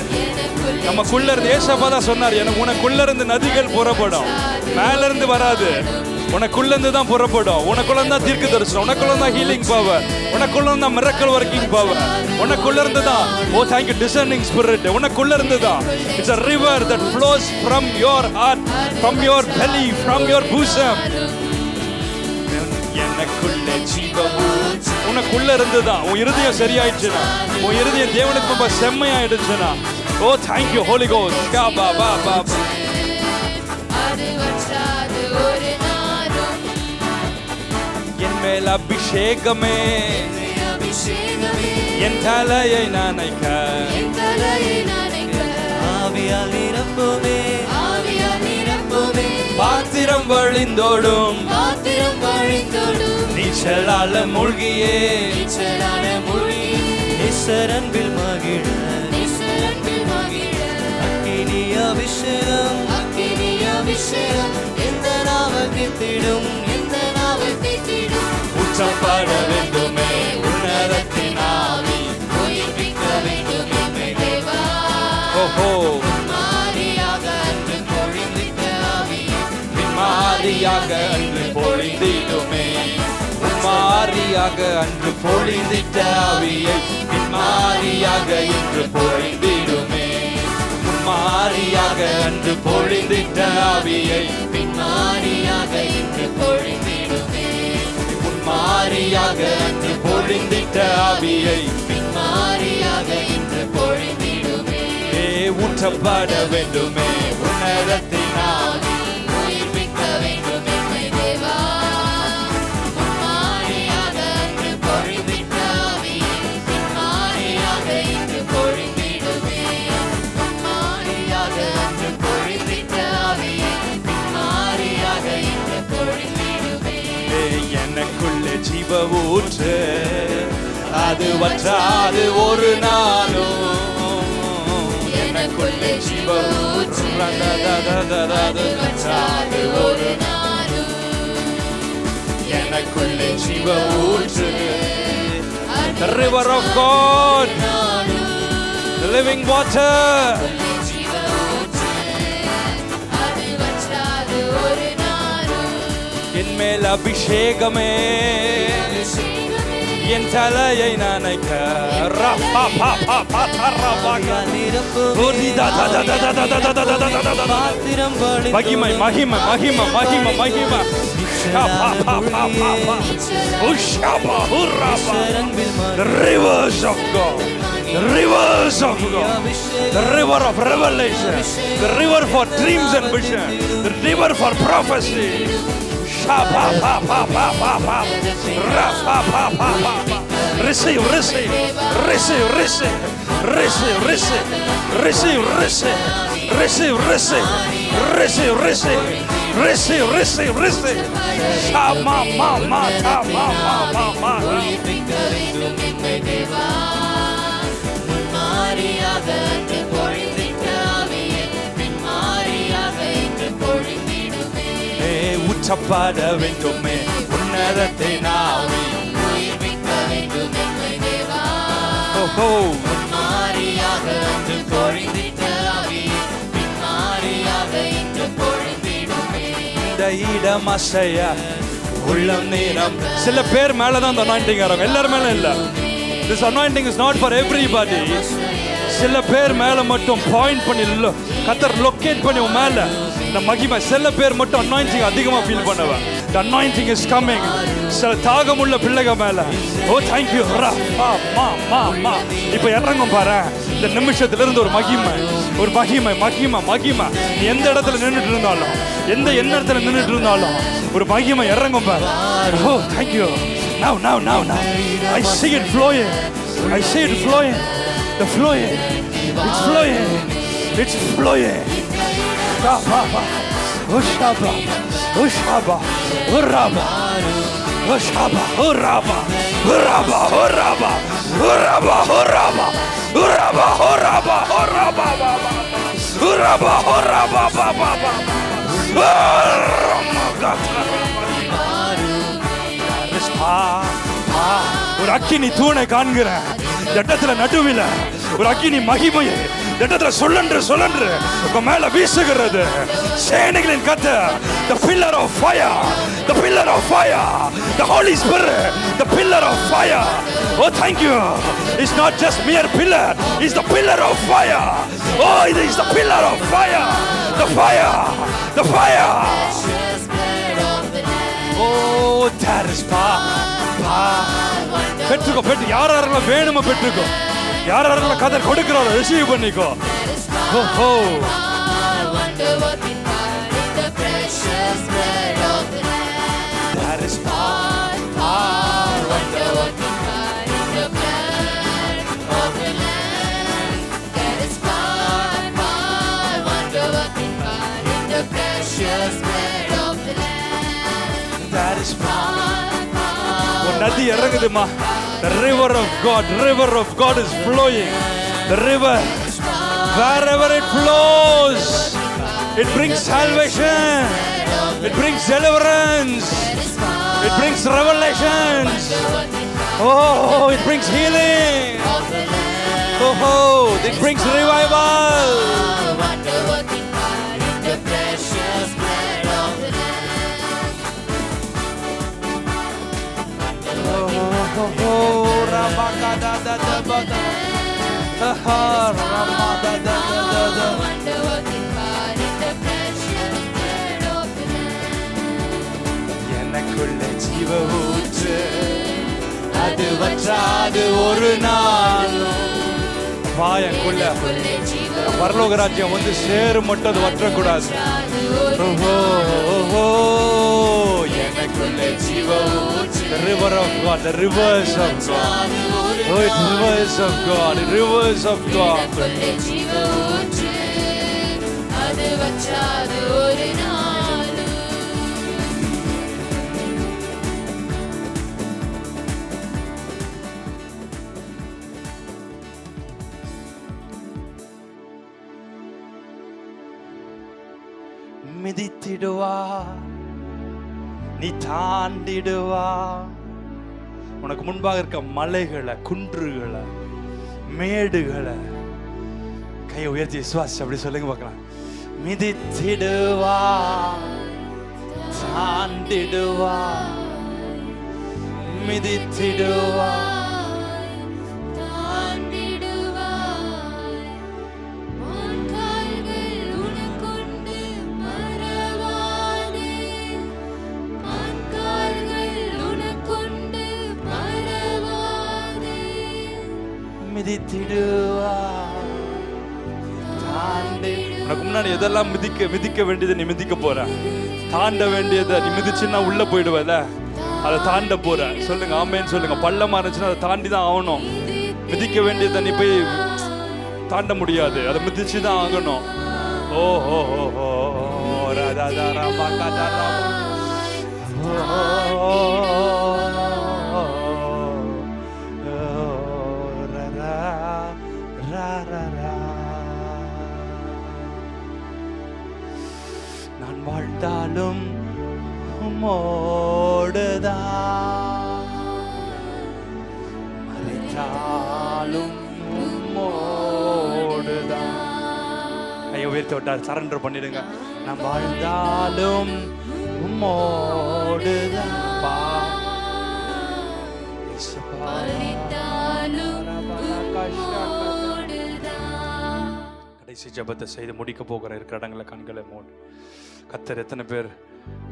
நமக்குள்ள இருந்து ஏசப்பா தான் சொன்னார், எனக்கு உனக்குள்ள இருந்து நதிகள் புறப்படும், மேல இருந்து வராது, உனக்குள்ள இருந்து தான் புறப்படும். உனக்குள்ள தான் தீர்க்க தரிசனம், உனக்குள்ள தான் ஹீலிங் பவர், உனக்குள்ள தான் மிரக்கல் ஒர்க்கிங் பவர், உனக்குள்ள இருந்து தான் ஓ thank you டிசர்னிங் ஸ்பிரிட், உனக்குள்ள இருந்து தான். It's a river that flows from your heart, from your belly, from your bosom. எனக்குள்ள ஜீவ ஊற்று. உனக்குள்ள இருந்து தான் உன் இருதயம் சரியாயிடுச்சுனா, உன் இருதயம் தேவனுக்கு ரொம்ப செம்மையாயிடுச்சுனா, ஓ thank you Holy Ghost. கா பா பா பா. என் மேல் அபிஷேகமே, என் தலையை நனைக்க, ஆவியால் நிரப்புமே, பாத்திரம் வழிந்தோடும், நீச்சலால மூழ்கியே, நிசரன்பில் மகிழ, அக்கினி அபிஷேகம் எந்த நாமத்திடும், ஊற்றப்பட வேண்டுமே உன்னதத்தின் ஆவி, உயிர்ப்பிக்க வேண்டுமே தேவா. ஓஹோ மாரியாக அன்று பொழிந்திட்ட ஆவியே, மாரியாக அன்று பொழிந்திடுமே, மாரியாக அன்று பொழிந்திட்ட ஆவியை, மாரியாக இன்று பொழிந்திடுமே, மாரியாக அன்று பொழிந்திட்ட ஆவியை, மாரியாக இன்று பொழிந்திடுமே, மாரியாக அன்று பொழிந்திட்ட ஆவியை, மாரியாக இன்று பொழிந்திடுமே. ஊற்றப்பட வேண்டுமே உன்னதத்தின் ஆவி, உயிர்ப்பிக்க வேண்டுமே தேவா. மாரியாக அன்று பொழிந்திட்ட ஆவியை, மாரியாக இன்று பொழிந்திடுமே, மாரியாக அன்று பொழிந்திட்ட ஆவியை, மாரியாக இன்று பொழிந்திடுமே. எனக்குள்ளே ஜீவ ஊற்று, அது வற்றாது ஒரு நாளும். எனக்குள்ளே ஜீவ ஊற்று, அது வற்றாது ஒரு நாளும். எனக்குள்ளே ஜீவ ஊற்று, the river of God, the living water. என் மேல் அபிஷேகமே, என் தலையை நனைக்க, மகிமை மகிமை மகிமை மகிமை மகிமை. The rivers of God, the rivers of God, the river of revelation, the river for dreams and vision, the river for prophecy. Receive, receive, receive, receive, receive, receive, receive, receive, receive, receive, receive, receive, receive, receive, receive. Shama ma ma ta ma ma ma ma. ஊற்றப்பட வேண்டுமே உன்னதத்தின் ஆவி, உயிர்ப்பிக்க வேண்டுமே தேவா. ஓஹோ மாரியாக அன்று பொழிந்திட்ட ஆவி, மாரியாக இன்று பொழிந்திடுமே. இந்த இடம் அசைய உள்ளம் நேரம். சில பேர் மேல தான் அந்த அனாயிண்டிங் வரும், எல்லாரும் மேல இல்ல. This anointing is not for everybody. சில பேர் மேல மட்டும் பாயிண்ட் பண்ணி கத்தர் லொகேட் பண்ணி மேல இந்த மகிமை. சில பேர் மட்டும் அனாயிண்டிங் அதிகமா ஃபீல் பண்ணுவேன். The anointing is coming. சில தாகமுள்ள பிள்ளைகள் மேல. ஓ thank you. இப்ப இறங்கும் பாரு. இந்த நிமிஷத்துல இருந்து ஒரு மகிமை, ஒரு மகிமை மகிமை மகிமை. நீ எந்த இடத்துல நின்றுட்டு இருந்தாலும், எந்த இடத்துல நின்றுட்டு இருந்தாலும் ஒரு மகிமை இறங்கும் பாரு. ஓ thank you. Now I see it flowing. I see it flowing. The flowing. It's flowing. It's flowing. Shaba, Ushaba, Ushaba, Uraba. Shaba, Uraba, Uraba, Uraba, Uraba, Uraba, Uraba, Uraba, Uraba, Uraba, Uraba, Baba, ஒரு அக்கினி தூணை காண்கிறேன் இடத்துல நடுவில் ஒரு அக்கினி மகிமையை இடத்துல சொல்லன்று உங்க மேல வீசுகிறது சேனைகளின் கர்த்தர் the pillar of fire the pillar of fire the Holy Spirit the pillar of fire oh thank you it's not just mere pillar it's the pillar of fire oh it is the pillar of fire the fire oh there is power பெற்றுக்கோ பெற்று யாரெல்லாம் வேணுமோ பெற்றுக்கோ யாரெல்லாம் கதர் கொடுக்கிறாரோ receive பண்ணிக்கோ ஓஹோ there is power wonder working power in the blood of the Lamb there is power wonder working power in the precious blood of the Lamb there is power நதி இறங்குதுமா the river of God is flowing the river wherever it flows it brings salvation it brings deliverance it brings revelations oh it brings healing oh it brings revival oh ramada da da da da ramada da da da wonder working God in the precious blood of the Lamb எனக்குள்ள ஜீவ ஊற்று அது வற்றாது ஒரு நாள் வாயக்குள்ள பரலோக ராஜ்யம் வந்து சேரும் மட்டும் அது வற்றக்கூடாது எனக்குள்ள ஜீவ ஊற்று the river of God the rivers of God oh it's rivers of God the rivers of God ஜீவ ஊற்று அது வற்றாது ஒரு நாள் மிதித்திடுவா நீ தாண்டிடுவா உனக்கு முன்பாக இருக்க மலைகளை குன்றுகளை மேடுகளை கையை உயர்த்தி விசுவாசி அப்படி சொல்லுங்க பார்க்கலாம் மிதித்திடுவா தாண்டிடுவா மிதித்திடுவா உனக்கு முன்னாடி எதெல்லாம் மிதிக்க வேண்டியதை நீ மிதிக்க போற தாண்ட வேண்டியதை நீ மிதிச்சுன்னா உள்ள போயிடுவல அதை தாண்ட போற சொல்லுங்க ஆமேன்னு சொல்லுங்க பள்ளமா இருந்துச்சுன்னா அதை தாண்டி தான் ஆகணும் மிதிக்க வேண்டியதை நீ போய் தாண்ட முடியாது அதை மிதிச்சு தான் ஆகணும் ஓ ஹோ ஹோ ஹோ ராதா தாரா பாக்கா தாரா நான் வாழ்ந்தாலும் உம்மோடுதான் மறைத்தாலும் உம்மோடுதான் ஐயோ உயர்த்தி விட்டார் சரண்டர் பண்ணிடுங்க நான் வாழ்ந்தாலும் உம்மோடுதான் கடைசி ஜெபத்தை செய்து முடிக்க போகிற இருக்கிற இடங்களை கண்களை மூடு கத்தர் எத்தனை பேர்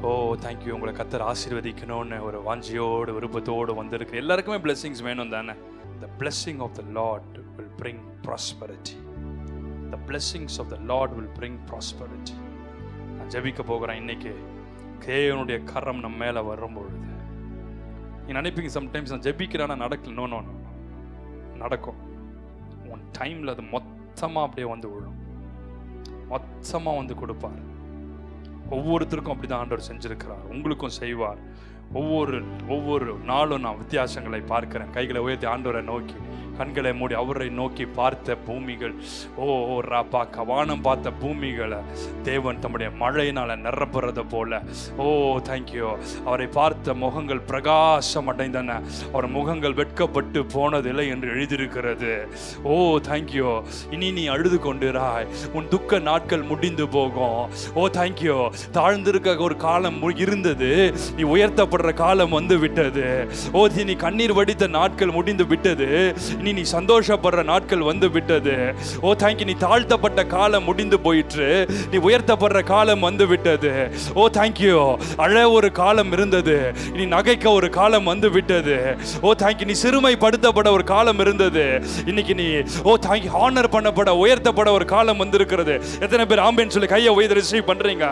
ஓ தேங்க்யூ உங்களை கத்தர் ஆசீர்வதிக்கணும்னு ஒரு வாஞ்சியோடு விருப்பத்தோடு வந்திருக்கு எல்லாருக்குமே பிளெஸிங்ஸ் வேணும் தானே the blessing of the Lord will bring prosperity the blessings of the Lord will bring prosperity நான் ஜெபிக்க போகிறேன் இன்னைக்கு தேவனுடைய கரம் நம்ம மேலே வரும்பொழுது நீ நினைப்பீங்க சம்டைம்ஸ் நான் ஜெபிக்கிறானா நடக்கல நோ நடக்கும் உன் டைமில் அது மொத்தமாக அப்படியே வந்து விழும் மொத்தமாக வந்து கொடுப்பார் ஒவ்வொருத்தருக்கும் அப்படி தான் ஆண்டவர் செஞ்சிருக்கிறார் உங்களுக்கும் செய்வார் ஒவ்வொரு நாளும் நான் வித்தியாசங்களை பார்க்கிறேன். கைகளை உயர்த்தி ஆண்டவரை நோக்கி, கண்களை மூடி அவரை நோக்கி பார்த்த பூமிகள், ராப்பா வானம் பார்த்த பூமிகளை தேவன் தம்முடைய மழையினால நிரப்புறத போல, தேங்க்யூ. அவரை பார்த்த முகங்கள் பிரகாசம் அடைந்தன, அவர் முகங்கள் வெட்கப்பட்டு போனதில்லை என்று எழுதியிருக்கிறது. தேங்க்யூ. இனி நீ அழுது கொண்டிராய், உன் துக்க நாட்கள் முடிந்து போகும். தேங்க்யூ. தாழ்ந்திருக்க ஒரு காலம் இருந்தது, நீ உயர்த்தப்படுற காலம் வந்து விட்டது. நீ கண்ணீர் வடித்த நாட்கள் முடிந்து விட்டது, நீ சந்தோஷப்படுற நாட்கள் வந்து விட்டது. தேங்க்யூ. நீ தாழ்த்தப்பட்ட காலம் முடிந்து போயிற்று, நீ உயர்த்தப்படுற காலம் வந்து விட்டது. தேங்க்யூ. அழ ஒரு காலம் இருந்தது, நீ நகைக்க ஒரு காலம் வந்து விட்டது. தேங்க்யூ. நீ சிறுமைப்படுத்தப்பட ஒரு காலம் இருந்தது, இன்னைக்கு நீ தேங்க்யூ ஹானர் பண்ணப்பட உயர்த்தப்பட ஒரு காலம் வந்திருக்கிறது. எத்தனை பேர் ஆமென் சொல்லி கையை உயர்த்தி ரிசீவ் பண்றீங்க?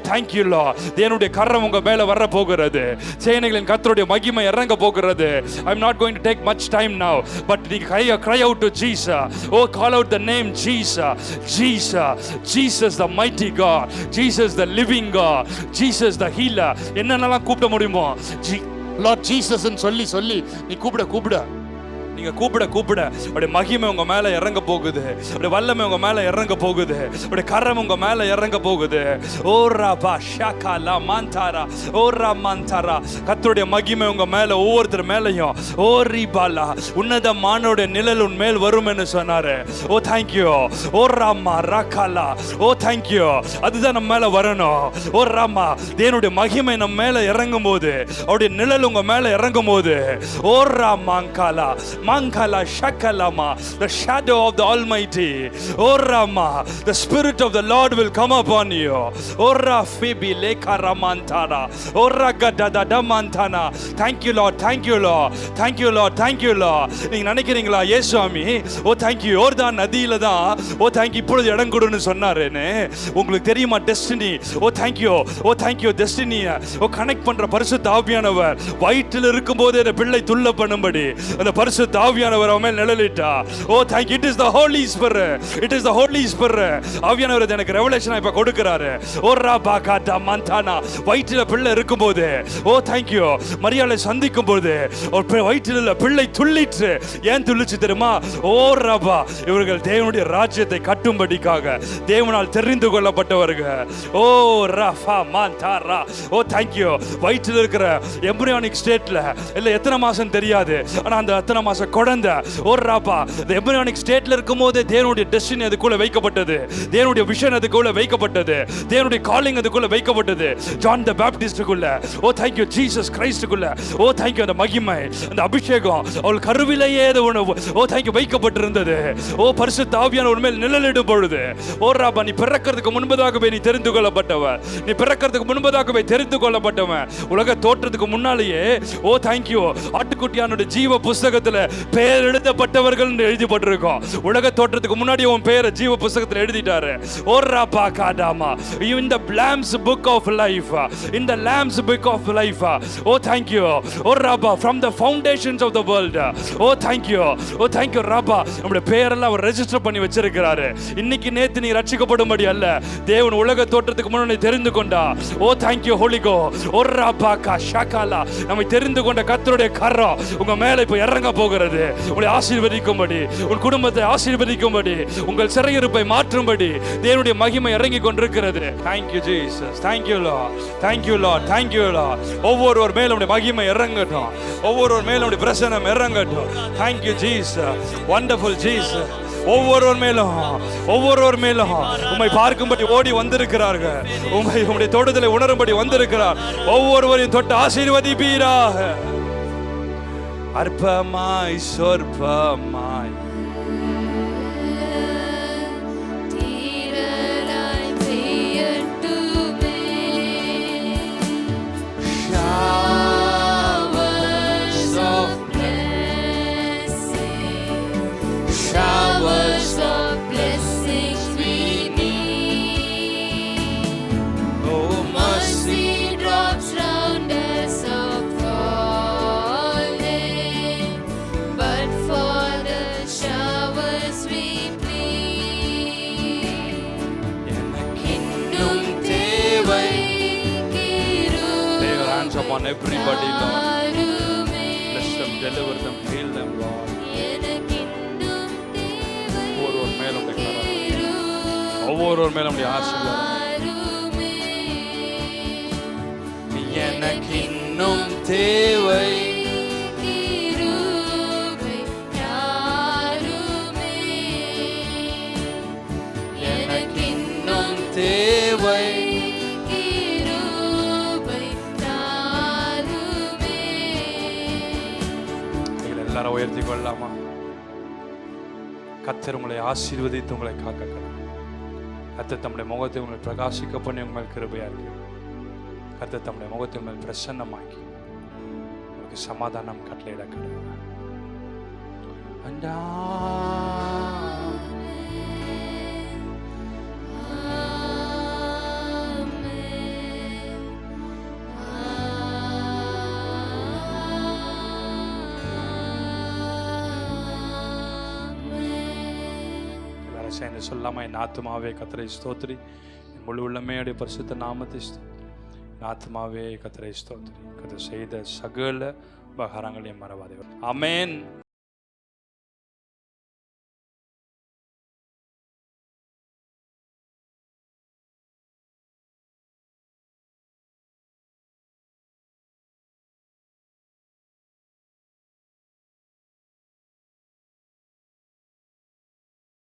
தேங்க்யூ லா. தேவனுடைய கரம் உங்க மேல வர போகிறது, சேனைகளின் கர்த்தருடைய மகிமை இறங்க போகிறது. I am not going to take much time now, but cry out to Jesus. Call out the name Jesus. Jesus the mighty God, Jesus the living God, Jesus the healer. என்னென்னலாம் கூப்பிட முடியுமோ Lord Jesus ன்னு சொல்லி நீ கூப்பிட நீங்க கூப்பிட அப்படியே மகிமை உங்க மேல இறங்க போகுது, அப்படியே வல்லமை உங்க மேல இறங்க போகுது, அப்படியே கரம் உங்க மேல இறங்க போகுது. கர்த்தருடைய மகிமை உங்க மேல ஒவ்வொருத்தர் மேலையும் உன்னதமானோட நிழல் உன் மேல் வரும் என்று சொன்னாரு. தேங்க்யூ. ராமா ராக்காலா. தேங்க்யூ. அதுதான் நம்ம மேல வரணும். ராமா, தேவனுடைய மகிமை நம்ம மேல இறங்கும் போது, அவருடைய நிழல் உங்க மேல இறங்கும் போது, ராமாங்காலா Mangala Shakalama, the shadow of the Almighty. Rama, the Spirit of the Lord will come upon you. Fibi Lekaramantara. Gadadamantana. Thank you, Lord. Thank you, Lord. Thank you, Lord. Thank you, Lord. நீங்க நினைக்கிறீங்களா இயேசுவாமி thank you யோர்தான் நதியில தான் thank you இப்பொழுது இடம் கொடுன்னு சொன்னாரேன்னு உங்களுக்கு தெரியுமா? Destiny thank you destiny connect பண்ற பரிசுத்த ஆவியானவர் வயிற்றில் இருக்கும்போது அந்த பிள்ளை துள்ள பண்ணும்படி அந்த பரிசுத்த ஆவியானவர் அவன் மேல் நிழலிட்டா. thank you. It is the Holy Spirit. It is the Holy Spirit. ஆவியானவர் எனக்கு ரெவலேஷன் இப்ப கொடுக்கிறாரு. ராபாகாடா மந்தானா வயிற்றில பிள்ளை இருக்கும்போது thank you மரியாளை சந்திக்கும் போது வயிற்றில பிள்ளை துள்ளிற்று. ஏன் துள்ளிச்சு தெரியுமா? ராபா, இவர்கள் தேவனுடைய ராஜ்யத்தை கட்டும்படிக்காக தேவனால் தெரிந்து கொள்ளப்பட்டவர்கள். ராஃபா மந்தாரா. thank you. வயிற்றில இருக்கிற எம்பரியானிக் ஸ்டேட்ல இல்ல எத்தனை மாசம் தெரியாது, ஆனா அந்த எத்தனை மாசம் குழந்தை ராபா எம்பரியானிக் ஸ்டேட்ல இருக்கும்போது தேவனுடைய டெஸ்டினி அதுக்குள்ள வைக்கப்பட்டது, தேவனுடைய விஷன் அதுக்குள்ள வைக்கப்பட்டது, தேவனுடைய காலிங் அதுக்குள்ள வைக்கப்பட்டது. ஜான் தி பேப்டிஸ்டுக்குள்ள thank you ஜீசஸ் கிறிஸ்டுக்குள்ள thank you அந்த மகிமை அந்த அபிஷேகம் அவள் கருவிலேயே thank you வைக்கப்பட்டிருந்தது. பரிசுத்த ஆவியானவர் மேல் நிழலிடும் பொழுது ராபா, நீ பிறக்கிறதுக்கு முன்பதாகவே நீ தெரிந்து கொள்ளப்பட்டவன், நீ பிறக்கிறதுக்கு முன்பதாகவே தெரிந்து கொள்ளப்பட்டவன். உலக தோற்றத்துக்கு முன்னாலேயே thank you ஆட்டுக்குட்டியானுடைய ஜீவ புஸ்தகத்துல பெயர் எழுதப்பட்டவர்கள் எழுதப்பட்டிருக்கும். உலக தோற்றத்துக்கு முன்னாடி உன் பெயரை ஜீவ புஸ்தகத்தில் எழுதிட்டாரு. Rafah காடாமா in the lamb's book of life, in the lamb's book of life. thank you Rafah from the foundations of the world. thank you Rafah, நம்முடைய பெயரெல்லாம் அவர் ரெஜிஸ்டர் பண்ணி வச்சிருக்கிறாரு. இன்னைக்கு நேத்து நீ ரட்சிக்கப்படும்படி அல்ல, தேவன் உலக தோற்றத்துக்கு முன்னாடி தெரிந்து கொண்டா. thank you Holy Ghost. Rafah கா ஷகாலா, நம்மை தெரிந்து கொண்ட கர்த்தருடைய கரம் உங்க மேல இப்ப இறங்க போகிறது. உங்களை ஆசீர்வதிக்கும்படி, உன் குடும்பத்தை ஆசீர்வதிக்கும்படி, உங்கள் சிறையிருப்பை மாற்றும்படி தேவனுடைய மகிமை இறங்கி கொண்டிருக்கிறது. Thank you Jesus. Thank you Lord. Thank you Lord. Thank you Lord. ஒவ்வொருவர் மேலும் உடைய மகிமை இறங்கட்டும், ஒவ்வொருவர் மேலும் உடைய பிரசன்னம் இறங்கட்டும். Thank you Jesus. Wonderful Jesus. ஒவ்வொருவர் மேலும் உம்மை பார்க்கும்படி ஓடி வந்திருக்கிறார்கள், உம்முடைய தொடுதலை உணரும்படி வந்திருக்கிறார். ஒவ்வொருவரையும் தொட்டு ஆசீர்வதிப்பீராக. அற்பமாய் சொற்பமாய் தீரலாய் பெய்யட்டுமே showers of blessings we need. oh Mercy drops round us are falling, but for the everybody, Lord. Bless them, deliver them, heal them, Lord. ஒவ்வொருவர் மேலும் ஒவ்வொருவர் மேலும் ஆசீர்வாதம். எனக்கு இன்னும் தேவை எனக்கு இன்னும் தேவை. எல்லாரும் உயர்த்தி கொள்ளலாமா? கர்த்தர் உங்களை ஆசீர்வதித்து உங்களை காக்க கடவுள். கர்த்தர் தம்முடைய முகத்தை உங்களை பிரகாசிக்க பண்ணி உங்கள் கிருபையா இருக்கு. கர்த்தர் தம்முடைய முகத்தை உங்கள் பிரசன்னமாக்கி உங்களுக்கு சமாதானம் கட்டளையிட கடவுள். அண்டா சேர்ந்து சொல்லாமா? என் ஆத்துமாவே கர்த்தரை ஸ்தோத்திரி, என் முழு உள்ளமே உடைய பரிசுத்த நாமத்தை ஸ்தோத்திரி. என் ஆத்துமாவே கர்த்தரை ஸ்தோத்திரி, கர்த்தர் செய்த சகல உபகாரங்களையும் மறவாதே. ஆமென்.